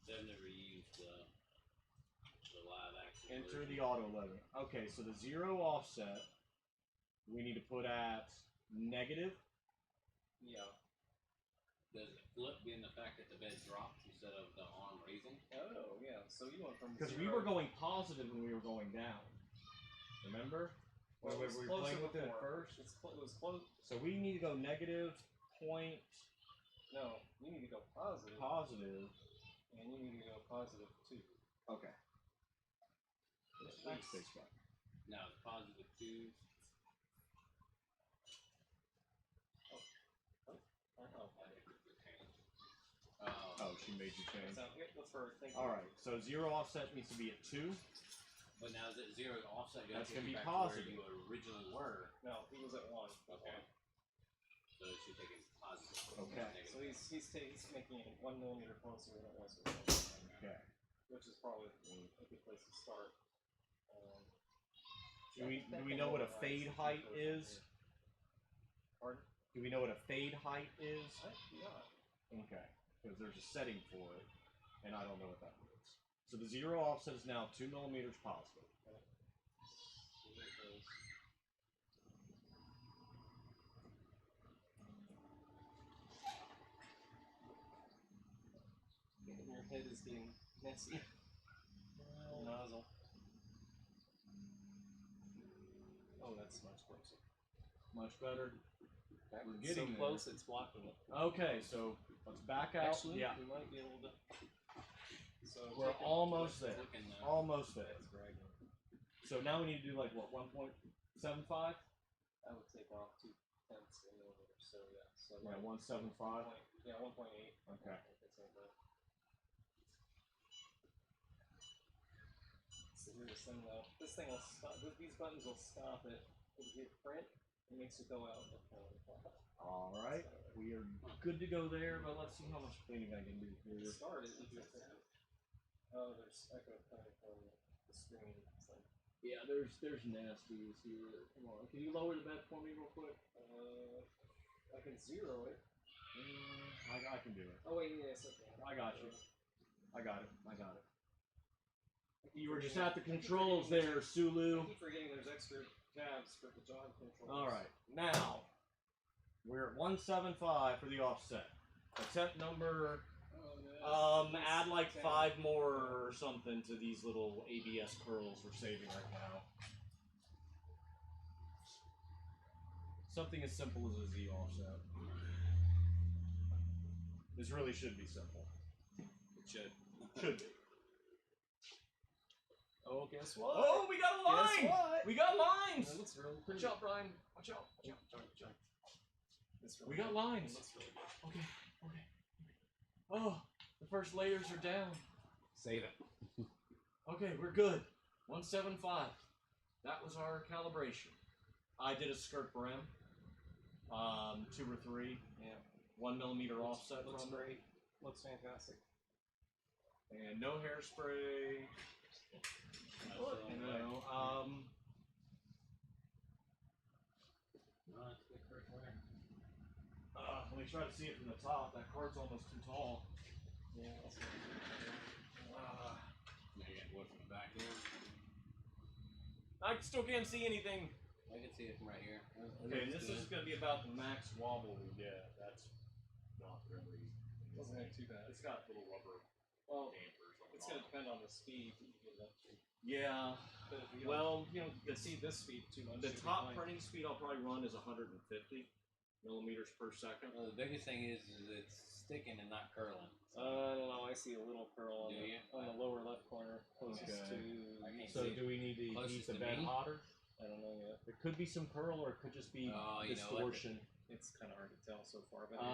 I've never used the live action. Enter version. the auto level. Okay, so the 0 offset we need to put at negative. Yeah. Does it flip being the fact that the bed drops instead of the arm raising? Oh, yeah. So you went from Because we were going positive when we were going down. Remember? Well, When it was we were playing closer with it at before. first? It was close. So we need to go negative point No, you need to go positive. positive. And you need to go positive 2. Okay. Nice. Space bar. Now it's positive 2. Oh, Oh she made you change. That's perfect. Thank you. All right, so 0 offset needs to be at 2. But now is it 0 to offset? That's gonna gonna be take you back positive. to where you originally were. No, he was at 1. Okay. So it should take it positive. Okay. So he's making it 1 millimeter closer than it was. Okay. Which is probably a good place to start. Do we know what a fade height is? Pardon? Do we know what a fade height is? Yeah. Okay, because there's a setting for it, and I don't know what that is. So the 0 offset is now 2 millimeters positive. Your head is getting messy. Nozzle. Oh, that's much closer. Much better. We're So getting close, it's blocking it. Okay, so let's back out. Actually, yeah, we might be able to. So we're almost there. Looking, Almost there. That's right. So now we need to do like what, 1.75? I would take off 2/10 millimeters. So yeah. So Yeah, 175. Yeah, 1.8. Okay. So here's this thing though. This thing will stop. These buttons will stop it. If you hit print, it makes it go out. All right, we are good to go there, but let's see how much cleaning I can do here. Start it. Oh, there's echo coming from the screen. It's like, Yeah, there's nasties here. Come on, can you lower the bed for me real quick? I can 0 it. I can do it. Oh wait, yeah, it's okay. I got you. I got it. You were just at the controls there, Sulu. I keep forgetting there's extra tabs for the jog controls. All right, now we're at 175 for the offset. Attempt number. Add like 5 more or something to these little ABS curls we're saving right now. Something as simple as a Z offset. This really should be simple. It should. Should be. Oh, guess what? Oh, we got a line! Guess what? We got lines! It looks really pretty. Watch out, Brian. Watch out. Watch out. We got lines. It looks really good. Okay. Oh, the first layers are down. Save it. Okay, we're good. 175. That was our calibration. I did a skirt brim. 2 or 3. Yeah. 1 millimeter offset Looks from great. Looks fantastic. And no hairspray. No. Let me try to see it from the top. That card's almost too tall. Yeah, that's Now you got to look from the back here. I still can't see anything. I can see it from right here. Okay, this is going to be about the max wobble we get. That's not really. doesn't look too bad. It's got little rubber dampers on It's going to depend on the speed that you get it up to. Yeah. But if you Well, don't see this speed too much. the you'll be top fine. printing speed I'll probably run is 150 millimeters per second. Well, the biggest thing is it's sticking and not curling. I don't know. I see a little curl on, Do you? on the lower left corner, closest Okay. to. I can't So see it. do we need to Closest heat the to bed me? hotter? I don't know yet. There could be some curl, or it could just be Oh, you know what? distortion. It's kind of hard to tell so far. But I'm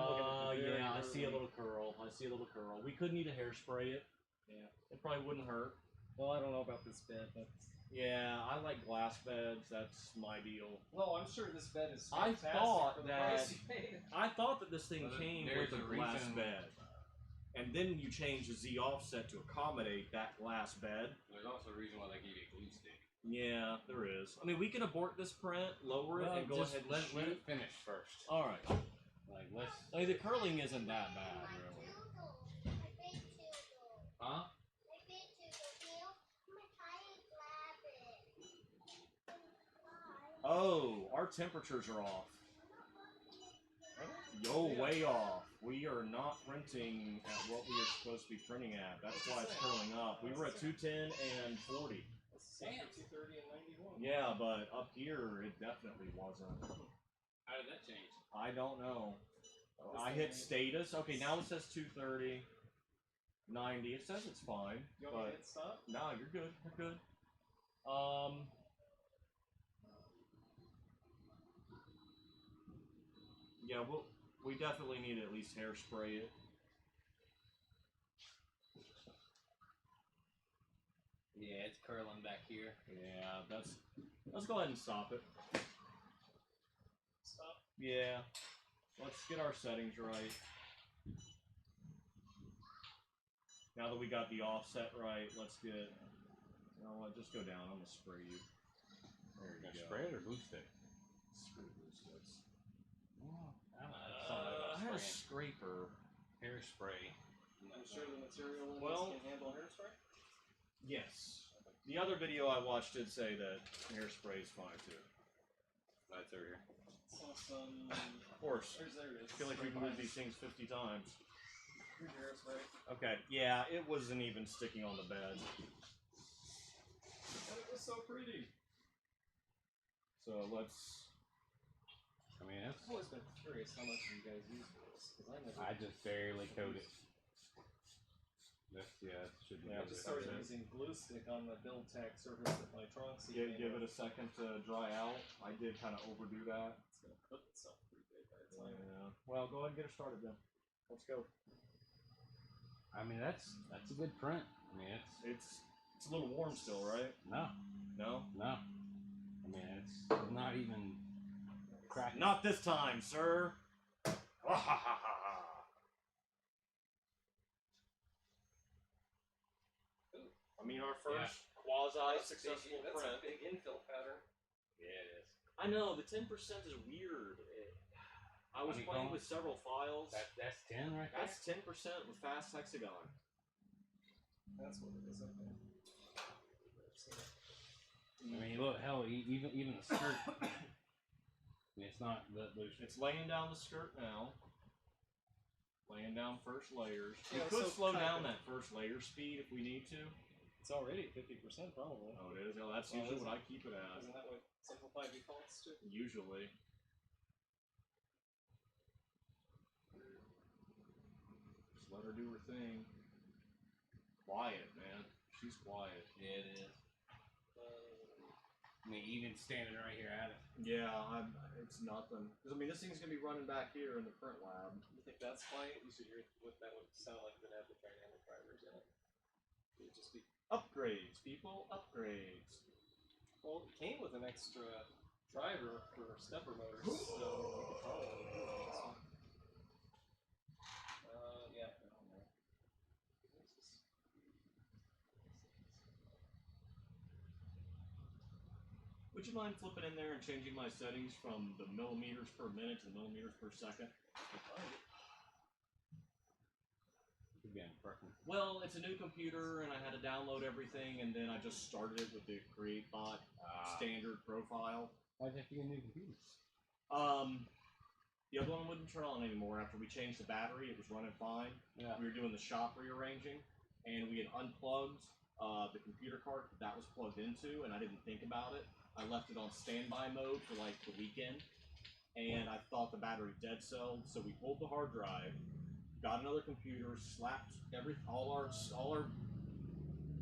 looking at the very Yeah, I see a early- little curl. We could need to hairspray it. Yeah. It probably wouldn't hurt. Well, I don't know about this bed, but. Yeah, I like glass beds. That's my deal. Well, I'm sure this bed is I fantastic thought for the that- price you paid. I thought that this thing Well, came there's with a a glass reason- bed. And then you change the Z offset to accommodate that glass bed. There's also a reason why they give you a glue stick. Yeah, there is. I mean, we can abort this print, lower it, and go just ahead and let shoot. it finish first. Alright. Like, let's. I mean, the curling isn't that bad, really. Huh? Oh, our temperatures are off. Yo, way off. We are not printing at what we are supposed to be printing at. That's why it's curling up. We were at 210 and 40. Damn. 230 and 91. Yeah, but up here, it definitely wasn't. How did that change? I don't know. I hit status. Okay, now it says 230, 90. It says it's fine. You want me to But hit stop? no, you're good. You're good. Yeah, we definitely need to at least hairspray it. Yeah, it's curling back here. Yeah, let's go ahead and stop it. Stop. Yeah. Let's get our settings right. Now that we got the offset right, let's get. You know what? Just go down. I'm gonna spray you. There you go. Spray it or glue stick? Screw glue sticks. I I had a scraper. hairspray. I'm sure the material in Well- this can handle hairspray. Yes. The other video I watched did say that hairspray is fine too. That's over here. Awesome. Of course. There it is. I feel like we've moved these things 50 times. Here's your hairspray. Okay. Yeah, it wasn't even sticking on the bed. And it was so pretty. So let's. I mean, that's, I've always been curious how much you guys use for this, because I never. I just barely coat it. That's, yeah, it should be Yeah, I good. just started using glue stick on the build tag surface of my trunks. Give it a second to dry out. I did kind of overdo that. It's gonna cook itself pretty good by the time. Yeah. Well, go ahead and get it started then. Let's go. I mean, that's a good print. I mean, It's a little warm still, right? no. No. I mean, it's not even cracking. Not this time, sir. I mean, our first quasi-successful That's print. a big infill pattern. Yeah, it is. I know the 10% is weird. I was playing with several files. That's 10 right there. That's 10% with fast hexagon. That's what it is, I think. I mean, look, hell, even the skirt. I mean, it's not there's. It's laying down the skirt now. Laying down first layers. Yeah, we could so slow kind down of- that first layer speed if we need to. It's already at 50% probably. Oh, it is. Oh, that's Well, usually is what I keep it as. Isn't that what simplified defaults to? Usually. Just let her do her thing. Quiet, man. She's quiet. Yeah, it is. I mean, even standing right here at it. Yeah, it's nothing. 'Cause, I mean, this thing's gonna be running back here in the print lab. You think that's why you should hear what that would sound like? Would have the dynamic drivers in it. It would just be. Upgrades, people. Upgrades. Well, it came with an extra driver for stepper motors, so you could probably do this one. Yeah. I don't know. Would you mind flipping in there and changing my settings from the millimeters per minute to the millimeters per second? Again, preference. Well, it's a new computer, and I had to download everything, and then I just started it with the Creatbot standard profile. Why'd you have to get a new computer? The other one wouldn't turn on anymore after we changed the battery. It was running fine. Yeah. We were doing the shop rearranging, and we had unplugged the computer card that was plugged into, and I didn't think about it. I left it on standby mode for like the weekend, and I thought the battery dead celled, so we pulled the hard drive, got another computer, slapped all our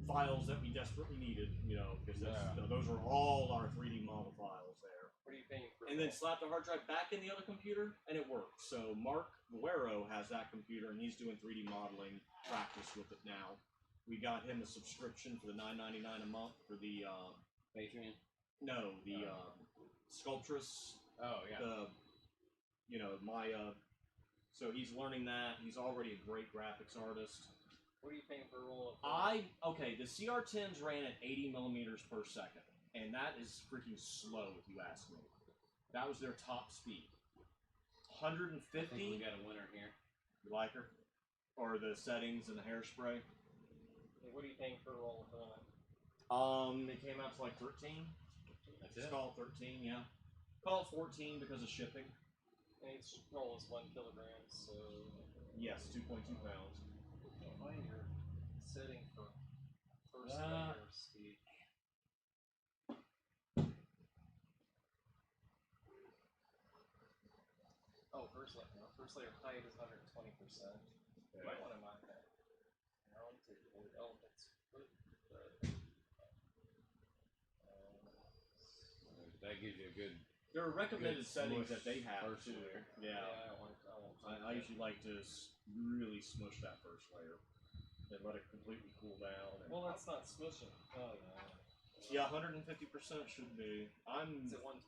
files that we desperately needed, you know, because those are all our 3D model files there. What are you paying for? And then slapped the hard drive back in the other computer, and it worked. So Marc Guererero has that computer, and he's doing 3D modeling practice with it now. We got him a subscription for the $9.99 a month for the Patreon? no, the Sculptress. Oh, yeah. So he's learning that. He's already a great graphics artist. What are you paying for a roll of? The CR10s ran at 80 millimeters per second, and that is freaking slow if you ask me. That was their top speed. I think 150. we got a winner here. You like her? Or the settings and the hairspray? What are you paying for a roll of filament? It came out to like 13. That's Just it? call it 13, yeah. Call it 14 because of shipping. And each roll is 1 kilogram, so. Yes, 2.2 pounds. Find your setting for first Ah. layer speed. Oh, first layer. No, first layer height is 120%. You might want to knock that down to the elements. That gives you a good. There are recommended Good settings smush that they have first too. layer. Yeah. I won't I usually like to really smush that first layer. and let it completely cool down. And Well, that's not smushing. Oh yeah, yeah. 150% should be. It's at 120.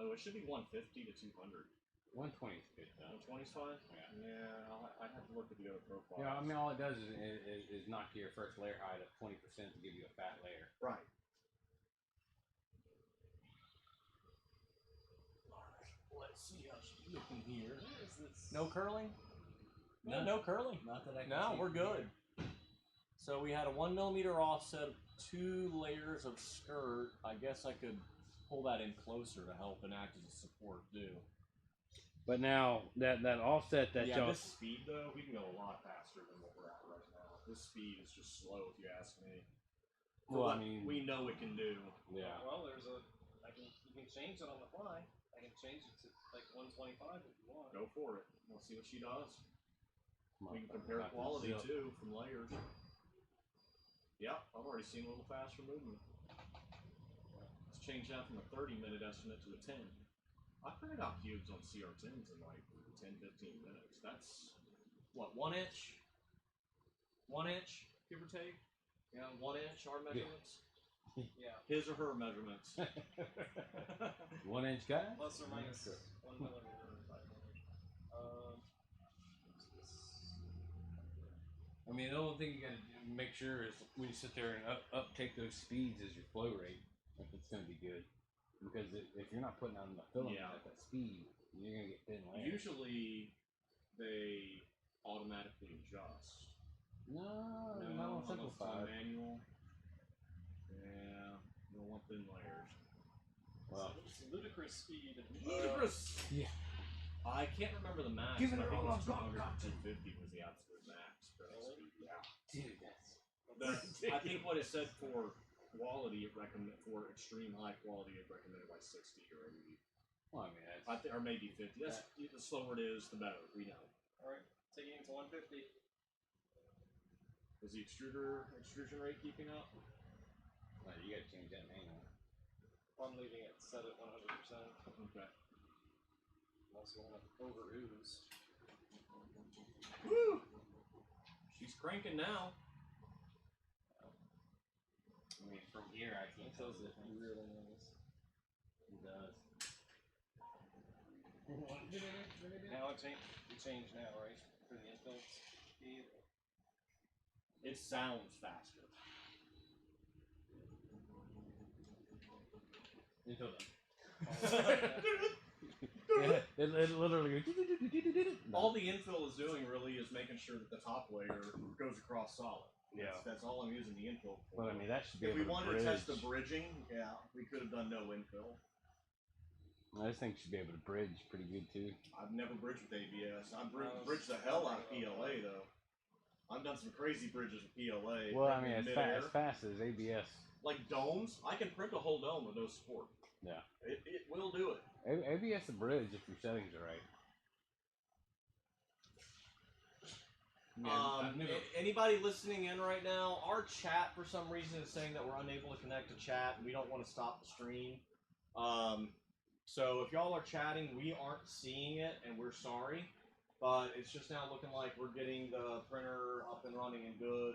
Oh, it should be 150 to 200. 120 is good though. 120's fine. Yeah. I'd have to look at the other profiles. Yeah, I mean, all it does is knock your first layer height up 20% to give you a fat layer. Right. Let's see how she's looking here. Where is this? No curling? No curling. Not that I can No, see we're from good. So we had a 1mm offset, 2 layers of skirt. I guess I could pull that in closer to help and act as a support too. But now that offset that Yeah, y'all this speed though, we can go a lot faster than what we're at right now. This speed is just slow if you ask me. For Well, I what mean- we know it can do. yeah. Well, you can change it on the fly. I can change it to like 125 if you want. Go for it. We'll see what she does. Come We on, can compare about to quality zip. too from layers. Yep, I've already seen a little faster movement. Let's change that from a 30-minute estimate to a 10. I printed out cubes on CR10s in like 10-15 minutes. That's what, 1 inch? 1 inch, give or take? Yeah, 1 inch, our measurements. Yeah. His or her measurements. 1 inch guy? Plus or minus 1 millimeter or 5 millimeters. I mean, the only thing you gotta make sure is when you sit there and uptake those speeds is your flow rate, if it's gonna be good. Because if you're not putting on the filament Yeah. at that speed, you're gonna get thin layers. Usually, they automatically adjust. No, not on unless it's on simplified. manual. Yeah, you don't want thin layers. Well, It's ludicrous speed. Ludicrous! yeah. I can't remember the max. Giving but I it think all it was I've got, 200 or 250 was the absolute max. Yeah. Dude, that's I think what it said for quality, it recommended for extreme high quality, it recommended like 60 or 80. well, I mean, that's Or maybe 50. That's the slower it is, the better. We know. Alright, taking it to 150. Is the extrusion rate keeping up? well, you gotta change that manually. I'm leaving it set at 100%. Okay. I'm also want to over ooze. Woo! She's cranking now. I mean, from here, I can't tell the difference. Really nice. It does. Now it changed now, right? For the infill speed. It sounds faster. Until then. Yeah, it literally goes. All the infill is doing really is making sure that the top layer goes across solid. Yeah. That's all I'm using the infill for. But I mean, that should be If we able to wanted bridge. to test the bridging, yeah, we could have done no infill. This thing should be able to bridge pretty good too. I've never bridged with ABS. I've bridged the hell out of PLA though. I've done some crazy bridges with PLA. Well, I mean, in as midair. fast as ABS. Like domes, I can print a whole dome with no support. Yeah. It will do it. ABS a bridge if your settings are right. Anybody listening in right now, our chat for some reason is saying that we're unable to connect to chat and we don't want to stop the stream. So if y'all are chatting, we aren't seeing it and we're sorry. But it's just now looking like we're getting the printer up and running and good.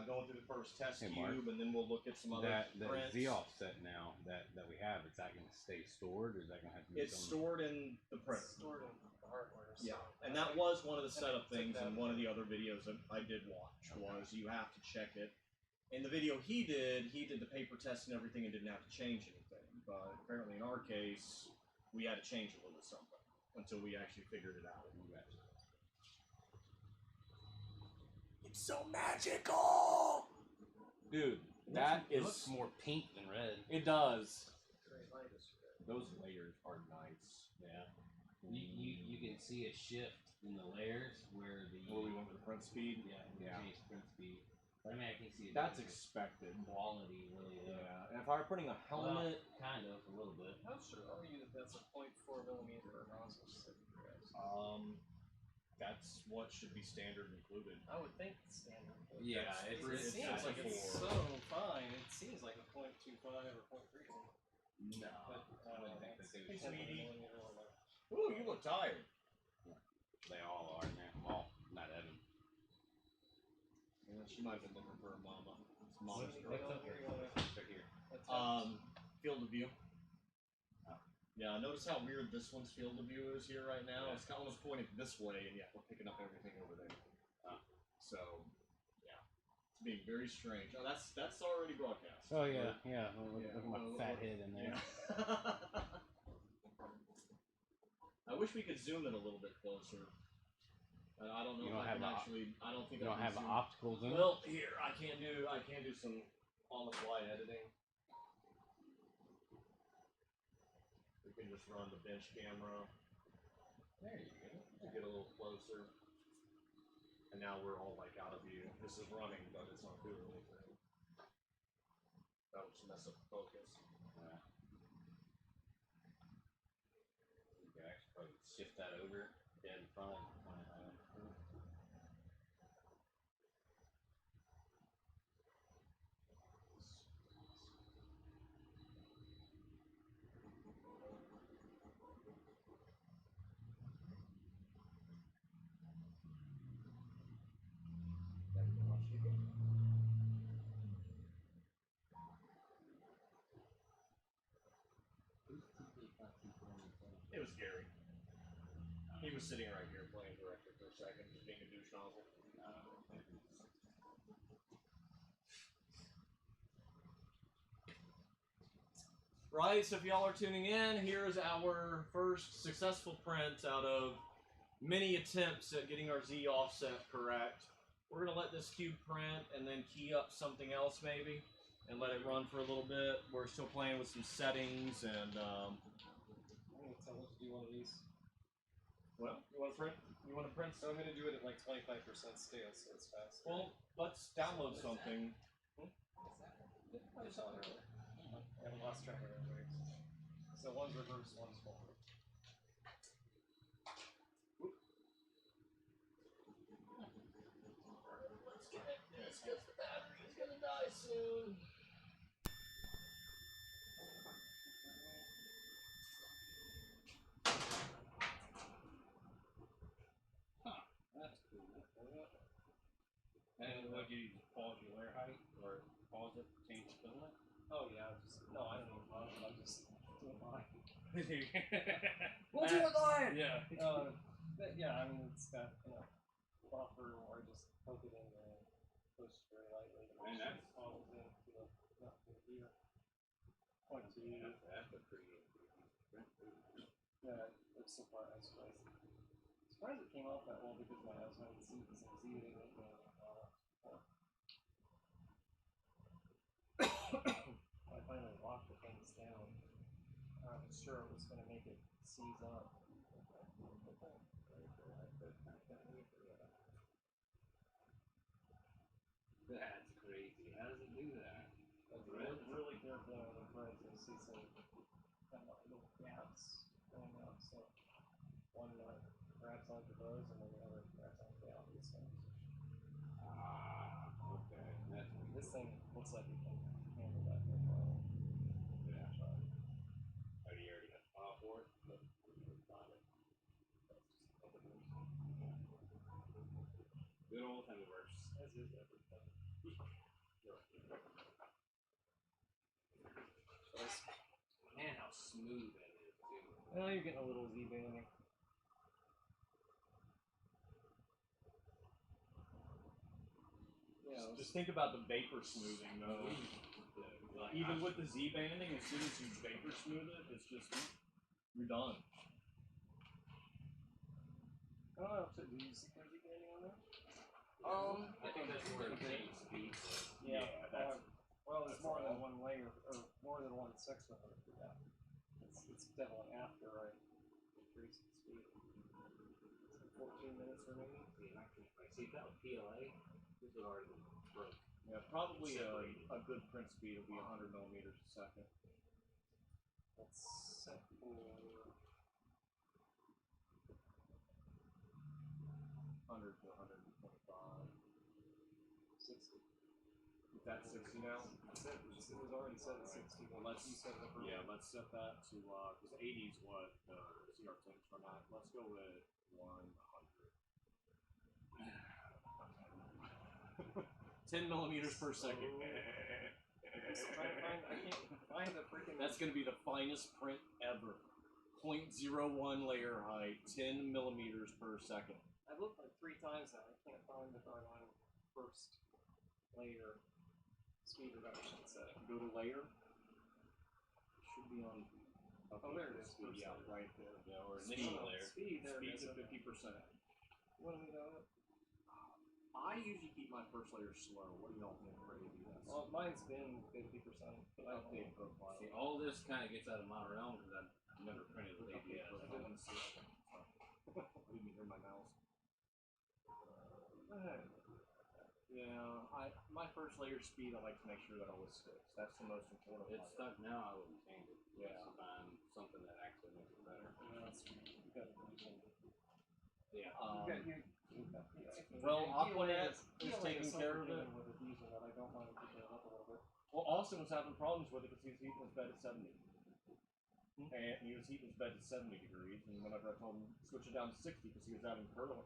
Going through the first test Hey, cube, Mark. and then we'll look at some other That prints. Z offset now that we have, is that going to stay stored, or is that going to have to be? It's stored in the printer. Stored in the hardware. So Yeah, and that was one of the setup things in one of the other videos that I did watch, was you have to check it. In the video he did the paper test and everything and didn't have to change anything. But apparently in our case, we had to change a little something until we actually figured it out. It's so magical! Dude, that It is... looks more pink than red. It does. Those layers are nice. Yeah. You can see a shift in the layers where the Where we went with the print speed? yeah Yeah. change print speed. But I mean, I can see That's difference. expected. Quality really. Yeah, and if I were putting a helmet... kind of a little bit. How sure are you that that's a 0.4 millimeter nozzle? That's what should be standard included. I would think it's standard. But Yeah, it it's seems like it's four. so fine. It seems like a 0.25 or 0.3. No, But I wouldn't think that they would. Hey, sweetie. millimeter or less. Ooh, you look tired. They all are now. Well, not Evan. Yeah, She might have been looking for her mama. It's mama's girl. Right here. Field of view. Yeah, notice how weird this one's field of view is here right now. Yeah. It's kind of almost pointed this way, and yeah, we're picking up everything over there. So, yeah, it's being very strange. Oh, that's already broadcast. Oh yeah, yeah. Look at my fat head in there. Yeah. I wish we could zoom it a little bit closer. I don't know You if don't I have can a- actually. I don't think You I don't can have zoom. optical zoom. Well, here I can do some on the fly editing. We can just run the bench camera. There you go. To get a little closer. And now we're all like out of view. This is running, but it's not doing anything. That'll just mess up the focus. Yeah. You can actually probably shift that over dead in front of it. It was Gary. He was sitting right here playing director for a second, just being a douche nozzle. Right, so if y'all are tuning in, here's our first successful print out of many attempts at getting our Z offset correct. We're going to let this cube print and then key up something else maybe and let it run for a little bit. We're still playing with some settings and I'm gonna tell it to do one of these. well, you want to print? You want to print? So I'm gonna do it at like 25% scale, so it's fast. Well, let's download something. I haven't lost track of it. So one's reverse, one's forward. Let's get it. This because the battery is gonna die soon. That's cool. And what do you just pause your layer height or pause it, change the filament? Oh yeah, no, I don't know about it. I'm just doing mine. We'll do it live. Yeah. But yeah, I mean it's got buffer where I just poke it in there and push very lightly. And that's follows into the here. Point two. That's a pretty Yeah, it's surprised. Surprised it came off that well because my house had some Z in it. I finally locked the things down. I was sure it was going to make it seize up. That's crazy. How does it do that? Really careful on the threads. I see some kind of little gaps going out. So one grabs onto those, and then the other grabs onto the outlet ones. Ah, okay. That's This thing looks like it can handle that no problem. yeah. But Oh, you already got the file for it? But got it. That's just a couple of Good old Hemiverse. as is everything. Man, how smooth that is, too. Well, you're getting a little Z banding. Yeah, Just think about the vapor smoothing though. Even with the Z banding, as soon as you vapor smooth it, it's just you're done. I don't know. Do you see Z banding on there? I think that's where it changes speed. Yeah. that's- well, there's that's more than all. one layer, or more than one section of it. Yeah. It's definitely after I increase the speed. So 14 minutes remaining. See, if that was PLA, this would already be broke. Yeah, probably a good print speed will be 100 millimeters a second. Let's set for 100 to 125. 60. Is that 60 now? It was already set at 60. Well, let's you set it up yeah, earlier. let's set that to because 80 is what CR tanks run at. Let's go with 100. 10 millimeters per second. I'm still trying to find. I can't find the freaking. That's going to be the finest print ever. 0.01 layer height, 10 millimeters per second. I've looked like 3 times now. I can't find the darn first layer speed reduction setting. Go to layer. Should be on. Oh, there it is. Yeah, right there. Yeah, or Speed. initial layer. Speed, there it Speed's is. at 50%. What do we got? I usually keep my first layer slow. What do y'all think for ABS? Well, mine's been 50%, but I don't know. Update profile. See, all this kind of gets out of my realm because I've never printed with ABS. I didn't see it. You can hear my mouse. Yeah, my first layer speed, I like to make sure that always sticks. That's the most important. It's stuck now. I wouldn't change it. Yeah. To find something that actually makes it better. You got it. Yeah. Well, Aquanet is taking care of it. With it using that, I don't mind picking it up a little bit. Well, Austin was having problems with it because he was heating his bed at 70. And he was heating his bed at 70 degrees, and whenever I told him to switch it down to 60 because he was having curling,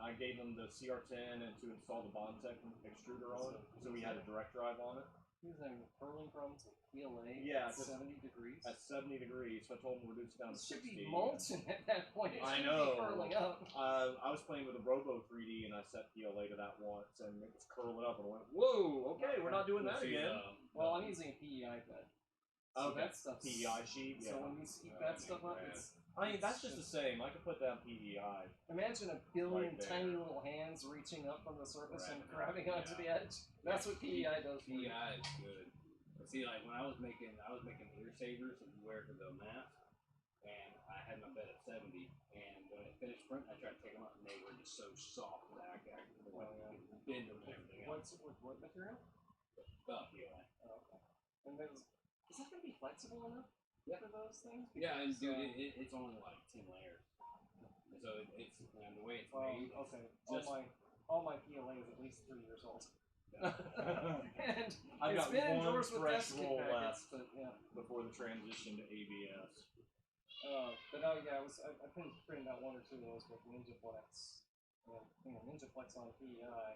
I gave him the CR10 and to install the Bondtech extruder on it, so he had a direct drive on it. He was having curling problems with PLA Yeah, at 70 degrees. At 70 degrees, so I told him to reduce it down to It should 60. be molten at that point. It I shouldn't know. be curling up. I was playing with a Robo 3D and I set PLA to that once, and it was curling up, and I went, "Whoa, okay, we're not doing that again." Well, I'm using a PEI bed. So Okay, that stuff. PEI sheet. Yeah. So when you heat that stuff up, it's. I mean, that's just the same. I could put down PEI. Imagine a billion Right there. tiny little hands reaching up from the surface and grabbing onto Yeah. the edge. That's what PEI does for you. PEI is good. But see, like when I was making ear savers that you wear for the mask, and I had my bed at 70, and when it finished printing, I tried to take them out, and they were just so soft that I could bend them and everything else. What material? PEI. Oh, okay. And is that going to be flexible enough for those things? Yeah, and Because, dude, it's only like 10 layers. And so it's and the way it's well, made. okay. Just, All my PLA is at least 3 years old. I've And it's got been one endorsed with fresh test kit roll packets, left but yeah. before the transition to ABS. But no, yeah, I've been printing out 1 or 2 of those with Ninjaflex. Ninjaflex on PEI.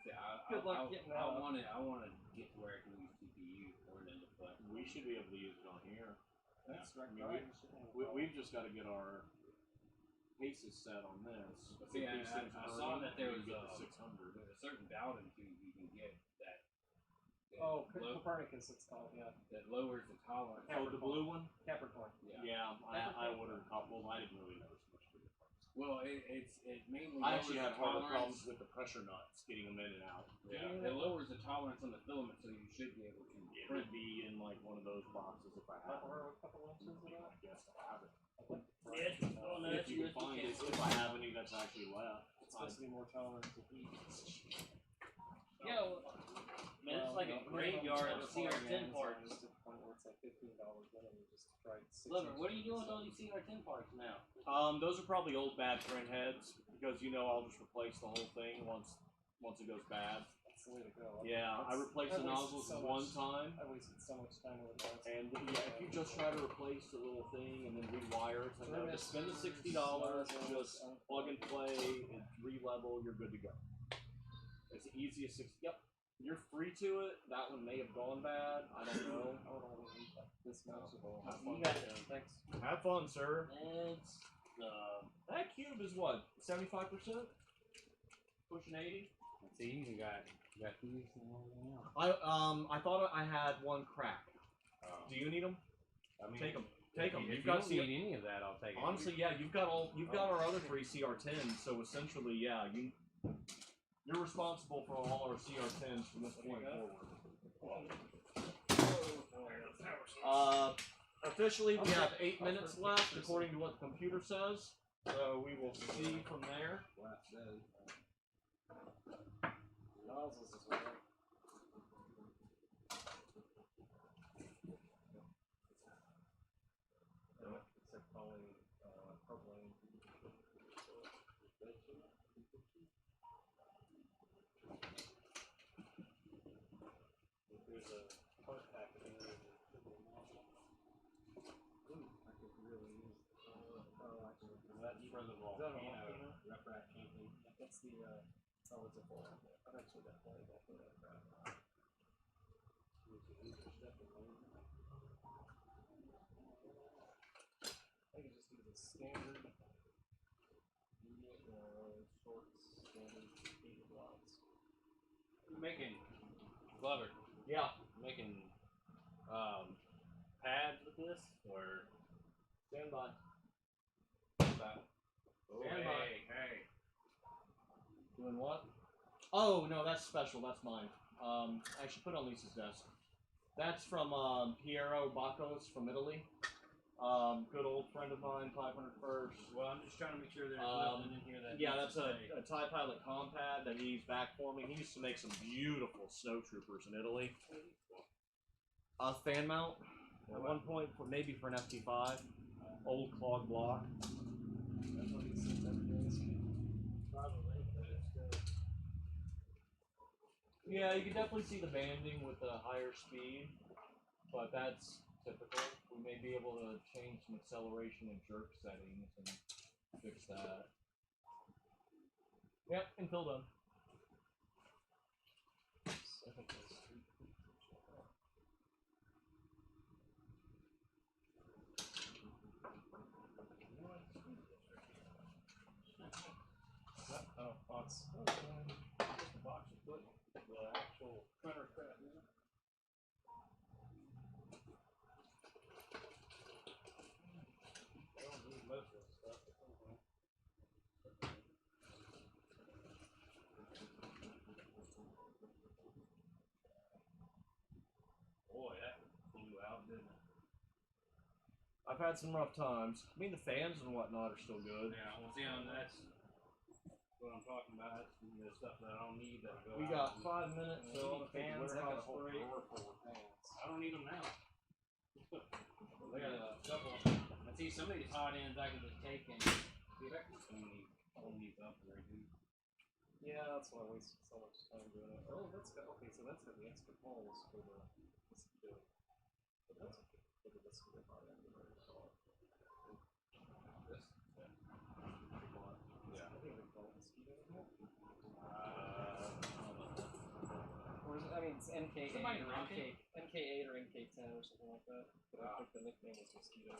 yeah, Good luck getting that I up. want to get to where I can use CPU or Ninjaflex. We should be able to use it on here. That's right. I mean, we've just got to get our paces set on this. See, I saw that there was get a the 600. There's a certain Bowden tube you can get that. Copernicus, it's called, yeah. That lowers the tolerance. Oh, the blue one? Capricorn. Yeah, I ordered a couple. I didn't really notice much of a difference. Well, it mainly. I actually lowers had the harder tolerance. problems with the pressure nuts, getting them in and out. Yeah, it lowers the tolerance on the filament, so you should be able to. It would be in like one of those boxes if I had it. Or a couple inches of that. I guess I have it. Yeah, oh, no, If that's you can USB find it, cable. if I have any that's actually left. It's supposed to be more tolerant to heat. Yeah, well, man, it's like a graveyard of CR10 parts. Just to the point where it's like $15 minimum. You just tried 6 Lover, what are you doing with all these CR10 parts now? Those are probably old bad print heads because I'll just replace the whole thing once it goes bad. That's the way to go. Yeah, I replaced the nozzles one time. I wasted so much time with that. And yeah, if you just try to replace the little thing and then rewire it, so no, just spend the $60, just plug and play, and re-level, you're good to go. It's the easiest 60. Yep, you're free to it. That one may have gone bad. I don't know. I would only eat this much of all. You got it. Thanks. Have fun, sir. It's That cube is what? 75%? Pushing 80? See, you got these and everything else. I thought I had one crack. Do you need them? I mean, Take them. Take them. If You've you got don't need any of that, I'll take it. Honestly, yeah, you've got our other 3 CR10s, so essentially, yeah, you're responsible for all our CR10s from this point forward. Officially, we have 8 minutes left, according to what the computer says. So we will see from there. Nozzles as well. It's like propylene. There's a part pack in there. Ooh, I could really use. Actually, That's for the volcano. That's the Oh, it's a full one. I've actually got plenty back for that crap. I can just do the standard, medium, short, standard, fiberglass. You're making, Glover, Yeah. making pads with this, or Stand by. about? Oh, Stand by. hey. Doing what? Oh no, that's special. That's mine. Actually, put it on Lisa's desk. That's from Piero Baccos from Italy. Good old friend of mine, 500 first. Well, I'm just trying to make sure there's nothing in here that. Yeah, needs that's to a say- TIE Pilot compad that he's back forming. He used to make some beautiful snowtroopers in Italy. A fan mount at one point, for maybe for an FT5. Old clog block. That's what he says every day. Probably, but it's still. Yeah, you can definitely see the banding with the higher speed, but that's typical. We may be able to change some acceleration and jerk settings and fix that. Yep, until done. Oh, box. Just a box you put the actual printer crap in. I don't need most of this stuff, but sometimes. Boy, that flew out, didn't it? I've had some rough times. I mean, the fans and whatnot are still good. Yeah, well, see, that's what I'm talking about. That's the stuff that I don't need that go We out. got 5 minutes, so the Fans, I got a warehouse whole break. drawer full of fans. I don't need them now. I got a couple. I see some of these hot ends I can just take and clean these up and everything. Yeah, that's why I wasted so much time doing it. Oh, that's got, okay, so that's got the extra holes for the mosquito. But that's okay. For the mosquito hot end. This? Yeah. I think they call it mosquito. Or is it, I mean, it's NK8 Somebody or rock it? NK8 or NK10 or something like that. But I think the nickname is mosquito.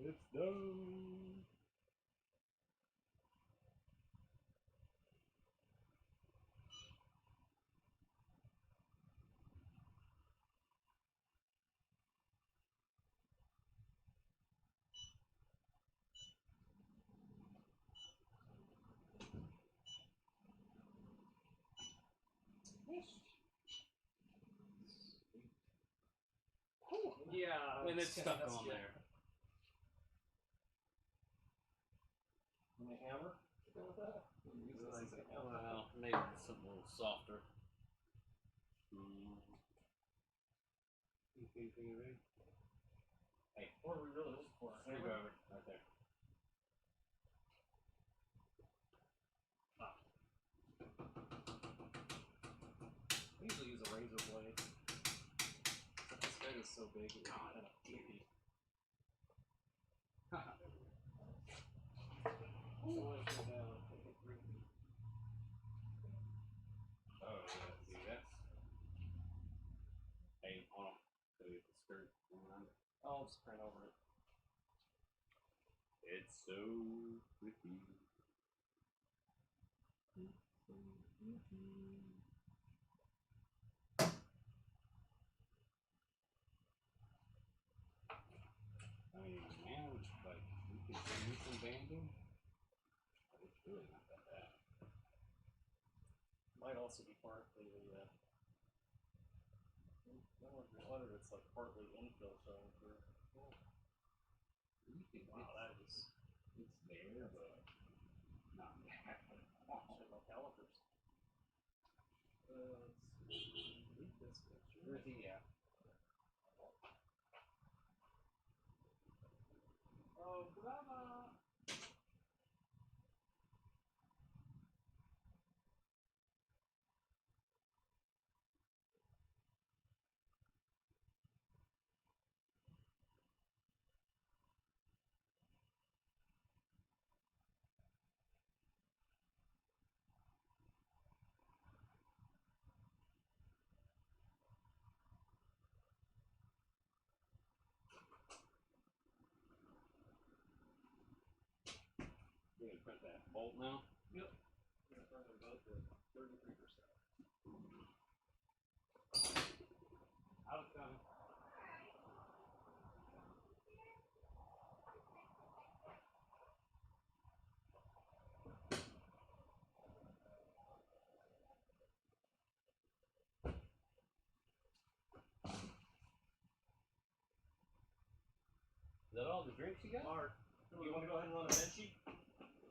It's done. Yeah. And it's stuck that's on good. there. And the hammer? Well, maybe something a little softer. Hey, what are we really looking for? Screwdriver, right there. I usually use a razor blade. But this bed is so big, it would be kind of creepy. Oh, yeah, see, that's. Hey, hold on. So you get the skirt around it. I'll just print over it. It's so pretty. I mean, man, like, you can do some banding. But it's really not that bad. Might also be partly the. I wonder if it's like partly infill showing through. You can, Wow, that is. it's there, but not that. Shit, like calipers. Let's read this picture. Where's he at? Oh, brother! You're gonna print that bolt now? Yep. I'm gonna turn them both at 33%. Out of coming. Is that all the drinks you got? Mark, you want to go ahead and run a bed sheet?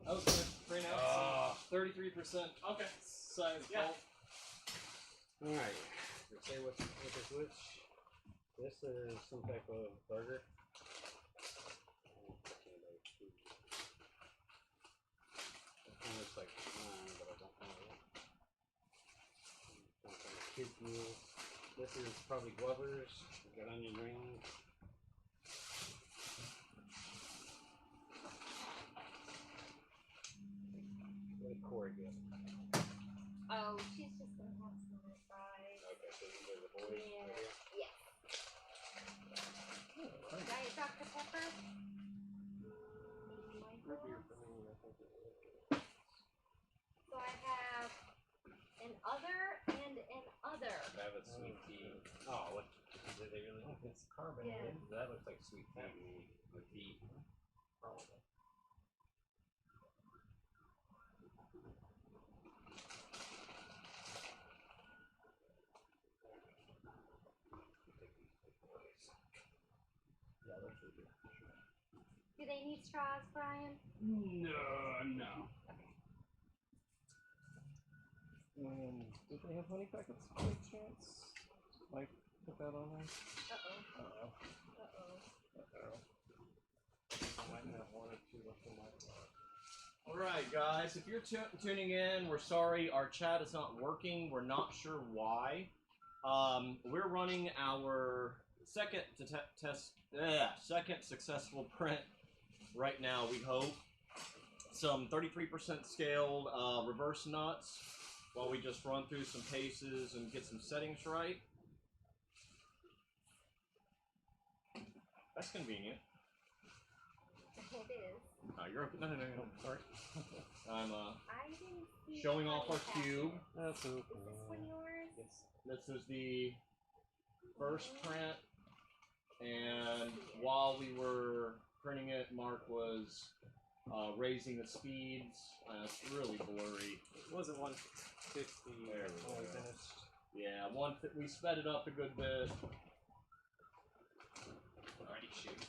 I was gonna print out some 33% Okay. size Yeah. bolt. Alright. Say which is which. This is some type of burger. It kind of looks like mine, but I don't know. Some kind of kids meal. This is probably Glover's. We got onion rings. What did Corey get? Oh, she's just gonna have some other fries. Okay, so these are the boys Yeah. right here. Yes. Diet Dr. Pepper. Root beer for me, I think it is. So I have an other and an other. I have a sweet tea. Oh, what? Did they really? Oh, it's carbonated. Yeah. That looks like sweet tea to me. With tea. Probably. Yeah, that's really good. Do they need straws, Brian? No. Did they have honey packets by any chance? Mike put that on there? Uh-oh. Uh-oh. Uh-oh. Uh-oh. I might have one or two left in my block. All right, guys. If you're tuning in, we're sorry our chat is not working. We're not sure why. We're running our second second successful print right now. We hope some 33% scaled reverse nuts while we just run through some paces and get some settings right. That's convenient. It is. You're okay. No, sorry. I'm I didn't see showing off our how you cube. That's okay. Is this one yours? Yes. This is the first print, and while we were printing it, Mark was raising the speeds. It's really blurry. It wasn't 150 There we when we go. finished. Yeah, we sped it up a good bit. Alrighty, shoot.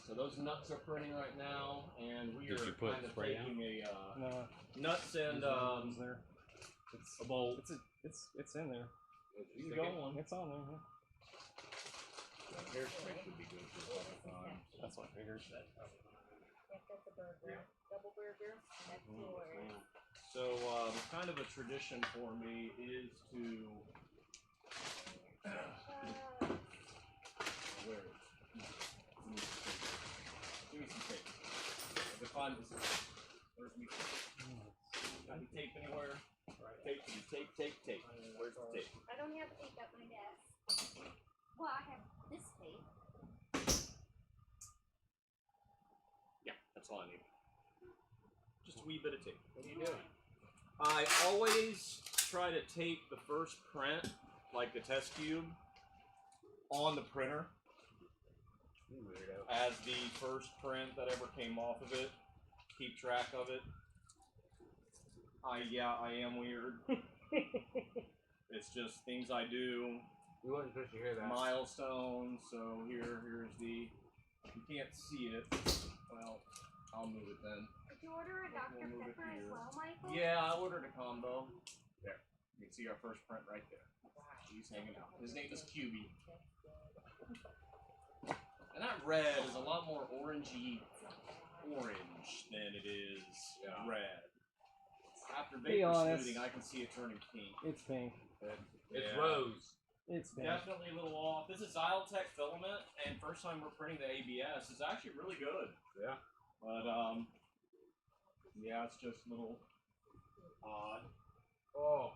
So those nuts are printing right now, and we Did are you put kind of spray taking No, nuts and it's there. It's a bolt. it's in there. He's going. It's on there. Yeah. Hairspray should be good for a couple times. That's what I figured. Yep, that's a burger. Double burger. That's yours. So kind of a tradition for me is to where? Give me some tape. Define this. Where's me? Got any tape anywhere? Tape, tape. Where's the tape? I don't have tape at my desk. Well, I have this tape. Yeah, that's all I need. Just a wee bit of tape. What are you doing? I always try to tape the first print, like the test cube, on the printer as the first print that ever came off of it. Keep track of it. I am weird. It's just things I do. We wasn't supposed to hear that. Milestones. So here's the. You can't see it. Well, I'll move it then. Did you order a Dr. We'll move it Pepper as here. well, Michael? Yeah, I ordered a combo. There. You can see our first print right there. He's hanging out. His name is QB. And that red is a lot more orangey orange than it is red. After Be vapor honest. smoothing, I can see it turning pink. It's pink. It's rose. It's pink. Definitely a little off. This is Xylotech filament, and first time we're printing the ABS. It's actually really good. Yeah. But yeah, it's just a little odd. Oh,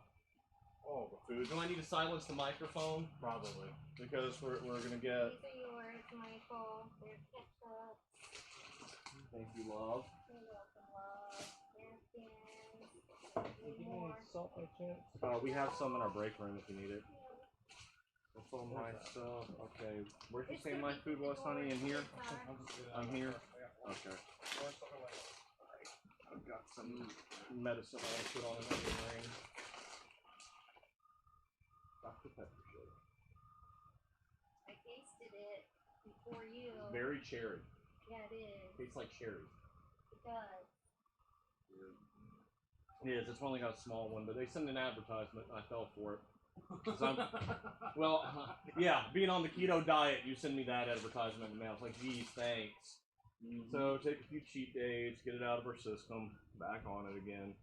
the food. Do I need to silence the microphone? Probably, because we're gonna get. These are yours, Michael. They're ketchup. Thank you, love. You're welcome, love. Napkins. Did you Need more. need salt by chance? We have some in our break room if you need it. That's all my stuff. Okay, where'd you say my food was, honey? In here? I'm here. Okay. I've got some medicine I want to put on another ring. Dr. Pepper sugar. I tasted it before you. Very cherry. Yeah, it is. Tastes like cherry. It does. It is. It's only got a small one, but they sent an advertisement. And I fell for it. 'Cause I'm, well, yeah, being on the keto diet, you send me that advertisement in the mail. It's like, geez, thanks. So take a few cheat days, get it out of our system, back on it again.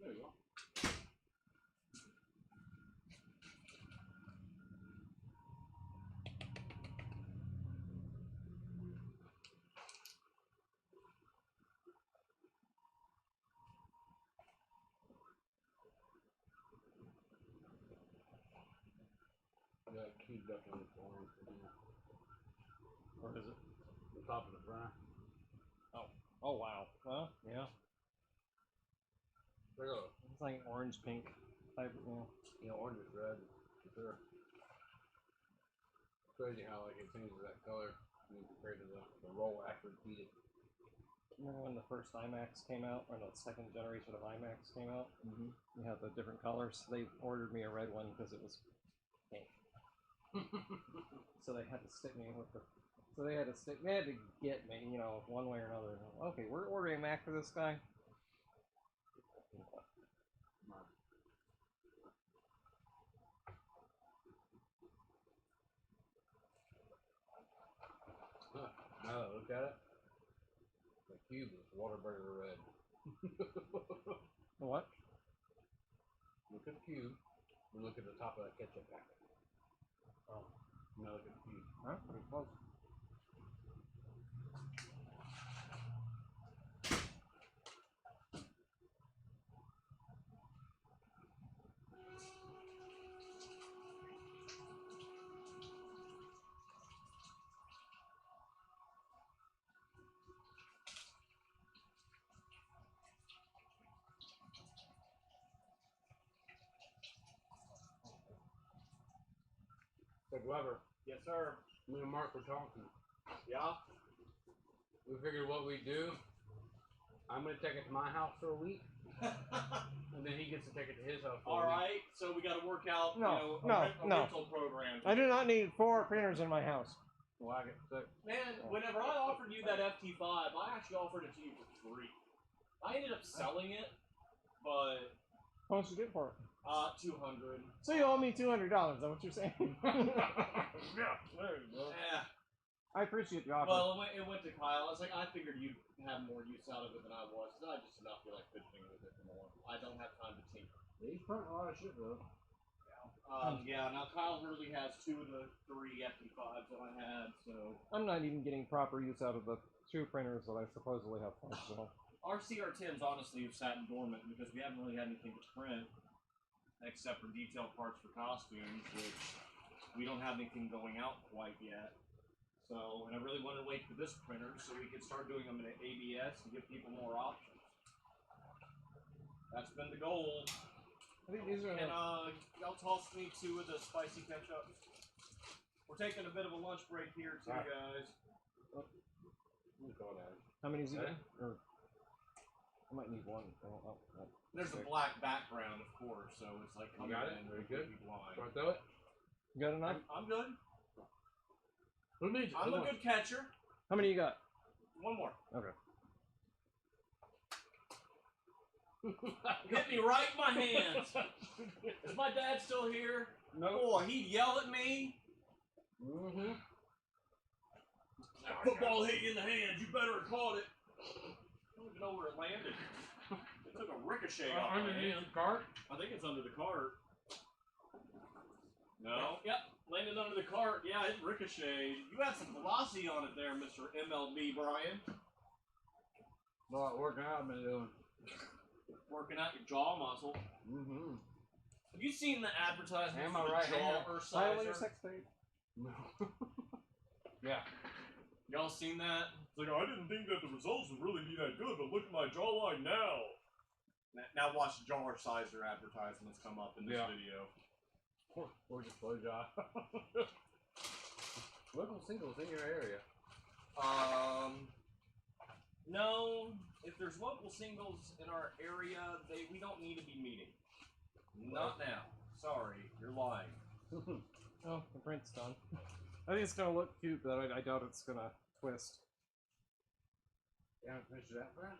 There you go. that cubed up in the orange. Where is it? The top of the front. Oh wow. Well, yeah. There you go. It's like orange pink type. Yeah. You know, orange is red. For sure. Crazy how like it changes that color compared to the roll after it's heated. Remember when the first IMAX came out, or the second generation of IMAX came out? Mm-hmm. You had the different colors. They ordered me a red one because it was pink. So they had to stick me with the. So they had to get me, you know, one way or another. Okay, we're ordering a Mac for this guy. Huh. Now that I look at it, the cube is Whataburger red. What? Look at the cube, and look at the top of that ketchup packet. Oh. Now look at the cube. Huh? Pretty close. Weber, Yes, sir. me and Mark were talking. Yeah. We figured what we do. I'm gonna take it to my house for a week, and then he gets to take it to his house for a All week. right. So we got to work out, No, a no. rental program. I do not need 4 printers in my house. Well, I get sick. Man, whenever I offered you that FT5, I actually offered it to you for free. I ended up selling it, but How much you get for it? 200. So you owe me $200, is that what you're saying? Yeah, there you go. Yeah. I appreciate the offer. Well, it went to Kyle. I was like, I figured you'd have more use out of it than I was. I just did not feel like fidgeting with it anymore. I don't have time to tinker. He's printing a lot of shit though. Yeah, now Kyle really has 2 of the 3 FT5s that I had, so. I'm not even getting proper use out of the 2 printers that I supposedly have functional. Our CR10s honestly have sat dormant because we haven't really had anything to print except for detailed parts for costumes, which we don't have anything going out quite yet. So, and I really wanted to wait for this printer so we could start doing them in ABS and give people more options. That's been the goal. I think these are. And y'all toss me 2 of the spicy ketchup. We're taking a bit of a lunch break here too, guys. How many is he got? Or I might need 1. There's a black background, of course, so it's like You got it? Very good. blind. Want to throw it? You got enough? I'm good. Who needs it? I'm a good catcher. How many you got? 1 more. Okay. Hit me right in my hands. Is my dad still here? No. Boy, he'd yell at me. Mm-hmm. That football hit you in the hands. You better have caught it. I don't even know where it landed. It took a ricochet off my Underneath hand. the cart? I think it's under the cart. No. Yep. Landed under the cart. Yeah, it ricocheted. You had some velocity on it there, Mr. MLB Brian. A lot of working out I've been doing. Working out your jaw muscle. Mm-hmm. Have you seen the advertisement And for my the right hand. jaw Finally, your sizer? sex tape. No. Yeah. Y'all seen that? It's like, I didn't think that the results would really be that good, but look at my jawline now. Now watch the jaw sizer advertisements come up in this video. Or just blowjob. Local singles in your area. No. If there's local singles in our area, we don't need to be meeting. Not now. Sorry, you're lying. Oh, the print's done. I think it's gonna look cute, but I doubt it's gonna twist. You haven't finished that print?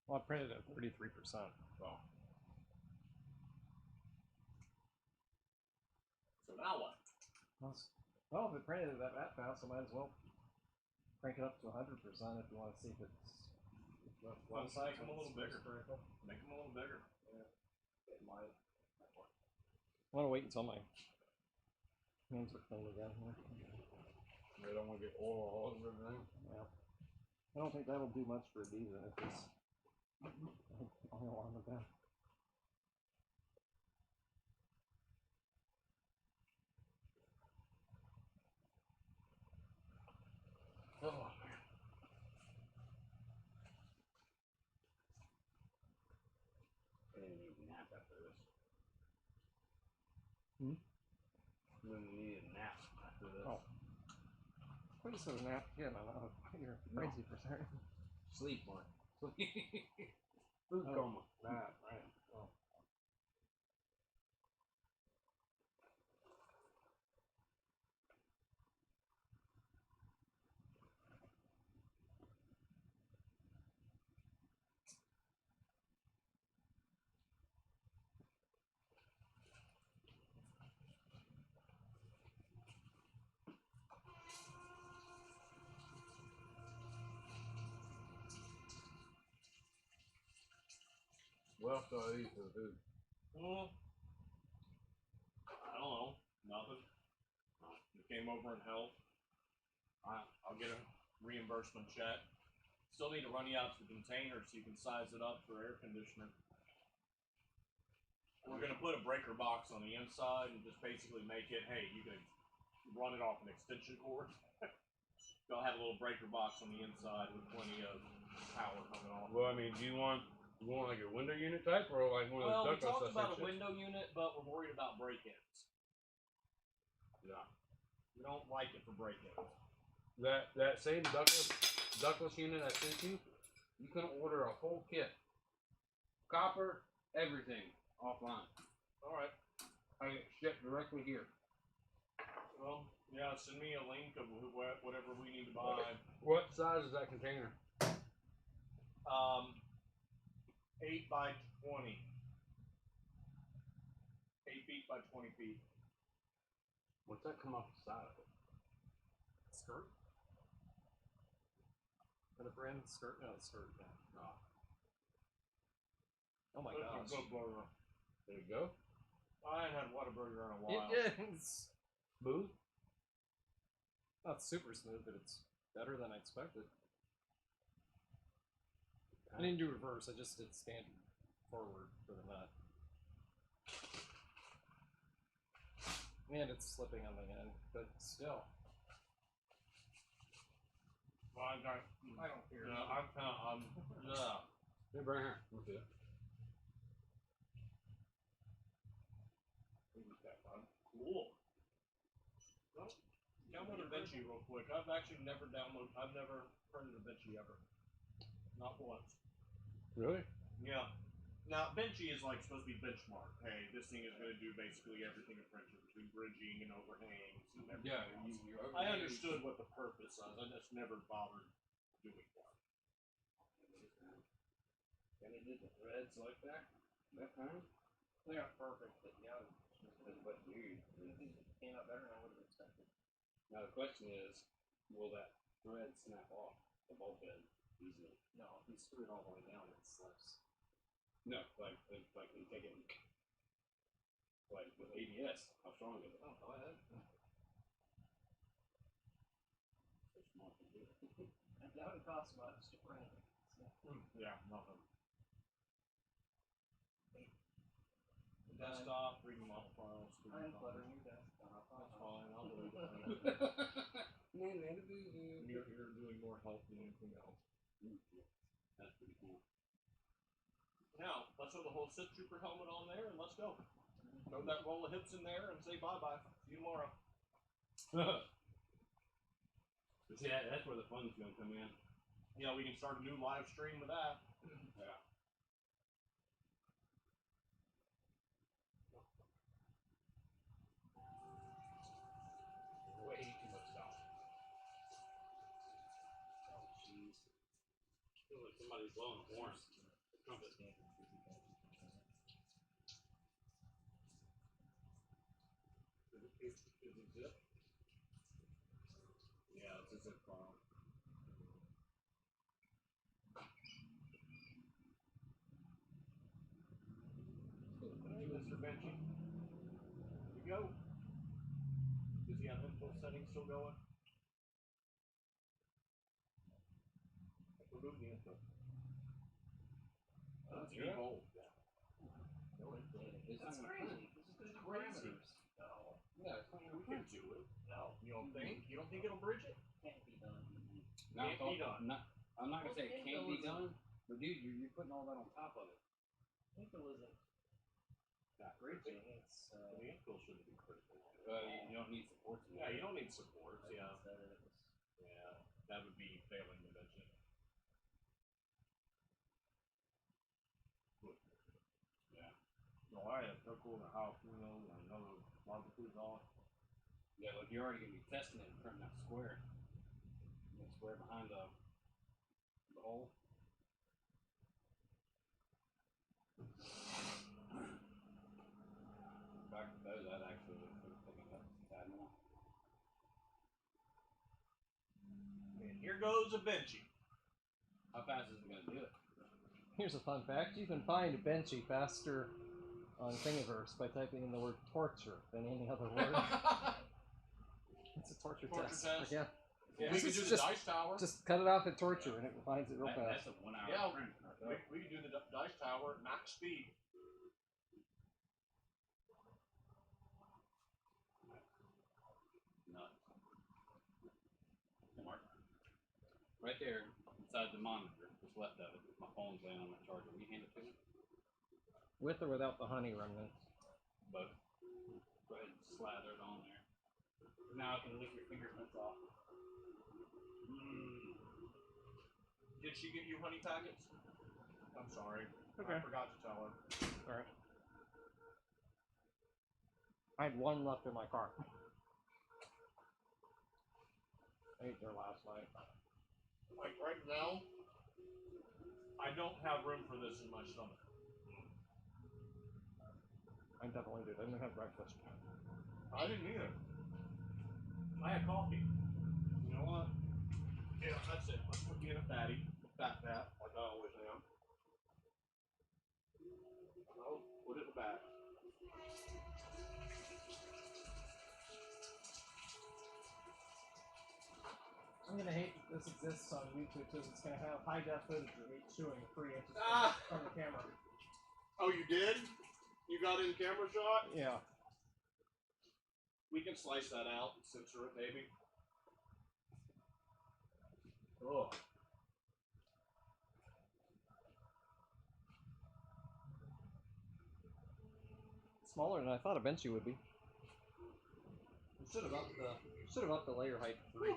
Well, I printed at 33%. Oh. So now what? Well, if it printed it that fast, I might as well crank it up to 100% if you want to see if it's. Let's make them a little bigger. Make them a little bigger. Yeah. It might. I want to wait until my hands are clean again. They don't want to get oil all over everything. Yeah. I don't think that'll do much for a diesel if it's oil on the back. Oh, man. I didn't need a nap after this. I'm gonna need a nap after this. Oh. I just had a nap again. I don't know. You're crazy for certain. Sleep, Mark. Food coma. Right. Oh. What else do I eat for the food? I don't know. Nothing. You came over and helped. I'll get a reimbursement check. Still need to run you out to the container so you can size it up for air conditioner. We're going to put a breaker box on the inside and just basically make it, hey, you can run it off an extension cord. They'll have a little breaker box on the inside with plenty of power coming off. Well, I mean, do you want like a window unit type or like one of Well, we those talked ductless about a shit? window unit, but we're worried about break-ins. Yeah. We don't like it for break-ins. That same ductless unit I sent you, you can order a whole kit. Copper, everything offline. All right. I get shipped directly here. Well, yeah, send me a link of whatever we need to buy. What size is that container? 8 by 20. 8 feet by 20 feet. What's that come off the side of it? Skirt? For the brand skirt? No, skirt. Yeah. Oh. Oh my gosh. Good burger. There you go. I ain't had Whataburger in a while. It's Smooth? not super smooth, but it's better than I expected. I didn't do reverse, I just did standard forward for the nut. And it's slipping on the end, but still. Well, I don't care. I'm kind of, yeah. Hey, right here. Okay. Cool. Well, download DaVinci real quick. I've actually never printed DaVinci ever. Not once. Really? Yeah. Now, Vinci is like supposed to be benchmark. Hey, this thing is going to do basically everything a printer between bridging and overhangs and everything else. I understood what the purpose was. I just never bothered doing that. And it did the threads like that? That time? They're not perfect, but yeah. But dude, It came out better than I would have expected. now the question is, will that thread snap off the bulkhead easily? No, if you screw it all the way down, it slips. No, like you take it like with ABS, how strong is it? Oh, go ahead. So small to do it. I doubt it costs much to print. Yeah, nothing. Desktop, reading model files. I'm cluttering your desktop. That's fine, I'll do it. You're doing more help than anything else. That's pretty cool. Now, let's throw the whole Sith Trooper helmet on there and let's go. Throw that roll of hips in there and say bye-bye. See you tomorrow. But see, that's where the fun's gonna come in. Yeah, we can start a new live stream with that. Yeah. Way too much stuff. Oh, jeez. Feels like somebody's blowing a horn. The trumpet. Is it zip? Yeah, it's a zip file. Hey, Mr. Benchy. Here we go. Does he have info settings still going? Remove the info. That's good. old. That's crazy. This is good parameters. No. Yeah, it's not We can do it. No. You don't think? You don't think it'll bridge it? Can't be done. Can't be done. I'm not gonna say it can't be done, but dude, you're putting all that on top of it. Info isn't bridging, it's The info shouldn't be critical. You don't need supports in Yeah, there. you don't need support. Yeah. said it was Yeah. That would be failing the mention. Yeah. No, I had to go in the house, you know, and another barbecue's on. Yeah, look, you're already gonna be testing it and printing that square. The square behind the hole. Back to those, that actually looks like it's picking up a tad more. And here goes a Benchy. How fast is it gonna do it? Here's a fun fact. You can find a Benchy faster on Thingiverse by typing in the word torture than any other word. It's a torture test. Yeah. Yeah, we This could is do the just- dice tower. Just cut it off at torture and it finds it real fast. That's a 1 hour Yeah. print. We could do the dice tower at max speed. Nuts. Mark. Right there, inside the monitor, what's left of it. My phone's laying on my charger. Will you hand it to me? With or without the honey remnants. Both. Go ahead and slather it on there. Now I can lick your fingerprints off. Did she give you honey packets? I'm sorry. Okay. I forgot to tell her. Alright. I had one left in my car. I ate there last night. Like right now, I don't have room for this in my stomach. I definitely did. I didn't have breakfast. I didn't either. I had coffee. You know what? Yeah, that's it. I'm gonna be in a fatty. Fat, like I always am. I'll put it in the bag. I'm gonna hate that this exists on YouTube because it's gonna have high def footage of me chewing 3 inches from the camera. Oh, you did? You got in camera shot? Yeah. We can slice that out and censor it, maybe. Oh. Smaller than I thought eventually would be. Should have upped the layer height to 3.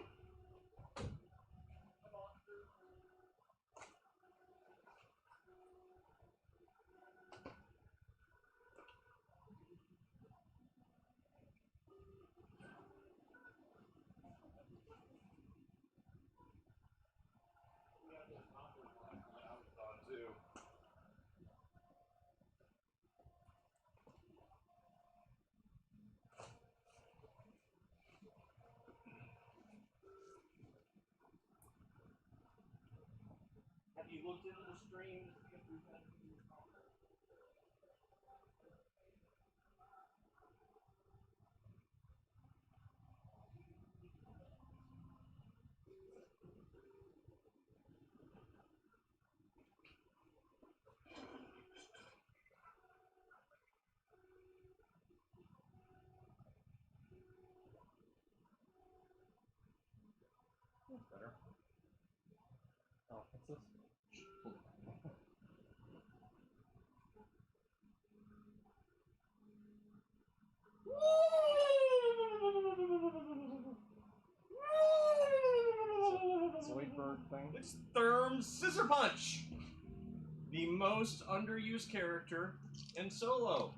Have you looked into the stream? That's better. Oh, what's this? Zoidberg thing. It's Therm's Scissor Punch, the most underused character in Solo.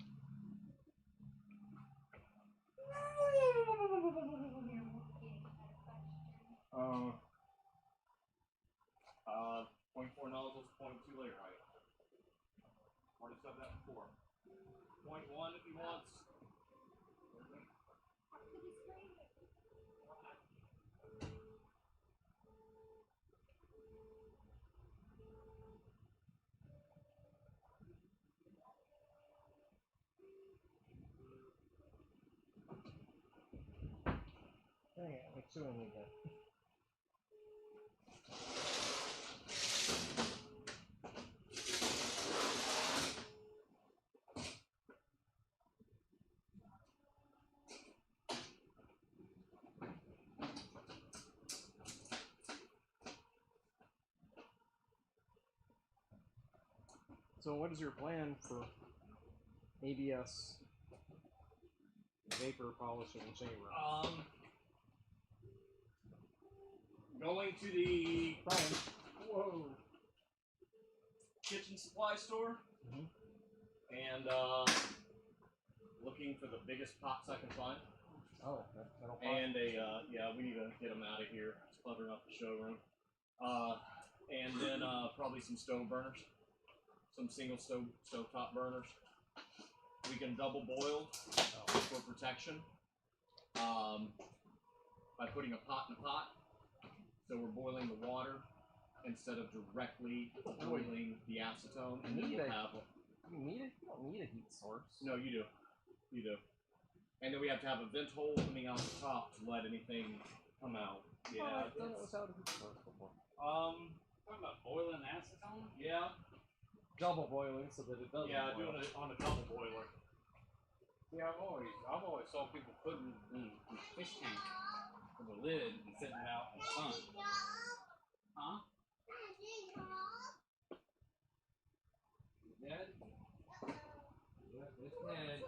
0.4 nozzles, 0.2 layer height. Already said that before. 0.1 if he wants. Dang it, we're chewing again. So what is your plan for ABS vapor polishing chamber? Going to the kitchen supply store and looking for the biggest pots I can find. Oh, that'll pop. And yeah, we need to get them out of here. It's cluttering up the showroom. And then probably some stove burners, some single stovetop burners. We can double boil for protection by putting a pot in a pot. So we're boiling the water instead of directly boiling the acetone, and then we'll have. You don't need a heat source. No, you do. You do. And then we have to have a vent hole coming out the top to let anything come out. Yeah. Oh, I've done it without a heat source before. Talking about boiling acetone? Yeah. Double boiling so that it doesn't. Yeah, boil. doing it on a double boiler. Yeah, I've always saw people putting in a fish tank with a lid and sitting it out in the sun. Huh? Dead? Yep, it's dead.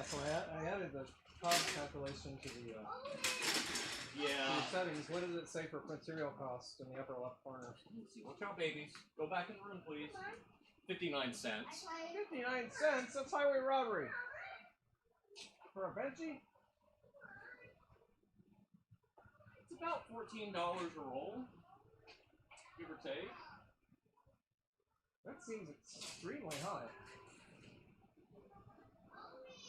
so I added the cost calculation to the Yeah. settings. What does it say for material cost in the upper left corner? Let's see. Watch out, babies. Go back in the room, please. 59 cents. 59 cents? That's highway robbery. For a Benji? It's about $14 a roll, give or take. That seems extremely high.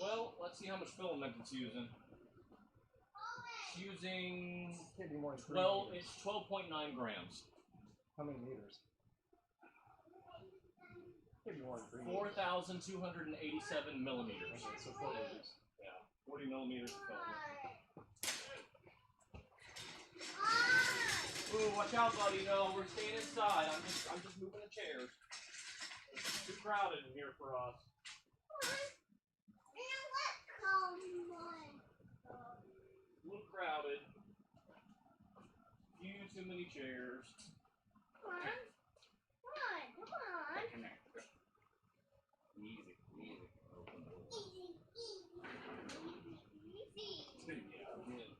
Well, let's see how much filament it's using. It's using Can't be more than 3 12. meters. It's 12.9 grams. How many meters? Can't be more than 3 meters. 4,287 millimeters. Okay, so 4 meters. Yeah, 40 millimeters of filament. Ooh, watch out, buddy. No, we're staying inside. I'm just moving the chairs. It's too crowded in here for us. A little crowded. Few too many chairs. Come here. Easy, easy. Yeah, yeah.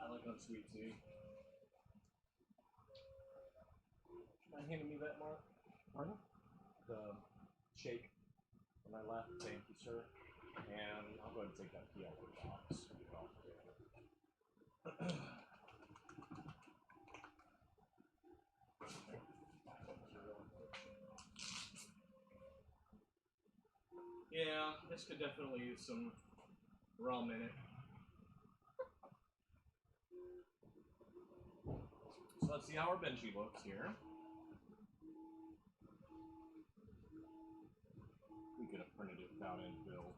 I like unsweet tea. Mind handing me that, Mark? Pardon? The shake. When I left, thank you, sir. And I'll go ahead and take that key out of the box. Yeah, this could definitely use some rum in it. So let's see how our Benji looks here. We could have printed it without any bill.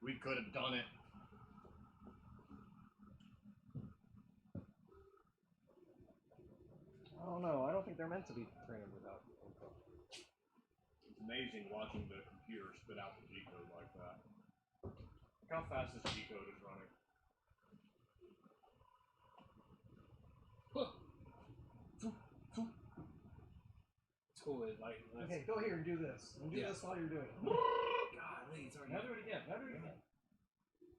We could have done it. I don't know. I don't think they're meant to be printed without info. It's amazing watching the computer spit out the G-code like that. Look how fast this G-code is running. Cool. Like, Okay, go here and do this. And do this while you're doing it. golly, it's already. Now do it again. Now do it again.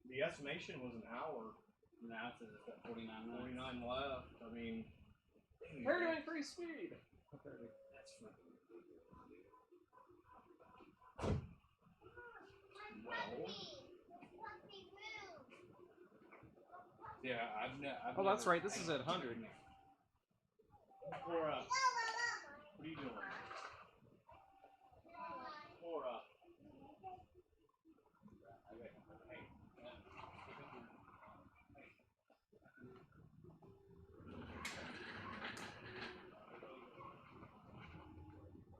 The estimation was an hour. Now it says it's got 49 minutes. 49 left. I mean, We're doing free speed. That's fucking. well, Yeah, I've Oh, that's right. This is at 100. Cora, what are you doing? Cora.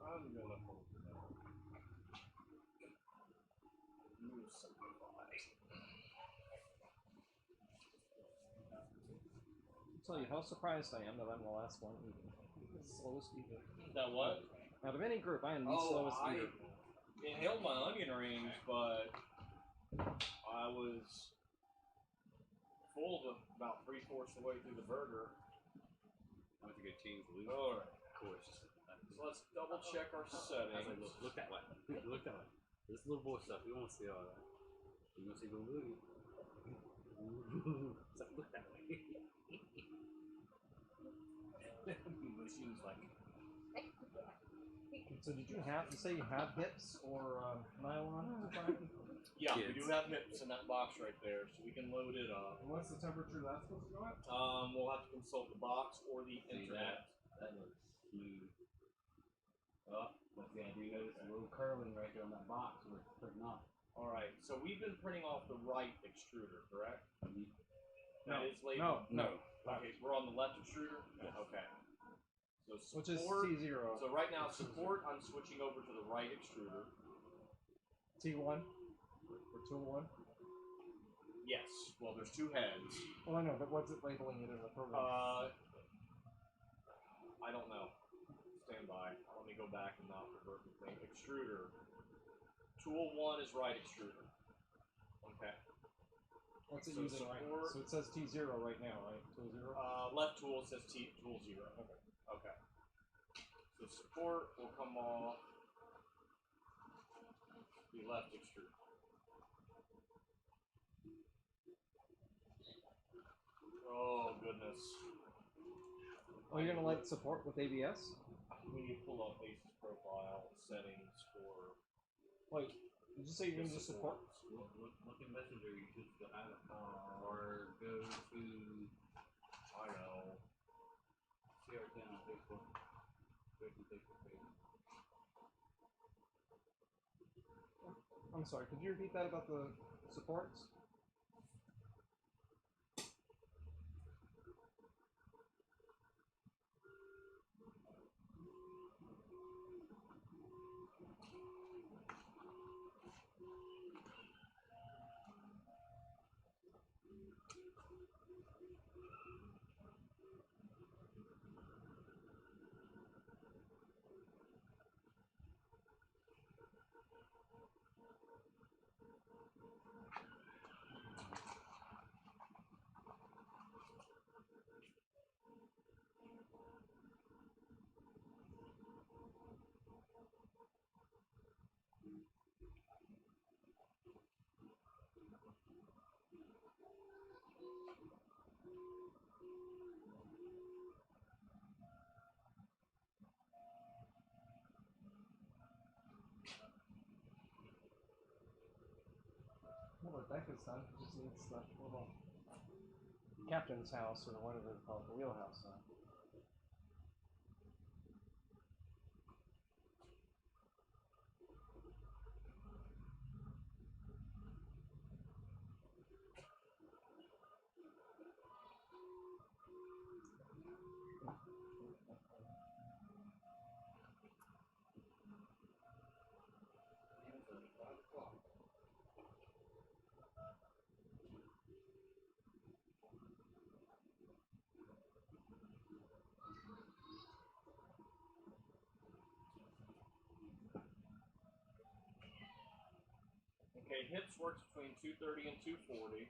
I'm gonna hold it up. You simplify. tell you how surprised I am that I'm the last one eating. The slowest eater. That what? Out of any group, I am the slowest eater. I inhaled my onion rings, but I was full of about 3/4 the way through the burger. I went to go change the loop. All right. Of course. So let's double check our I was settings. like, look that way. Look that way. This little boy stuff, we won't see all that. You want to see the movie? It's like, look that way. She was like, So did you have to say you have hips or nylon? Yeah, we Kids. do have nips in that box right there, so we can load it up. And what's the temperature that's supposed to go at? We'll have to consult the box or the internet. that looks smooth. Uh, But see, I do notice a little curling right there on that box where it's putting off. all right, so we've been printing off the right extruder, correct? No. That is labeled. No. Okay, we're on the left extruder. Okay. So Which is support. T0. So right now, support. I'm switching over to the right extruder. T1 or tool 1. Yes. Well, there's two heads. Well, I know, but what's it labeling it in the program? I don't know. Stand by. Let me go back and not revert the thing. Extruder. Tool 1 is right extruder. Okay. What's it so using right now? support- So it says T0 right now, right? Tool 0? Left tool says tool 0. Okay. Okay. So support will come off the left extruder. Oh goodness. Oh, you're gonna let support with ABS? We need to pull up Ace's profile settings for. Wait, did you say you're gonna do support? Look in Messenger, you should still have it. Or go to I know. CR10 on Facebook. Go to Facebook page. I'm sorry, could you repeat that about the supports? Well, the deck is done. It just needs the little captain's house or whatever it's called, the wheelhouse. Okay, hips works between 230 and 240.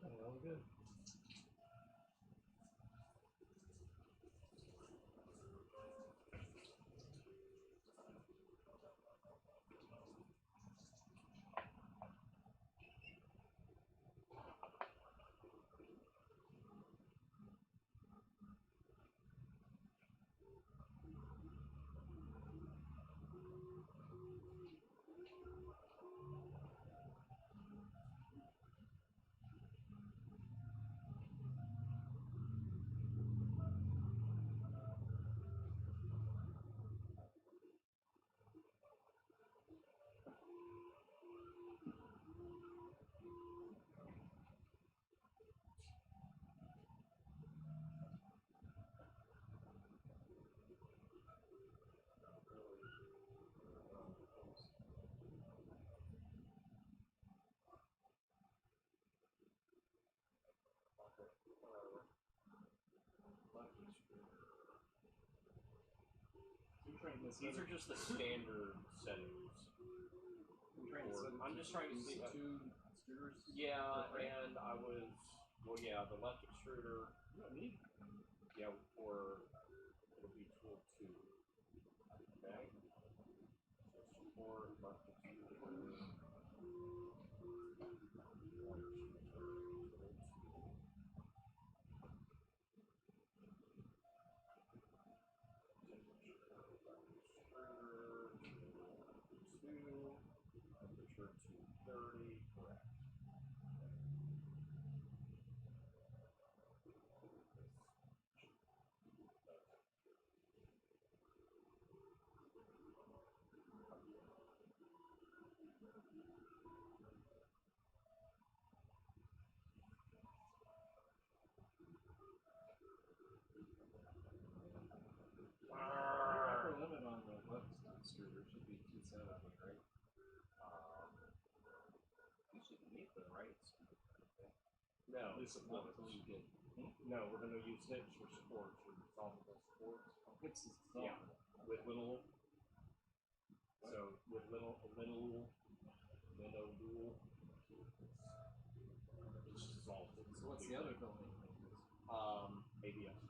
looking really good. These are just the standard settings. I'm just trying to see. Two extruders. Yeah, and I was. Well, yeah, the left extruder. Yeah, or it'll be tool 2. Okay. So support left extruder. Temperature 230, correct. The upper limit on the left extruder should be 270, right? You should meet the right. No, Not until you get no, we're going to use hips for support, for solvable support. hips is Yeah, with little. So with little, it's dissolved. So what's the other building? ABS.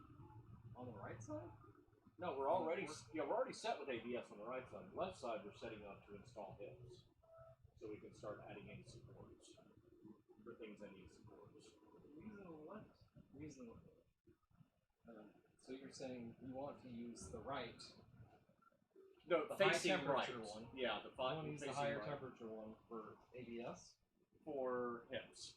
On the right side? No, we're already set with ABS on the right side. The left side, we're setting up to install hips, so we can start adding in supports for things that need supports. Reason left. Reason. So you're saying you want to use the right? No, The high facing right. temperature one. Yeah, the You want to use the higher right. temperature one for ABS. For hips.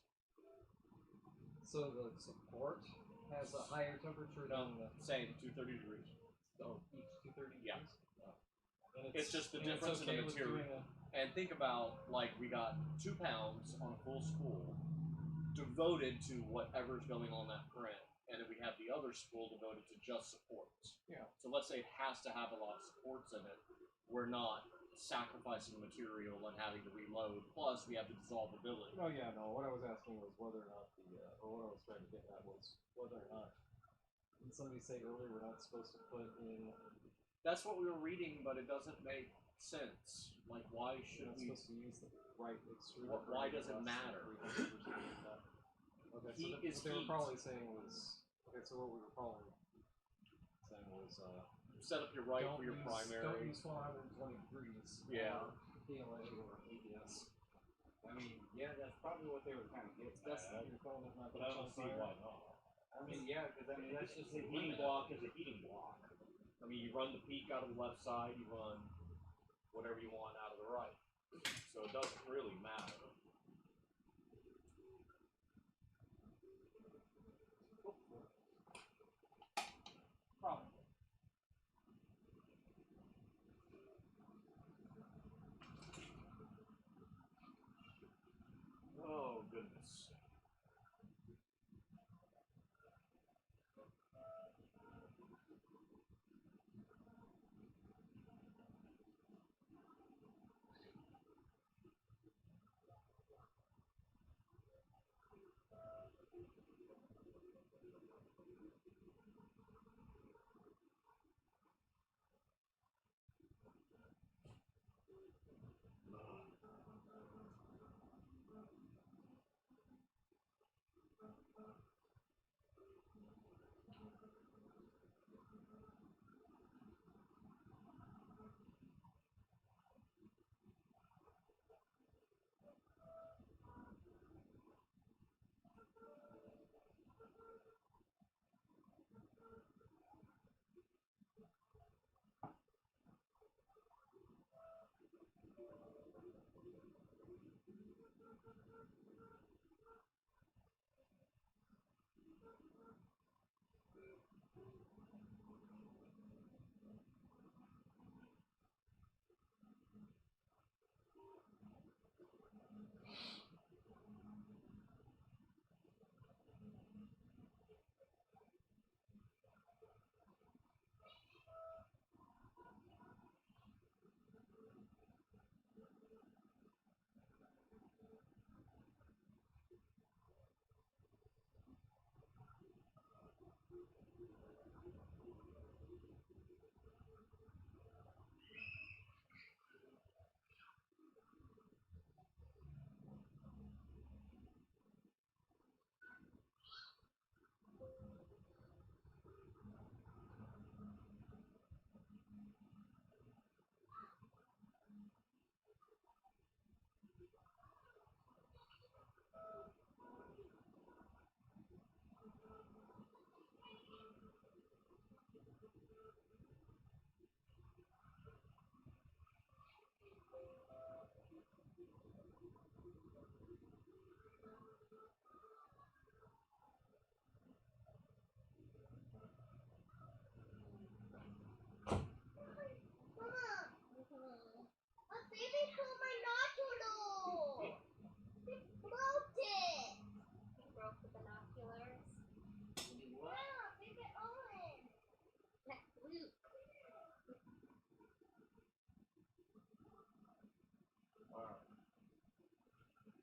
So the support has a higher temperature than the Same, 230 degrees. each 230 Yeah. degrees. And It's just the and it's difference okay in the with material. doing And think about, like, we got 2 pounds on a full spool devoted to whatever's going on that print, and then we have the other spool devoted to just supports. Yeah. So let's say it has to have a lot of supports in it. We're not sacrificing material and having to reload. Plus, we have the dissolvability. Oh yeah, no. What I was asking was whether or not or what I was trying to get at was whether or not. Did somebody say earlier we're not supposed to put in? That's what we were reading, but it doesn't make sense. Like, why We're should not we? supposed to use the right extruder. Why does it matter? Okay, Heat so is what they were heat. probably saying was okay. So what we were probably saying was Set up your right don't for your use, primary. Don't use 120 degrees. Yeah. PLA or ABS. I mean, yeah, that's probably what they were kind of getting That's at. you're calling it not But I don't see why not. I mean, yeah, because I mean, that's just The heating block is a heating block. I mean, you run the peak out of the left side, you run whatever you want out of the right. So it doesn't really matter. Probably. Oh, goodness.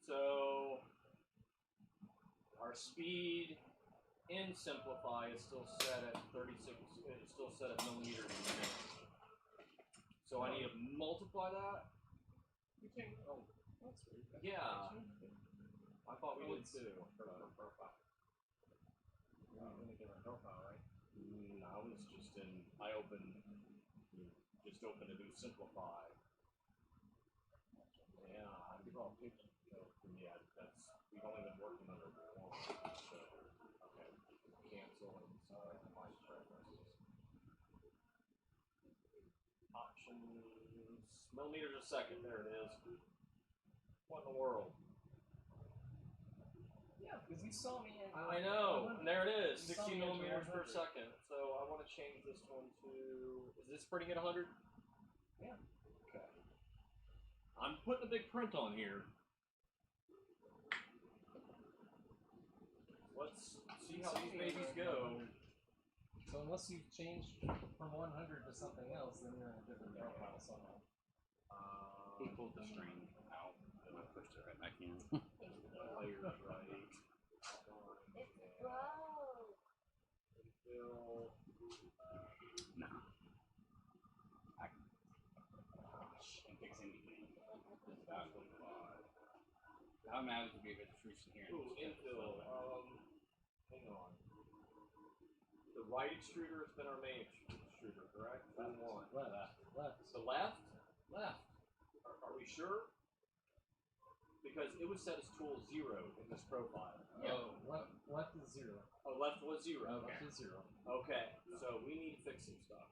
So our speed in Simplify is still set at 36. It's still set at millimeters per minute. So I need to multiply that. You can. Oh, that's weird. Yeah. I thought we did too. Profile. In a different profile, right? I was just in. I opened. Just opened a new Simplify. Yeah, we've all picked. Yeah, that's. We've only been working under one. So, okay. Cancel and my preferences. Options. Millimeters a second. There it is. What in the world? Yeah, because you saw me in. I know. And there it is. You saw 60 me at millimeters per 100. second. So I want to change this one to. Is this printing at 100? Yeah. Okay. I'm putting a big print on here. Let's see how these babies go. So unless you've changed from 100 to something else, then you're in a different profile somehow. He pulled the string out and I pushed it right back in. Layers right. It's slow. Until No. I can fix anything. That's what it was. How mad would be if it's fruition here? ooh, infill. Hang on. The right extruder has been our main extruder, correct? That's one. Left. The left? Left. Are we sure? Because it was set as tool 0 in this profile. Yeah. Left is 0. Oh, left was 0. Left is 0. Okay, so we need to fix some stuff.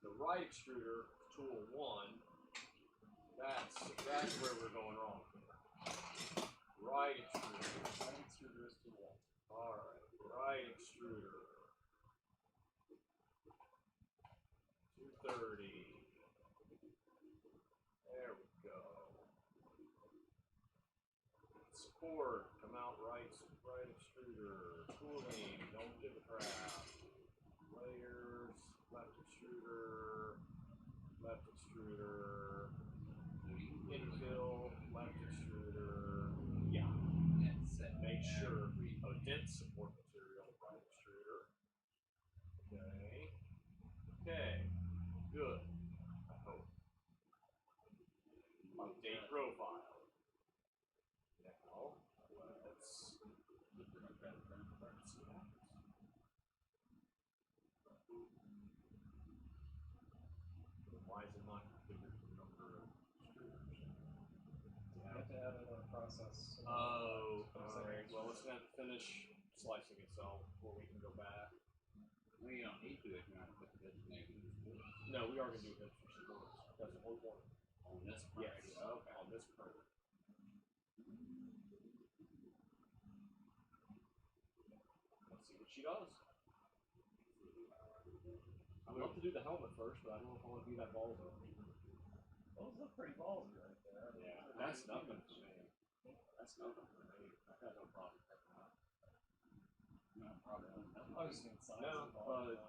The right extruder, tool 1, that's where we're going wrong. Right extruder. Right extruder is 2 1. Alright, right extruder. 230. There we go. Support, come out right extruder. Tooling, don't give a crap. Layers, left extruder. Infill, left extruder. Yeah. Make sure. Oh, dense support material, right extruder. Okay. Okay. Good. I hope. Update profile. Now, let's see what happens. Why is it not configured for the number of extruders? You have to add another process. Oh, alright. Well, it's going to have to finish slicing itself before we can go back. Well, you don't need to if you're not putting this maybe. No, we are going to do this for supports. That's the whole point. On this part. Yes. Okay. On this part. Let's see what she does. I'd love to do the helmet first, but I don't know if I want to be that ballsy. Those look pretty ballsy right there. Yeah, that's nothing for me. That's nothing for me. I got no problem picking that. No, probably not. I was just being size. No, involved.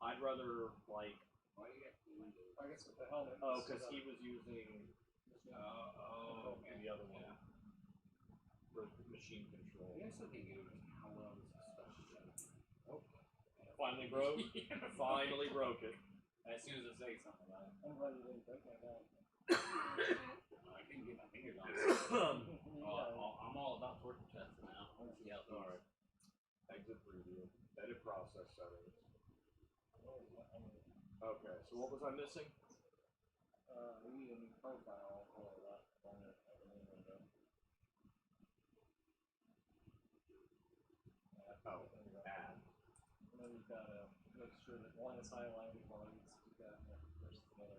I'd rather, like, Why you got two windows? I guess with the helmet. oh, because he was using Okay. the other one for machine control. I guess I think it was how well this is stuff together. Finally broke. Finally broke it. As soon as I say something about it, I'm glad you didn't break my down. I couldn't get my fingers on it. I'm all about torture testing now. Let's see how it goes. Alright. Exit preview. Edit process settings. Okay, so what was I missing? We need a new profile for that on the main window. Oh, add. And then you've got to make sure that one is highlighted while you've got versus the other.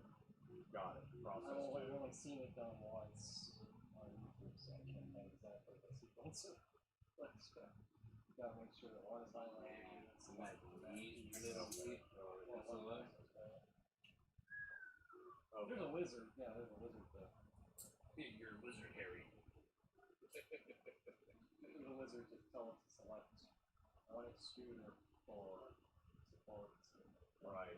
Got it. Process I've 2. only seen it done once on YouTube, so I can't tell exactly the sequence. But you got to make sure that one is highlighted. So like these printed on it. There's a wizard. Yeah, there's a wizard there. You're a wizard, Harry. There's a wizard to tell us to select one extruder for support. Right.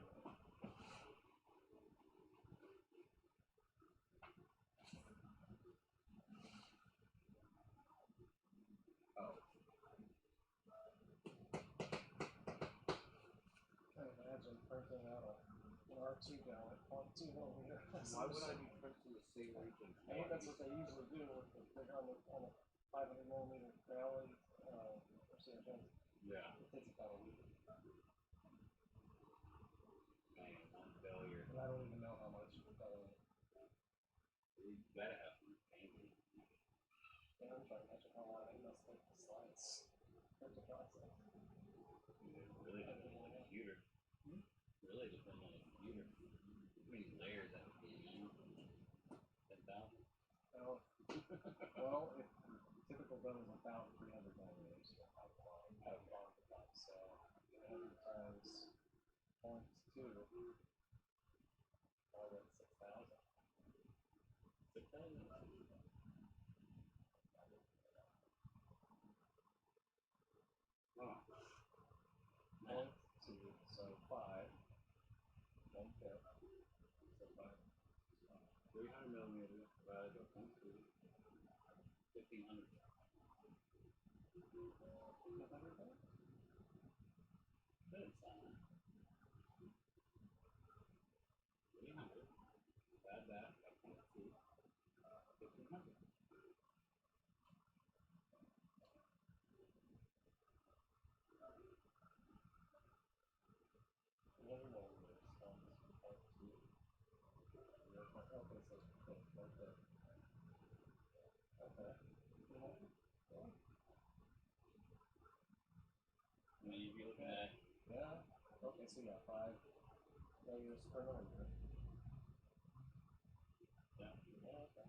printing out an R2 gun at 0.2 millimeter. Why would I be printing the same region? I think that's what they usually do with on the 500 millimeter rally or CHN. Yeah. It takes about a week. Man, one failure. And I don't even know how much we're telling you. You better have some painting. Yeah, I'm trying to catch up on a lot. I must take the slides. There's a process. It really depends on the computer. Really depends on the computer. How many layers that would be, you know? 10,000? Oh, well, if typical gun is about 300 millimeters out of line for that, so 300 times 0.2, well, that's 6,000. 6,000? Oh. Man. 0.2, so 5, 1/5, so 5. 300 millimeters divided by 0.2. 1,500. 1,500 then? Good sign. 300. Add that by 0.2. 1,500. Okay. I mean, you'd be looking at Yeah. Okay, so yeah, 5 layers per millimeter. yeah, Yeah, okay.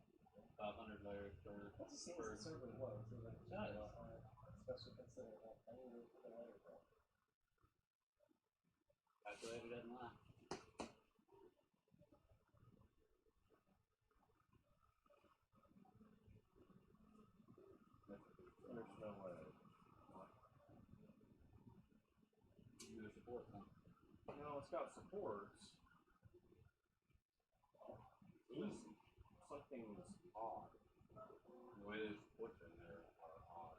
500 layers per. That just seems conservative low, too. Like, Does. especially considering how tiny the layers are. Calculator doesn't lie. There's no way. No support, huh? No, it's got supports. Something's odd. The way those supports in there are odd.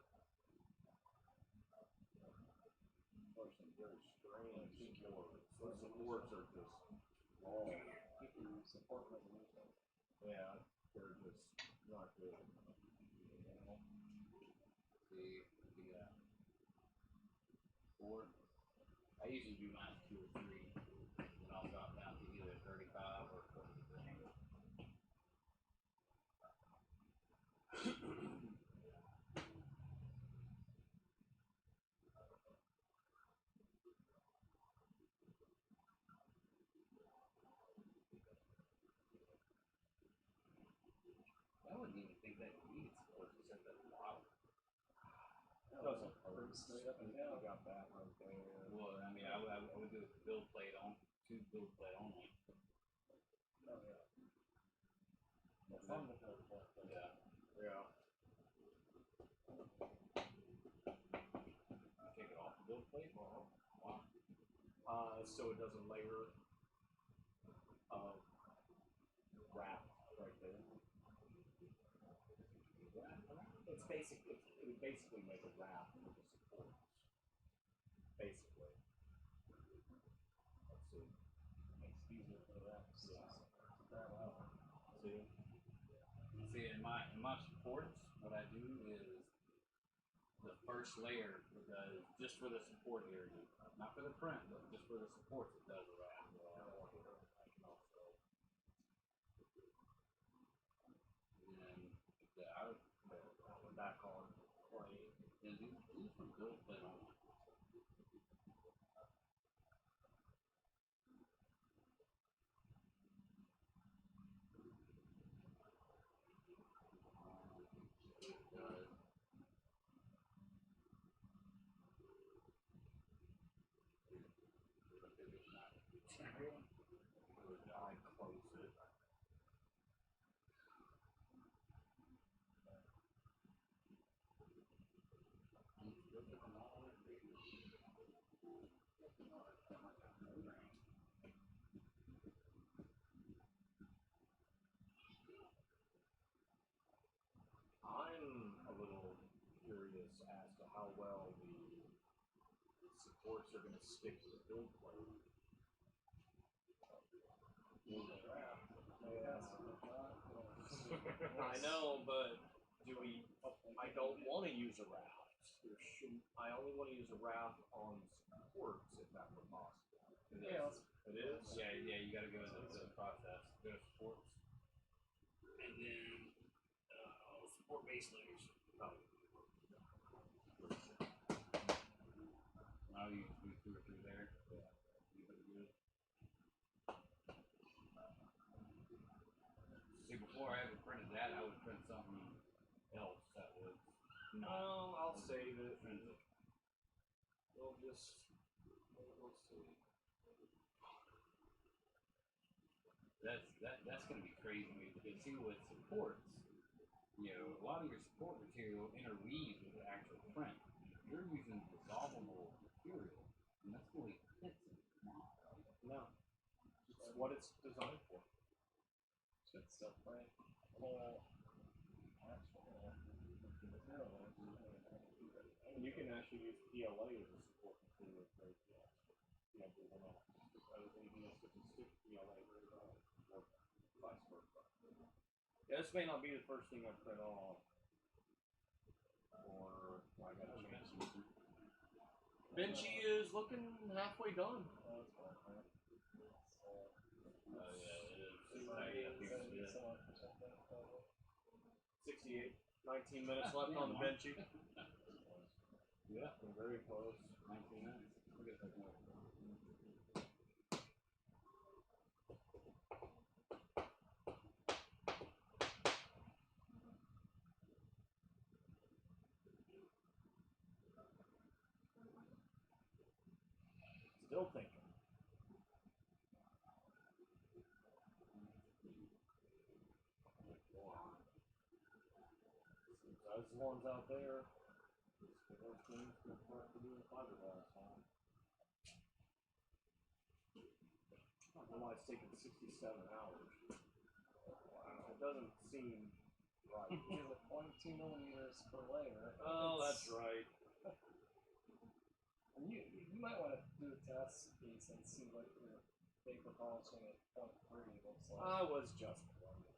There's some very strange supports. Those supports are just long. Keeping support resolution. Yeah, they're just not good. See, the 4. I usually do mine 2 or 3, and I'll drop down to either 35 or 43. I wouldn't even think that you needed support except at the bottom. Doesn't hurt straight up and down. You got that right there. Well, I mean, I would do a build plate on, 2 build plate only. Oh, yeah. Well, from the build point. Yeah. Yeah. Take it off the build plate? Wow. So it doesn't layer wrap right there. It's basically, it would basically make a wrap with the supports. Basically. Let's see. Makes it easier for the wraps to grab out. See? See, in my supports, what I do is the first layer does just for the support area, not for the print, but just for the supports. It does a wrap. And then the out The back on plane. and these from build plate only. It does. I close it. I'm a little curious as to how well the supports are going to stick to the build plate. I know, but do we? I don't want to use a raft. I only want to use a raft on supports if that were possible. Yeah, It is. Yeah, you gotta go into the process. Go to sports. And then support base layers. I'll use 2 or 3 there. Yeah. See, before I ever printed that, I would print something else that was. No, I'll save it. We'll just. We'll see. That's gonna be crazy because see with supports, you know, a lot of your support material interweaves with the actual print. You're using dissolvable material, and that's really fits it. No. It's what it's designed for. It's good stuff, right? And you can actually use PLA as a support material for ABS. You know, do one off. ABS doesn't stick PLA very well. Or vice versa. Yeah, this may not be the first thing I print off. Or I got a chance to. Benchy is looking halfway done. Oh, that's fine, right? Yeah, it is. 68. 19 minutes left on the Benchy. Yeah, We're very close. 19 minutes. Look at that. Still thinking. Those ones out there. Those things good for it to do with fiberglass on. I don't know why it's taking 67 hours. Wow. It doesn't seem right. Because at 0.2 millimeters per layer. Oh, that's right. And you might want to do a test piece and see what your vapor polishing at 0.3 looks like. I was just wondering.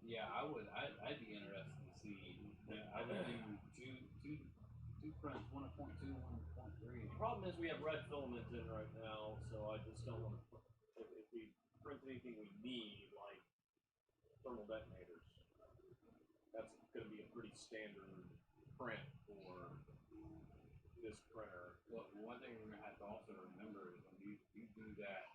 Yeah, I'd be interested to see. I would do two prints, one at 0.2, one at 0.3. The problem is we have red filament in right now, so I just don't want to. If we print anything we need, like thermal detonators, that's going to be a pretty standard print for this printer. Well, one thing we're gonna have to also remember is when you do that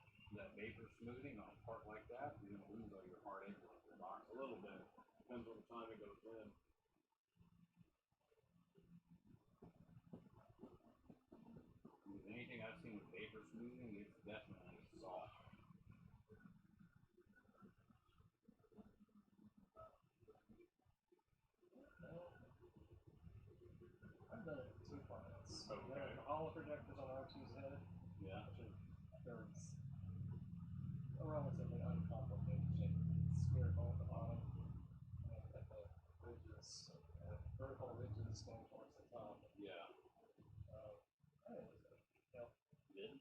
vapor smoothing on a part like that, you're gonna lose all your hard edges in the box. A little bit. Depends on the time it goes in. With anything I've seen with vapor smoothing, it's definitely soft. I've done it 2 parts. Okay. The hollow projectors on R2's head. Yeah. There's a relatively uncomplicated shape. Spherical at the bottom. And at the ridges, vertical ridges going towards the top. Yeah. Did?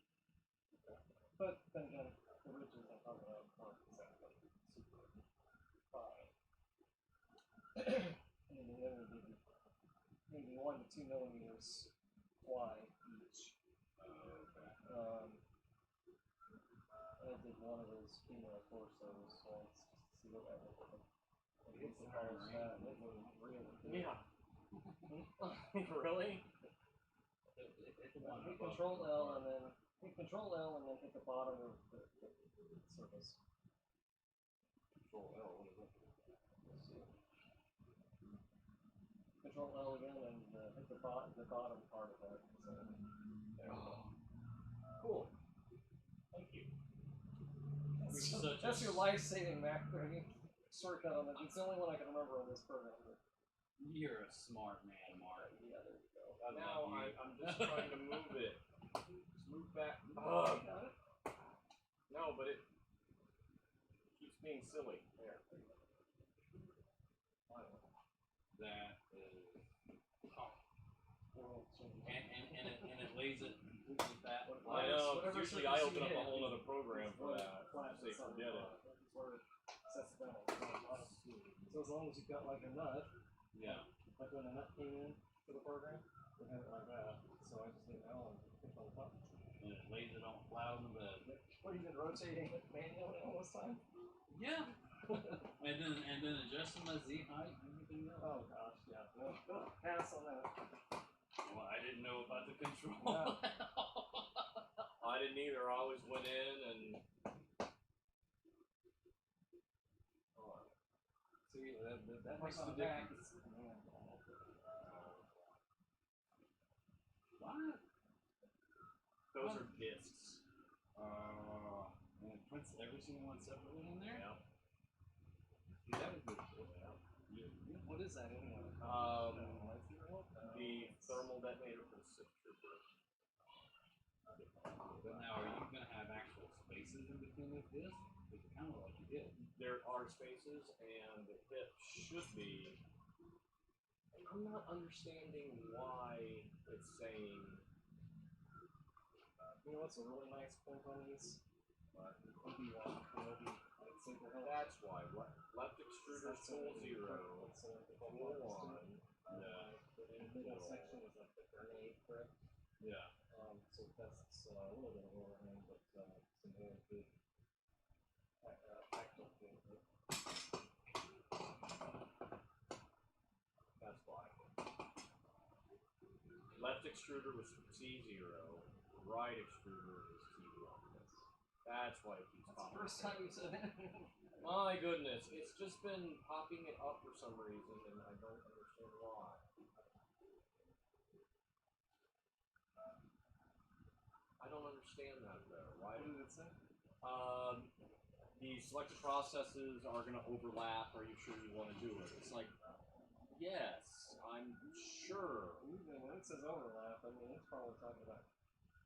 But then again, the ridges on top of that aren't exactly super fine. And then there would be maybe 1 to 2 millimeters wide each. I did one of those female torsos once just to see what that looked like. And it was that, and it was really good. Yeah. Really? Hit Control L and then hit the bottom of the surface. Control L. What is it? Control L again and hit the bottom part of that. So, there we go. Cool. Thank you. That's your life-saving macro shortcut on it. It's the only one I can remember on this program. You're a smart man, Mark. Yeah, there you go. Now I'm just trying to move it. Just move back. Got it? No, but it keeps being silly. There. That is. World change. And it lays it with that. I know. Whatever Usually surface I you open up a hit, whole other program for that. flat Say forget it. It's where it sets it down. So as long as you've got like a nut, Yeah. like when the nut came in for the program, we had it like that. So I just didn't know and picked on the button. And it lays it on flat on the bed. What, you've been rotating it manually all this time? Yeah. and then adjusting my Z height and everything else. Oh gosh, yeah. No, don't pass on that. Well, I didn't know about the control. No. I didn't either. I always went in and. See, that makes on the the back. difference. What? Those are discs. And it puts every single one separately in there? Yeah. Dude, that was good. What is that anyway? The thermal detonator for the sip trooper. But now, are you going to have actual spaces in between those discs? It's kind of like you did. There are spaces, and it should be. I'm not understanding why it's saying. You know what's a really nice point on these? Obi-Wan Kenobi lightsaber hilt. That's why. Left extruder tool 0. Tool 1. Yeah. The middle section is like the grenade grip. Yeah. So that's a little bit of overhang, but some really good tactile feel. That's why. Left extruder was C0. Right extruder is T1. That's why it keeps popping. First time you said it. My goodness, it's just been popping it up for some reason, and I don't understand why. I don't understand that though. Why What did it say? The selected processes are going to overlap. Are you sure you want to do it? It's like, yes, I'm sure. Even when it says overlap, I mean, it's probably talking about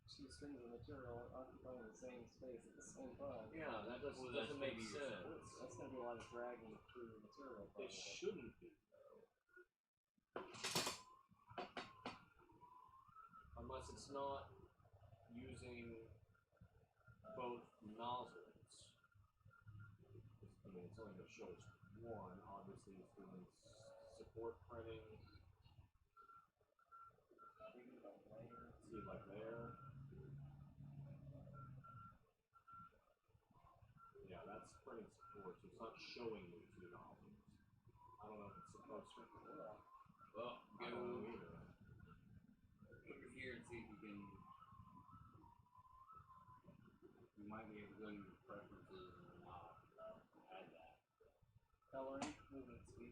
two strings of material occupying the same space at the same time. Yeah, that doesn't Well, that's make maybe your sense. That's going to be a lot of dragging through the material. It Probably. shouldn't be, though. Unless it's not using both nozzles. I mean, it's only going to show us one. Obviously, it's doing support printing. See, like there. Yeah, that's printing support, so it's not showing you two nozzles. I don't know if it's supposed to. Well, I don't know either. over here and see if you can. You might be able to go to your preferences and add that. Coloring, movement speed.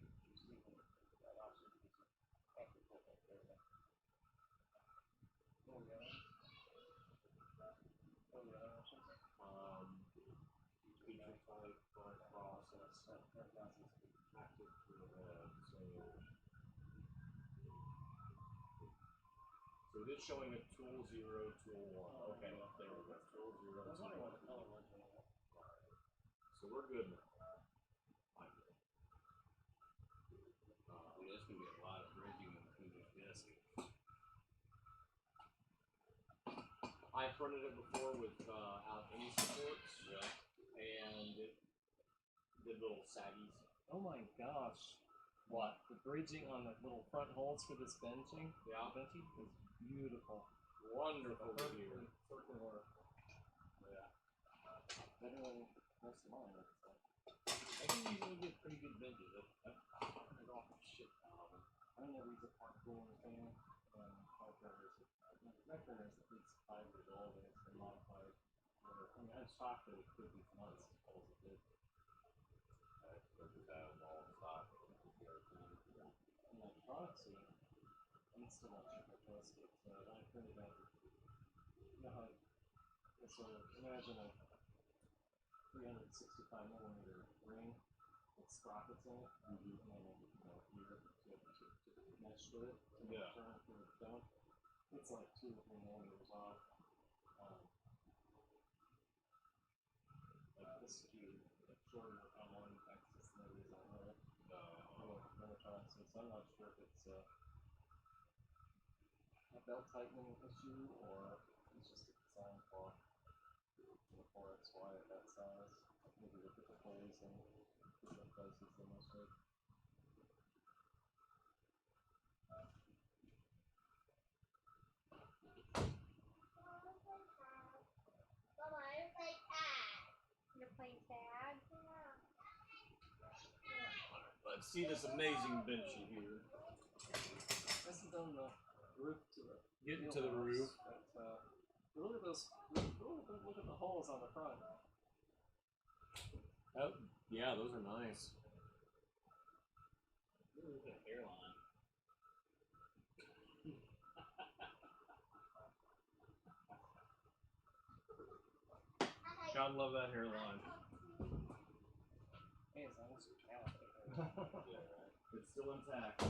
Feature type, process, active to the head. So it is showing a tool 0, tool 1. Okay, there we go. Tool 0, I was tool wondering 1. what the color was. So we're good now. There's going to be a lot of bridging in between these discs. I printed it before without any supports. Yeah. And it did little saggies. Oh my gosh. What? The bridging on the little front holes for this benching? Yeah. Benching is beautiful. Wonderful to hear. Perfect work. Yeah. Better than most of mine. I can usually get pretty good benches. I've printed off the shit out of them. I never use a part cooling fan. My printer is 5 years old and it's been modified. I mean, I'm shocked that it could be months as old as it did. And electronically, I'm still not sure if I trust it. So when I printed out, you know how, so imagine a 365 millimeter ring with sprockets in it, and then here to mesh with it, to Yeah. turn it through the dump. It's like 2 or 3 millimeters off. Like this skew, shorter on one axis than it is on the other. So I'm not sure if it's a belt tightening issue or it's just a design flaw in the 4XY at that size. Maybe the different holes in different places than most of. Let's see this amazing Vinci here. Hasn't done the roof to the Getting to the roof. But, look at those. Look at the holes on the front. Oh, yeah, those are nice. Look at the hairline. Gotta love that hairline. Hey, as long as you can. Yeah, right. It's still intact.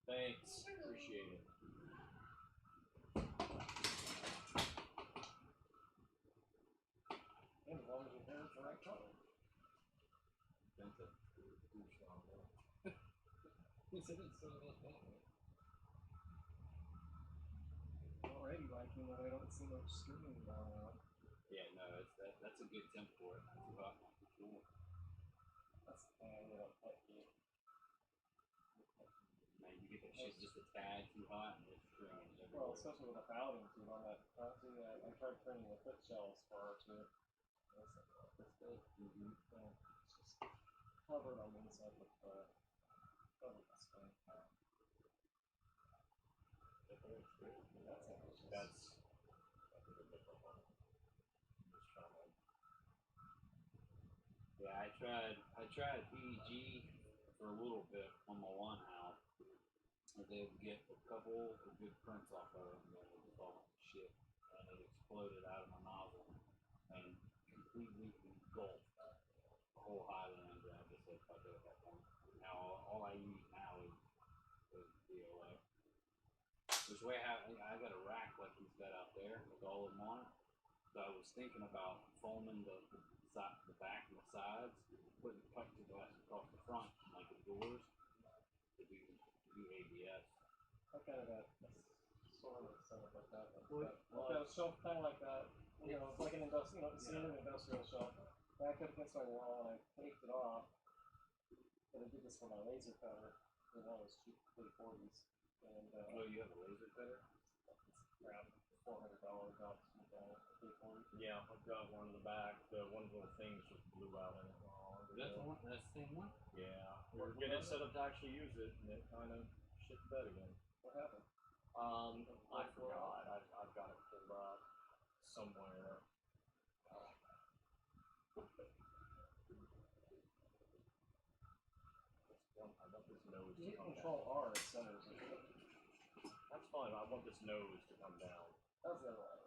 Thanks. Appreciate it. And as long as your hair is the right color. Expensive. Too strong. He said it's so like that. Already liking that I don't see much streaming going on. Yeah, no, that's a good temp for it. Too hot. Cool. That's you know, pet peeve. Man, you get that shit just a tad too hot and it's stringing Well, everywhere. especially with the fouling too on that. Honestly, I tried printing the foot shells for our too. It's like, oh, this big. It's just covered on the inside with covered with skin. That's a different one. Just trying to. Yeah, I tried PEG for a little bit on my one house. I did get a couple of good prints off of it, and then it was all shit, and it exploded out of my nozzle and completely engulfed the whole Highlander. And I just said, fuck it at that point. Now all I use now is DOA. Which way I got a rack like he's got out there with all of them on it. So I was thinking about foaming the back and the sides, putting plexiglass across the front, like the doors, to do ABS. I kind of got sort of set up like that. I've got a shelf kind of like that. You know, it's like an industrial, you know, standard industrial shelf. Back up against my wall, and I taped it off. But I did this for my laser cutter. You know, it was cheap, 40s. And Oh, you have a laser cutter? around $400 drops. Yeah, I've got one in the back. One of the little things just blew out in it. That's the one. That's the same one. Yeah, we're getting it set up to actually use it, and it kind of shit the bed again. What happened? I forgot. I've got it pulled up somewhere. I want this nose You to hit come Control down. R at centers. That's fine. I want this nose to come down. That's the other one.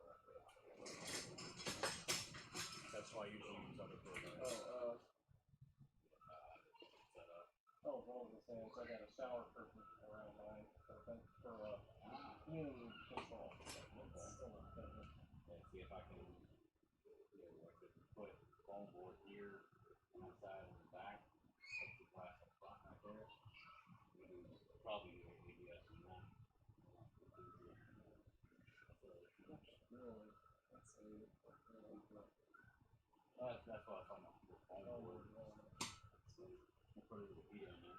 That's why I usually use other programs. Oh, what was I saying? So I got a shower curtain around mine for humidity control. It's still not finished. Yeah, see if I can like put foam board here on the side and the back, plexiglass up front right there. We do probably do ABS in that. Really, let's see. That's why I thought about the foam board. We'll put a little heat in there.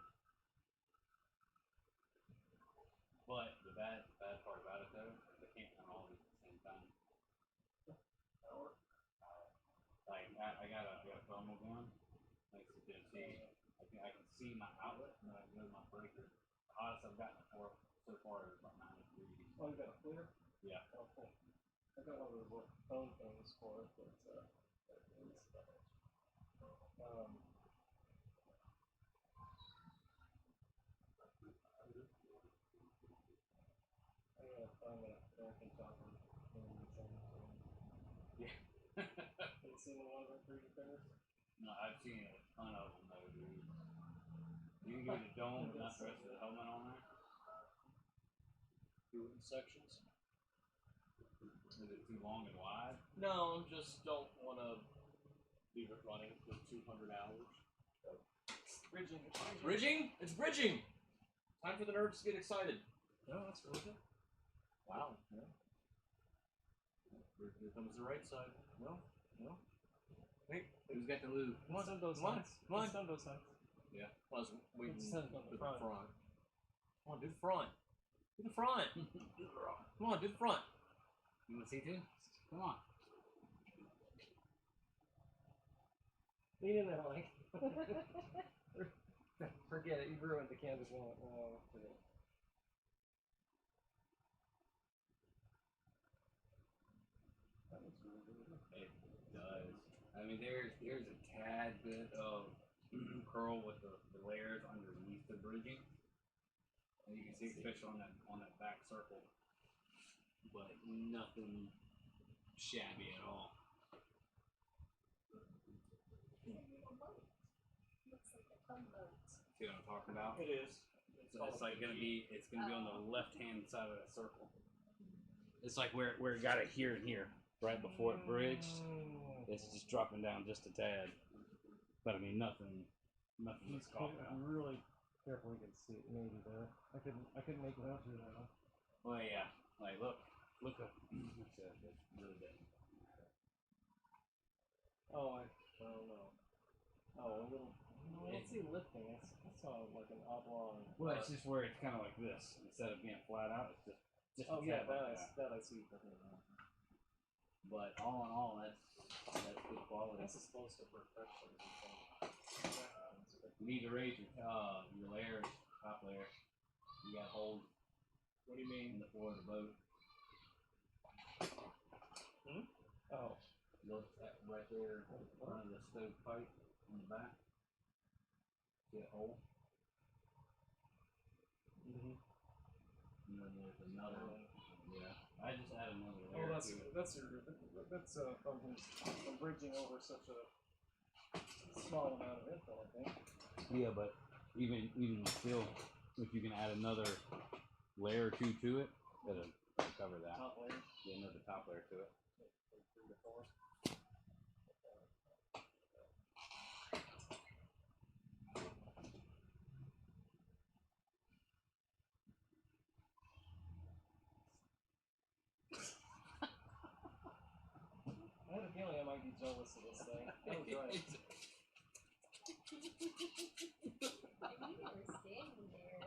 But the bad part about it though, they can't run all these at the same time. Like I got a thermal gun next to Tennessee. I can see my outlet and I know my breaker. The hottest I've gotten so far is about 90 degrees. Oh, you got a clear? Yeah. Oh, cool. I got one of those little phone things for it, but I gotta find that American chopper. Yeah. Have you seen the ones on 3D printers? No, I've seen a ton of them though, dude. You can get a dome but not the rest of the helmet on there. Do it in sections. Is it too long and wide? No, just don't want to leave it running for 200 hours. Bridging. Bridging? It's bridging! Time for the nerds to get excited. No, that's really good. Wow. Yeah. Here comes the right side. No. Wait. Who's got the lube? Come on, send those sides. Come on. Send those sides. Yeah. I was waiting Let's for send the it on the front. front. Come on, do the front. Do the front. Come on, do the front. You want to see too? Come on. Lean in there, Mike. Forget it. You ruined the canvas wall. Oh, forget it. That looks really good. It does. I mean, there's a tad bit of curl with the layers underneath the bridging, and you can see, especially on that back circle, but nothing shabby at all. See what I'm talking about? It is. So it's like it's gonna be on the left hand side of that circle. It's like where it got it here and here, right before it bridged. It's just dropping down just a tad. But I mean nothing to scoff at. Really carefully, you can see it maybe there. I couldn't make it out too well. Well, yeah. Like look up. It's really big. Oh, I don't know. Oh, a little. No, I don't see lifting. I saw like an oblong. Well, it's just where it's kind of like this instead of being flat out. It's just Oh a yeah, tad like that I see. But all in all, that's good quality. This is close to perfection. You need to raise your layers, top layer. You got holes. What do you mean? In the floor of the boat. Oh. Look right there in front of the stove pipe in the back. See a hole? Mm-hmm. And then there's another one. Yeah. I just add another Oh, layer that's to it. that's from bridging over such a small amount of info, I think. Yeah, but even still, if you can add another layer or two to it, it'll cover that. Top layer. Yeah, another top layer to it. 3 to 4. I had a feeling I might be jealous of this thing. I was right. I knew you were standing there.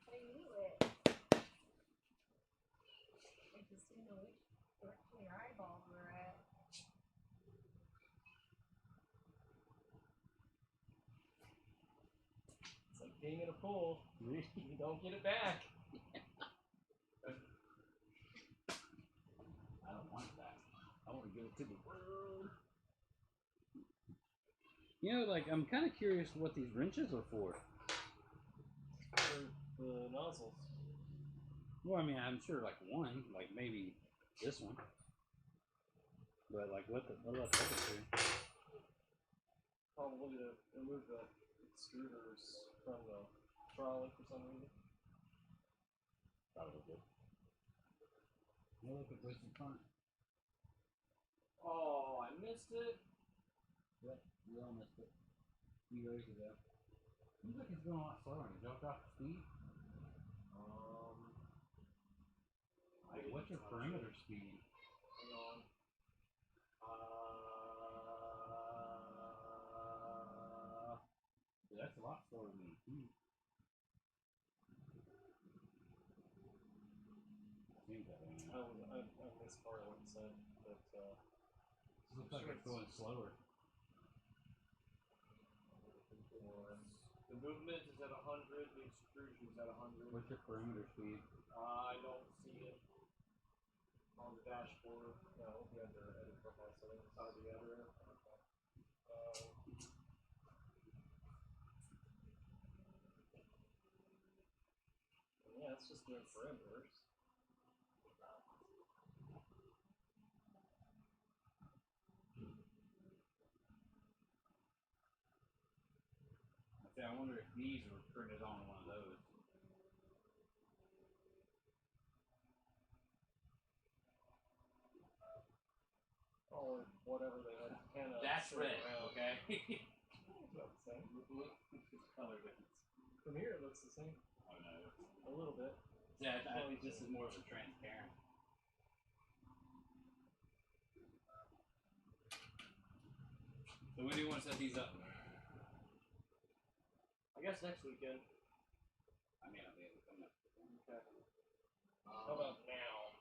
I knew it. I just didn't know which direction your eyeballs were at. It's like being in a pool. You don't get it back. I don't want that. I want to give it to the world. You know, like, I'm kind of curious what these wrenches are for. For the nozzles. Well, I mean, I'm sure, like, one, like, maybe this one. But, like, what about the other two? Probably to remove the extruders from the trolley for some reason. Probably. Now look at this in front. Oh, I missed it. Yep, we all missed it. You guys are there. Seems like it's going a lot slower. You dropped off the speed. What's your perimeter speed? Hang on. That's a lot slower than me. I think that way. I missed part of what you said, but It looks like it's going slower. The movement is at 100, the extrusion is at 100. What's your perimeter speed? I don't see it on the dashboard. no, it'll be under edit profile settings. Inside the editor. Yeah, it's just doing perimeters. I wonder if these were printed on one of those. Or whatever they had antenna. That's sitting red, around. okay? It's about the same. Look at the color difference. From here it looks the same. Oh no. A little bit. Yeah, I think this is more of a transparent. So when do you want to set these up? I guess next weekend. I may not be able to come up with them. Okay. How about now?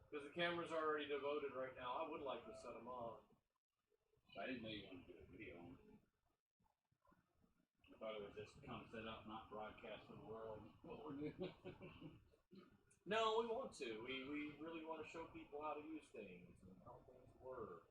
Because the cameras are already devoted right now. I would like to set them on. I didn't know you wanted to do a video on it. I thought it was just come set up, not broadcast to the world what we're doing. No, we want to. We really want to show people how to use things and how things work.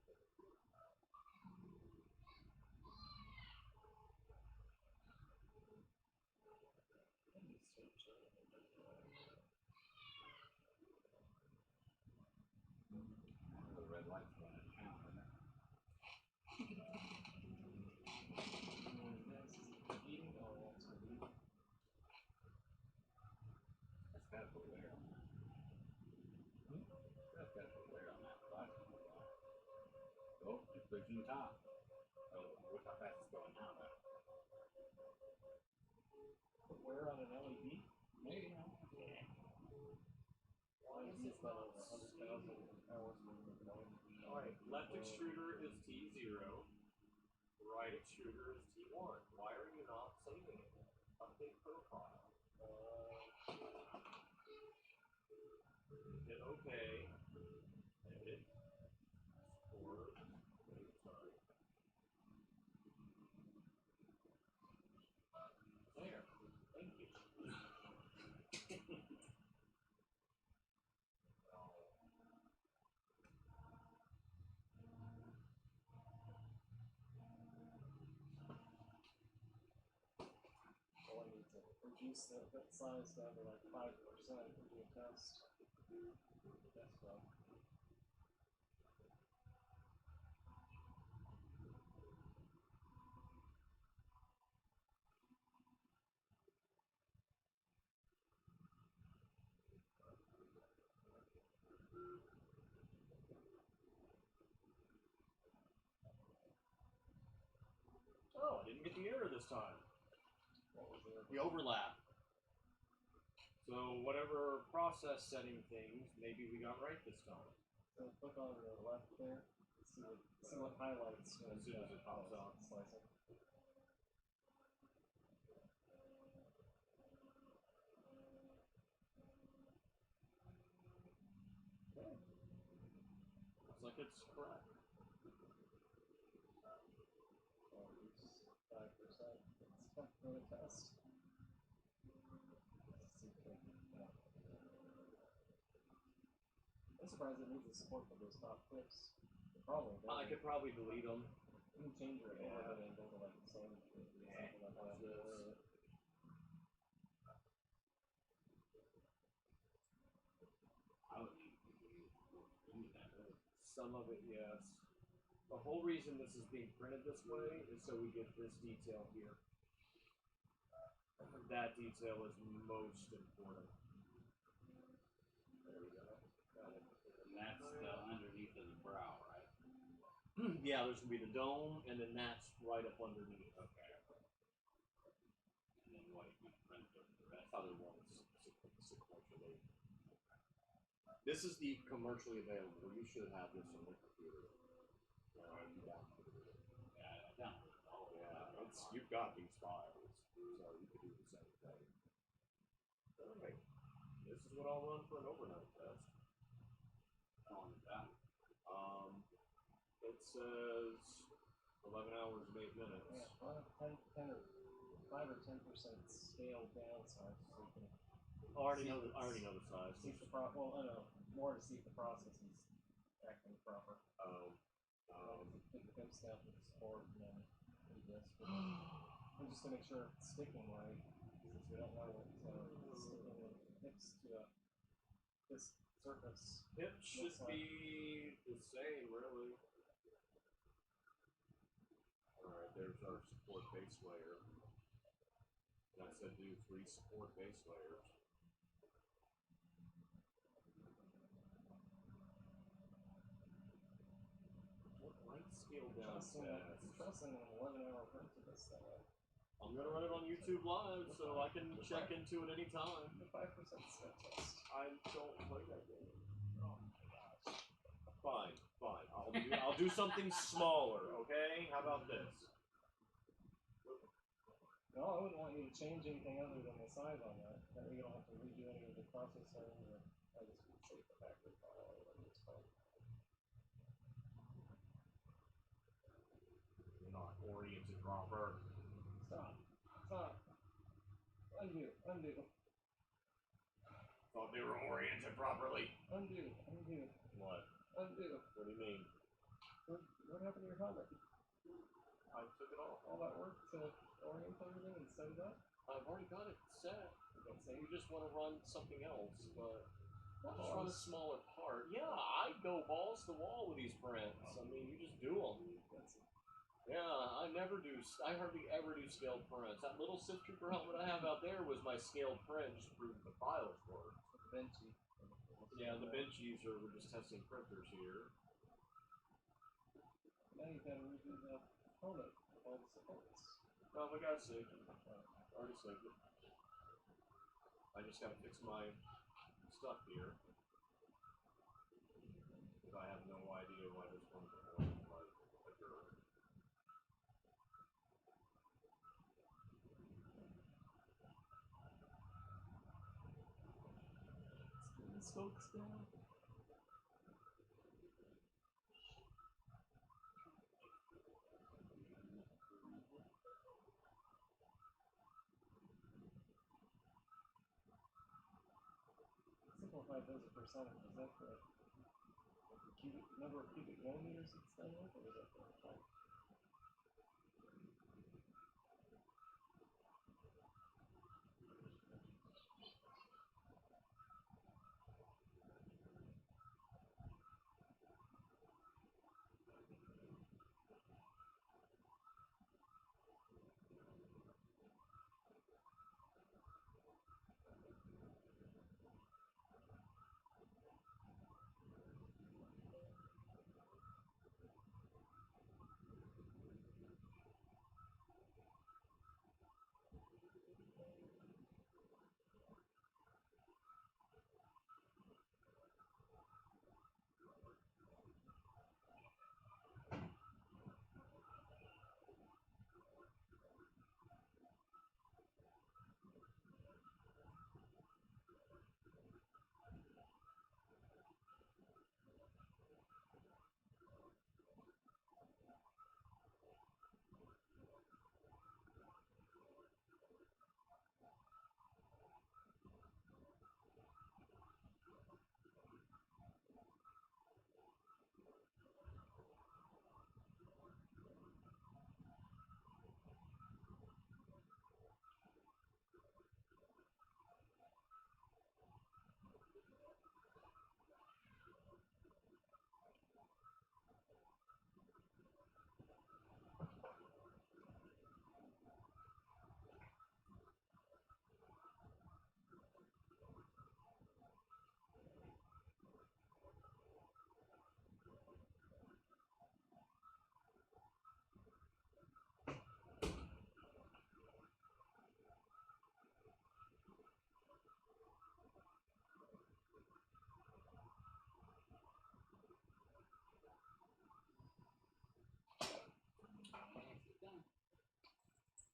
The red light's going in town, isn't it? That's got to put wear on that. That's got to put wear on that. Oh, it's pushing the top. Oh, look how fast it's going now, though. Put wear on an LED? Maybe. LED is about 100,000 hours per minute. Alright, left extruder is T0. Right extruder is T1. Why are you not saving it? Update profile. Hit OK. Edit. Or, sorry. There. Thank you. Well, I need to reduce that size down to like 5% and do a test. That's right. Oh, I didn't get the error this time. What was the The overlap. So whatever process setting things, maybe we got right this time. So click on the left there. See what highlights As soon as it pops up. Slicing. Okay. Looks like it's correct. I'll use 5%. It's tough for the test. I'm surprised it needs the support for those top clips. Probably. I could probably delete them. You can change your orbit and go to like the same something like that. Some of it, yes. The whole reason this is being printed this way is so we get this detail here. That detail is most important. There we go. Got it. And that's the underneath of the brow, right? Yeah, there's gonna be the dome, and then that's right up underneath. Okay. And then what, you print the rest? Other ones sequentially. This is the commercially available. You should have this on the computer. You downloaded it. Yeah, I downloaded it all. Yeah, you've got these files, so you could do the same thing. Alright, this is what I'll run for an overnight test. How long is that? It says 11 hours and 8 minutes. Yeah, well, 10 or 5 or 10% scale down size, so you can I already know the size. see if the well, I know more to see if the process is acting proper. Pick the pimps down with the support and then do this. And just to make sure it's sticking right, since we don't know what sticking next to this surface. It should be the same, really. Alright, there's our support base layer. And I said do 3 support base layers. What light scale down fast? Trusting an 11-hour print to this thing. I'm gonna run it on YouTube Live so I can check into it anytime. The 5% step test. I don't play that game. Oh my gosh. Fine. I'll do something smaller, okay? How about this? No, I wouldn't want you to change anything other than the size on that. That way you don't have to redo any of the processing, or I just would save the factory file or whatever it's called. oriented proper. Stop. Stop. Undo. Undo. Thought they were oriented properly. Undo. Undo. What? Undo. What do you mean? What happened to your helmet? I took it off. All that work to orient everything and set it up? I've already got it set. Okay. You just want to run something else, but Not just run a smaller part. Yeah, I go balls to the wall with these prints. I mean, you just do them. Yeah, I hardly ever do scaled prints. That little Sith Trooper helmet I have out there was my scaled print, just to prove the files work. Benchy. Yeah, the bench user, we're just testing printers here. Now you gotta redo the helmet with all the supports. No, we got it saved. Already saved it. I just gotta fix my stuff here. Because I have no idea why this one's like a girl. Spokes down. Simplified those a percentage, is that correct? The cubic number of cubic millimeters it's done with, or is that correct?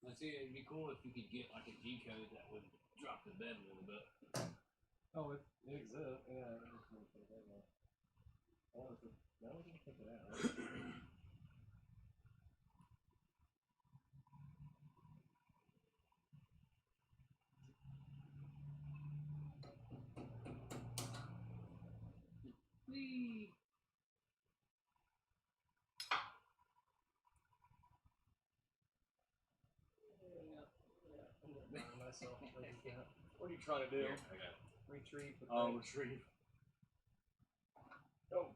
I see it'd be cool if you could get like a G code that would drop the bed a little bit. Oh, it exists. Yeah, I just want to put that out. Oh, now we can take it out. Whee! Myself, What are you trying to do? Here, I got it. retrieve the Oh, thing. retrieve. Oh,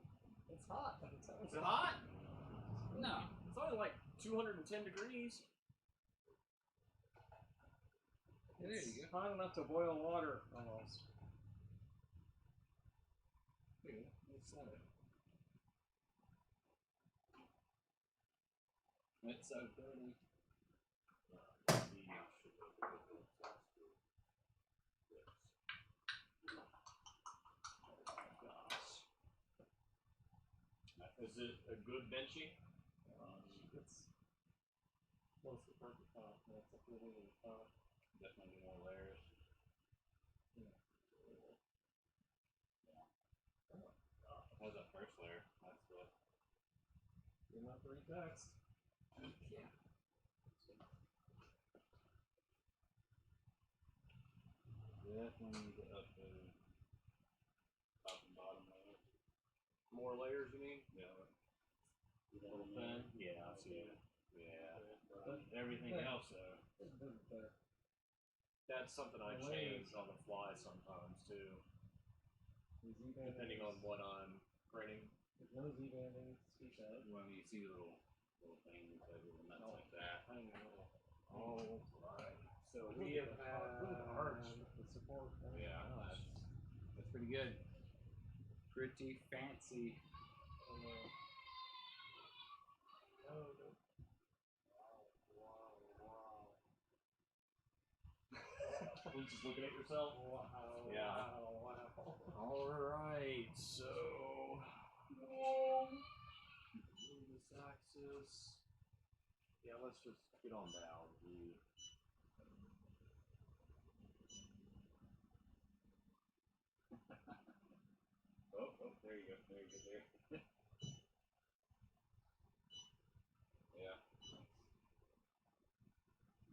it's hot. Is it hot? No. It's only like 210 degrees. There you go. Hot enough to boil water, almost. Here, let's set it. It's so dirty. Is it a good benchy? It's close to perfect top. That's a good over the top. Definitely more layers. How's that first layer? That's what. You're not very text. Yeah. definitely need to up the top and bottom layer. More layers, you mean? Yeah. A little thin? Yeah, I see it. Yeah. Everything else though. That's something I change on the fly sometimes too, depending on what I'm printing. There's no Z-banding to speak of. When you see little things, like little nuts like that. All right. So we have Look at the arch, the support. Yeah, that's pretty good. Pretty fancy. You're just looking at yourself. Wow. Yeah. Wow. All right. So move this axis. Yeah, let's just get on down. Oh, there you go. There. Yeah.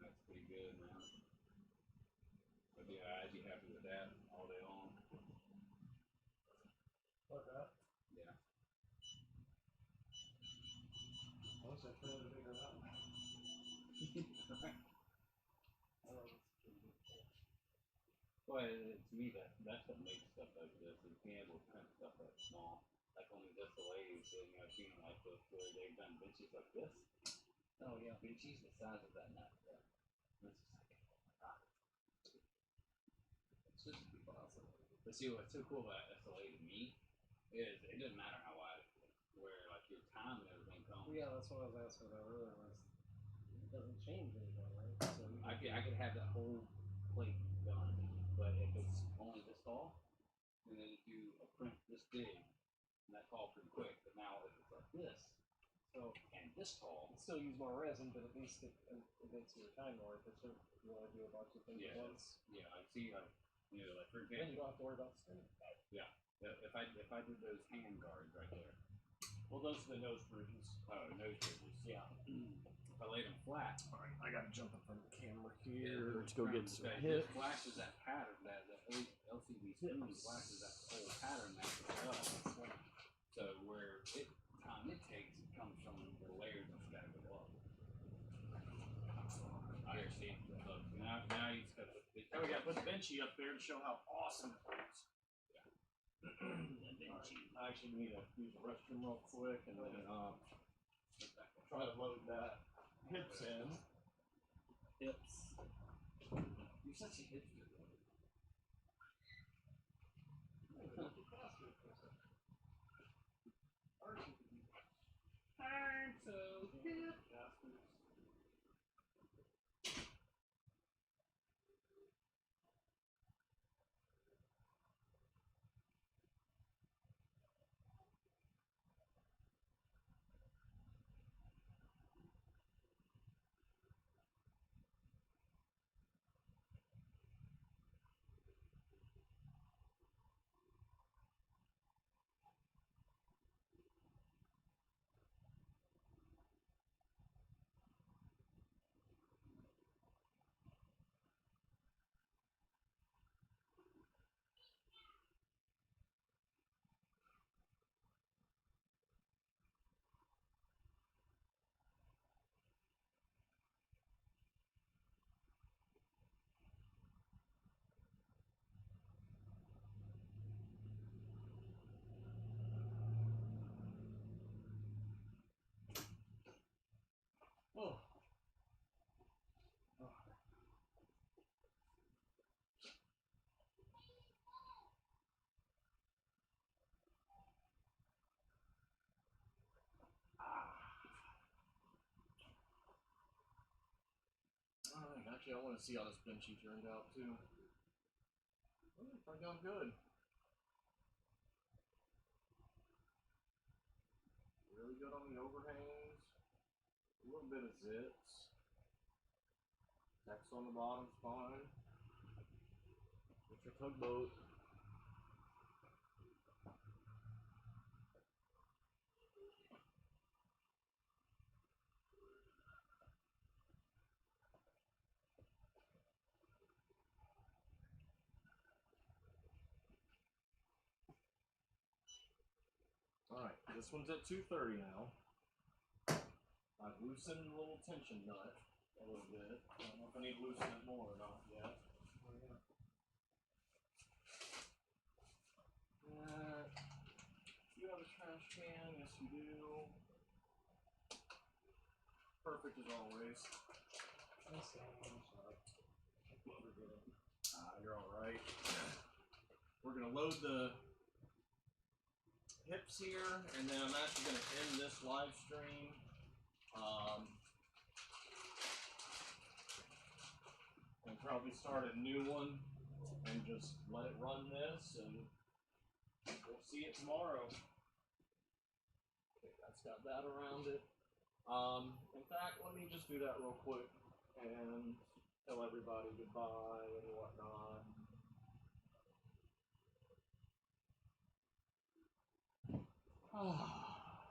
That's pretty good, man. But yeah, I'd be happy with that all day long. Like that? Yeah. I wish I printed a bigger one. Well, to me, that's what makes stuff like this, is being able to print stuff that small. Like only this lathe, so, you know, I've seen like this where they've done benches like this. Oh yeah. Benches the size of that nut. Yeah. That's just like, it's just awesome. But see, what's so cool about SLA to me is it doesn't matter how wide it is, where like your time and everything comes. Well, yeah, that's what I was asking about earlier. It doesn't change anything, right? So I could have that whole plate done, but if it's only this tall, then they do a print this big, and that's all pretty quick. But now if it's like this, so and this tall, still use more resin, but at least it makes your time more efficient. You want to do a bunch of things at once. yeah, I see. Like, you know, like for Then you example, don't have to worry about spinning. yeah, if I did those hand guards right there, Well, those are the nose bridges. nose bridges. Yeah. If I laid them flat, All right. I gotta jump in front of the camera here here to go get some because hits. It flashes that pattern, that LCD screen flashes that whole pattern that it's up. So where time it takes, it comes from the layers that's gotta go up. I see. Look, now you just gotta put the Now we gotta put the benchy up there to show how awesome it is. I actually need to use the restroom real quick and then try to load that hips in. hips. You're such a hipster. I'm so hip. Oh. Alright, actually I want to see how this benchy turned out too. It turned out good. Really good on the overhangs. A little bit of zips. Text on the bottom's fine. It's your tugboat. This one's at 230 now. I've loosened the little tension nut a little bit. I don't know if I need to loosen it more or not yet. You have a trash can? Yes, you do. Perfect as always. You're alright. We're going to load the hips here, and then I'm actually going to end this live stream. And probably start a new one and just let it run this, and we'll see it tomorrow. Okay, that's got that around it. In fact, let me just do that real quick and tell everybody goodbye and whatnot.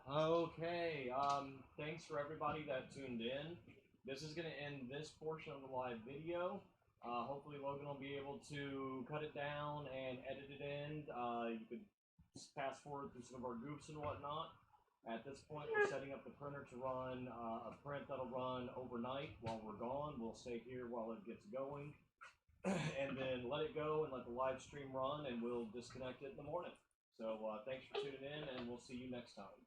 Okay, thanks for everybody that tuned in. This is going to end this portion of the live video. Hopefully Logan will be able to cut it down and edit it in. You could fast forward through some of our goofs and whatnot. At this point, we're setting up the printer to run a print that'll run overnight while we're gone. We'll stay here while it gets going, and then let it go and let the live stream run, and we'll disconnect it in the morning. So thanks for tuning in, and we'll see you next time.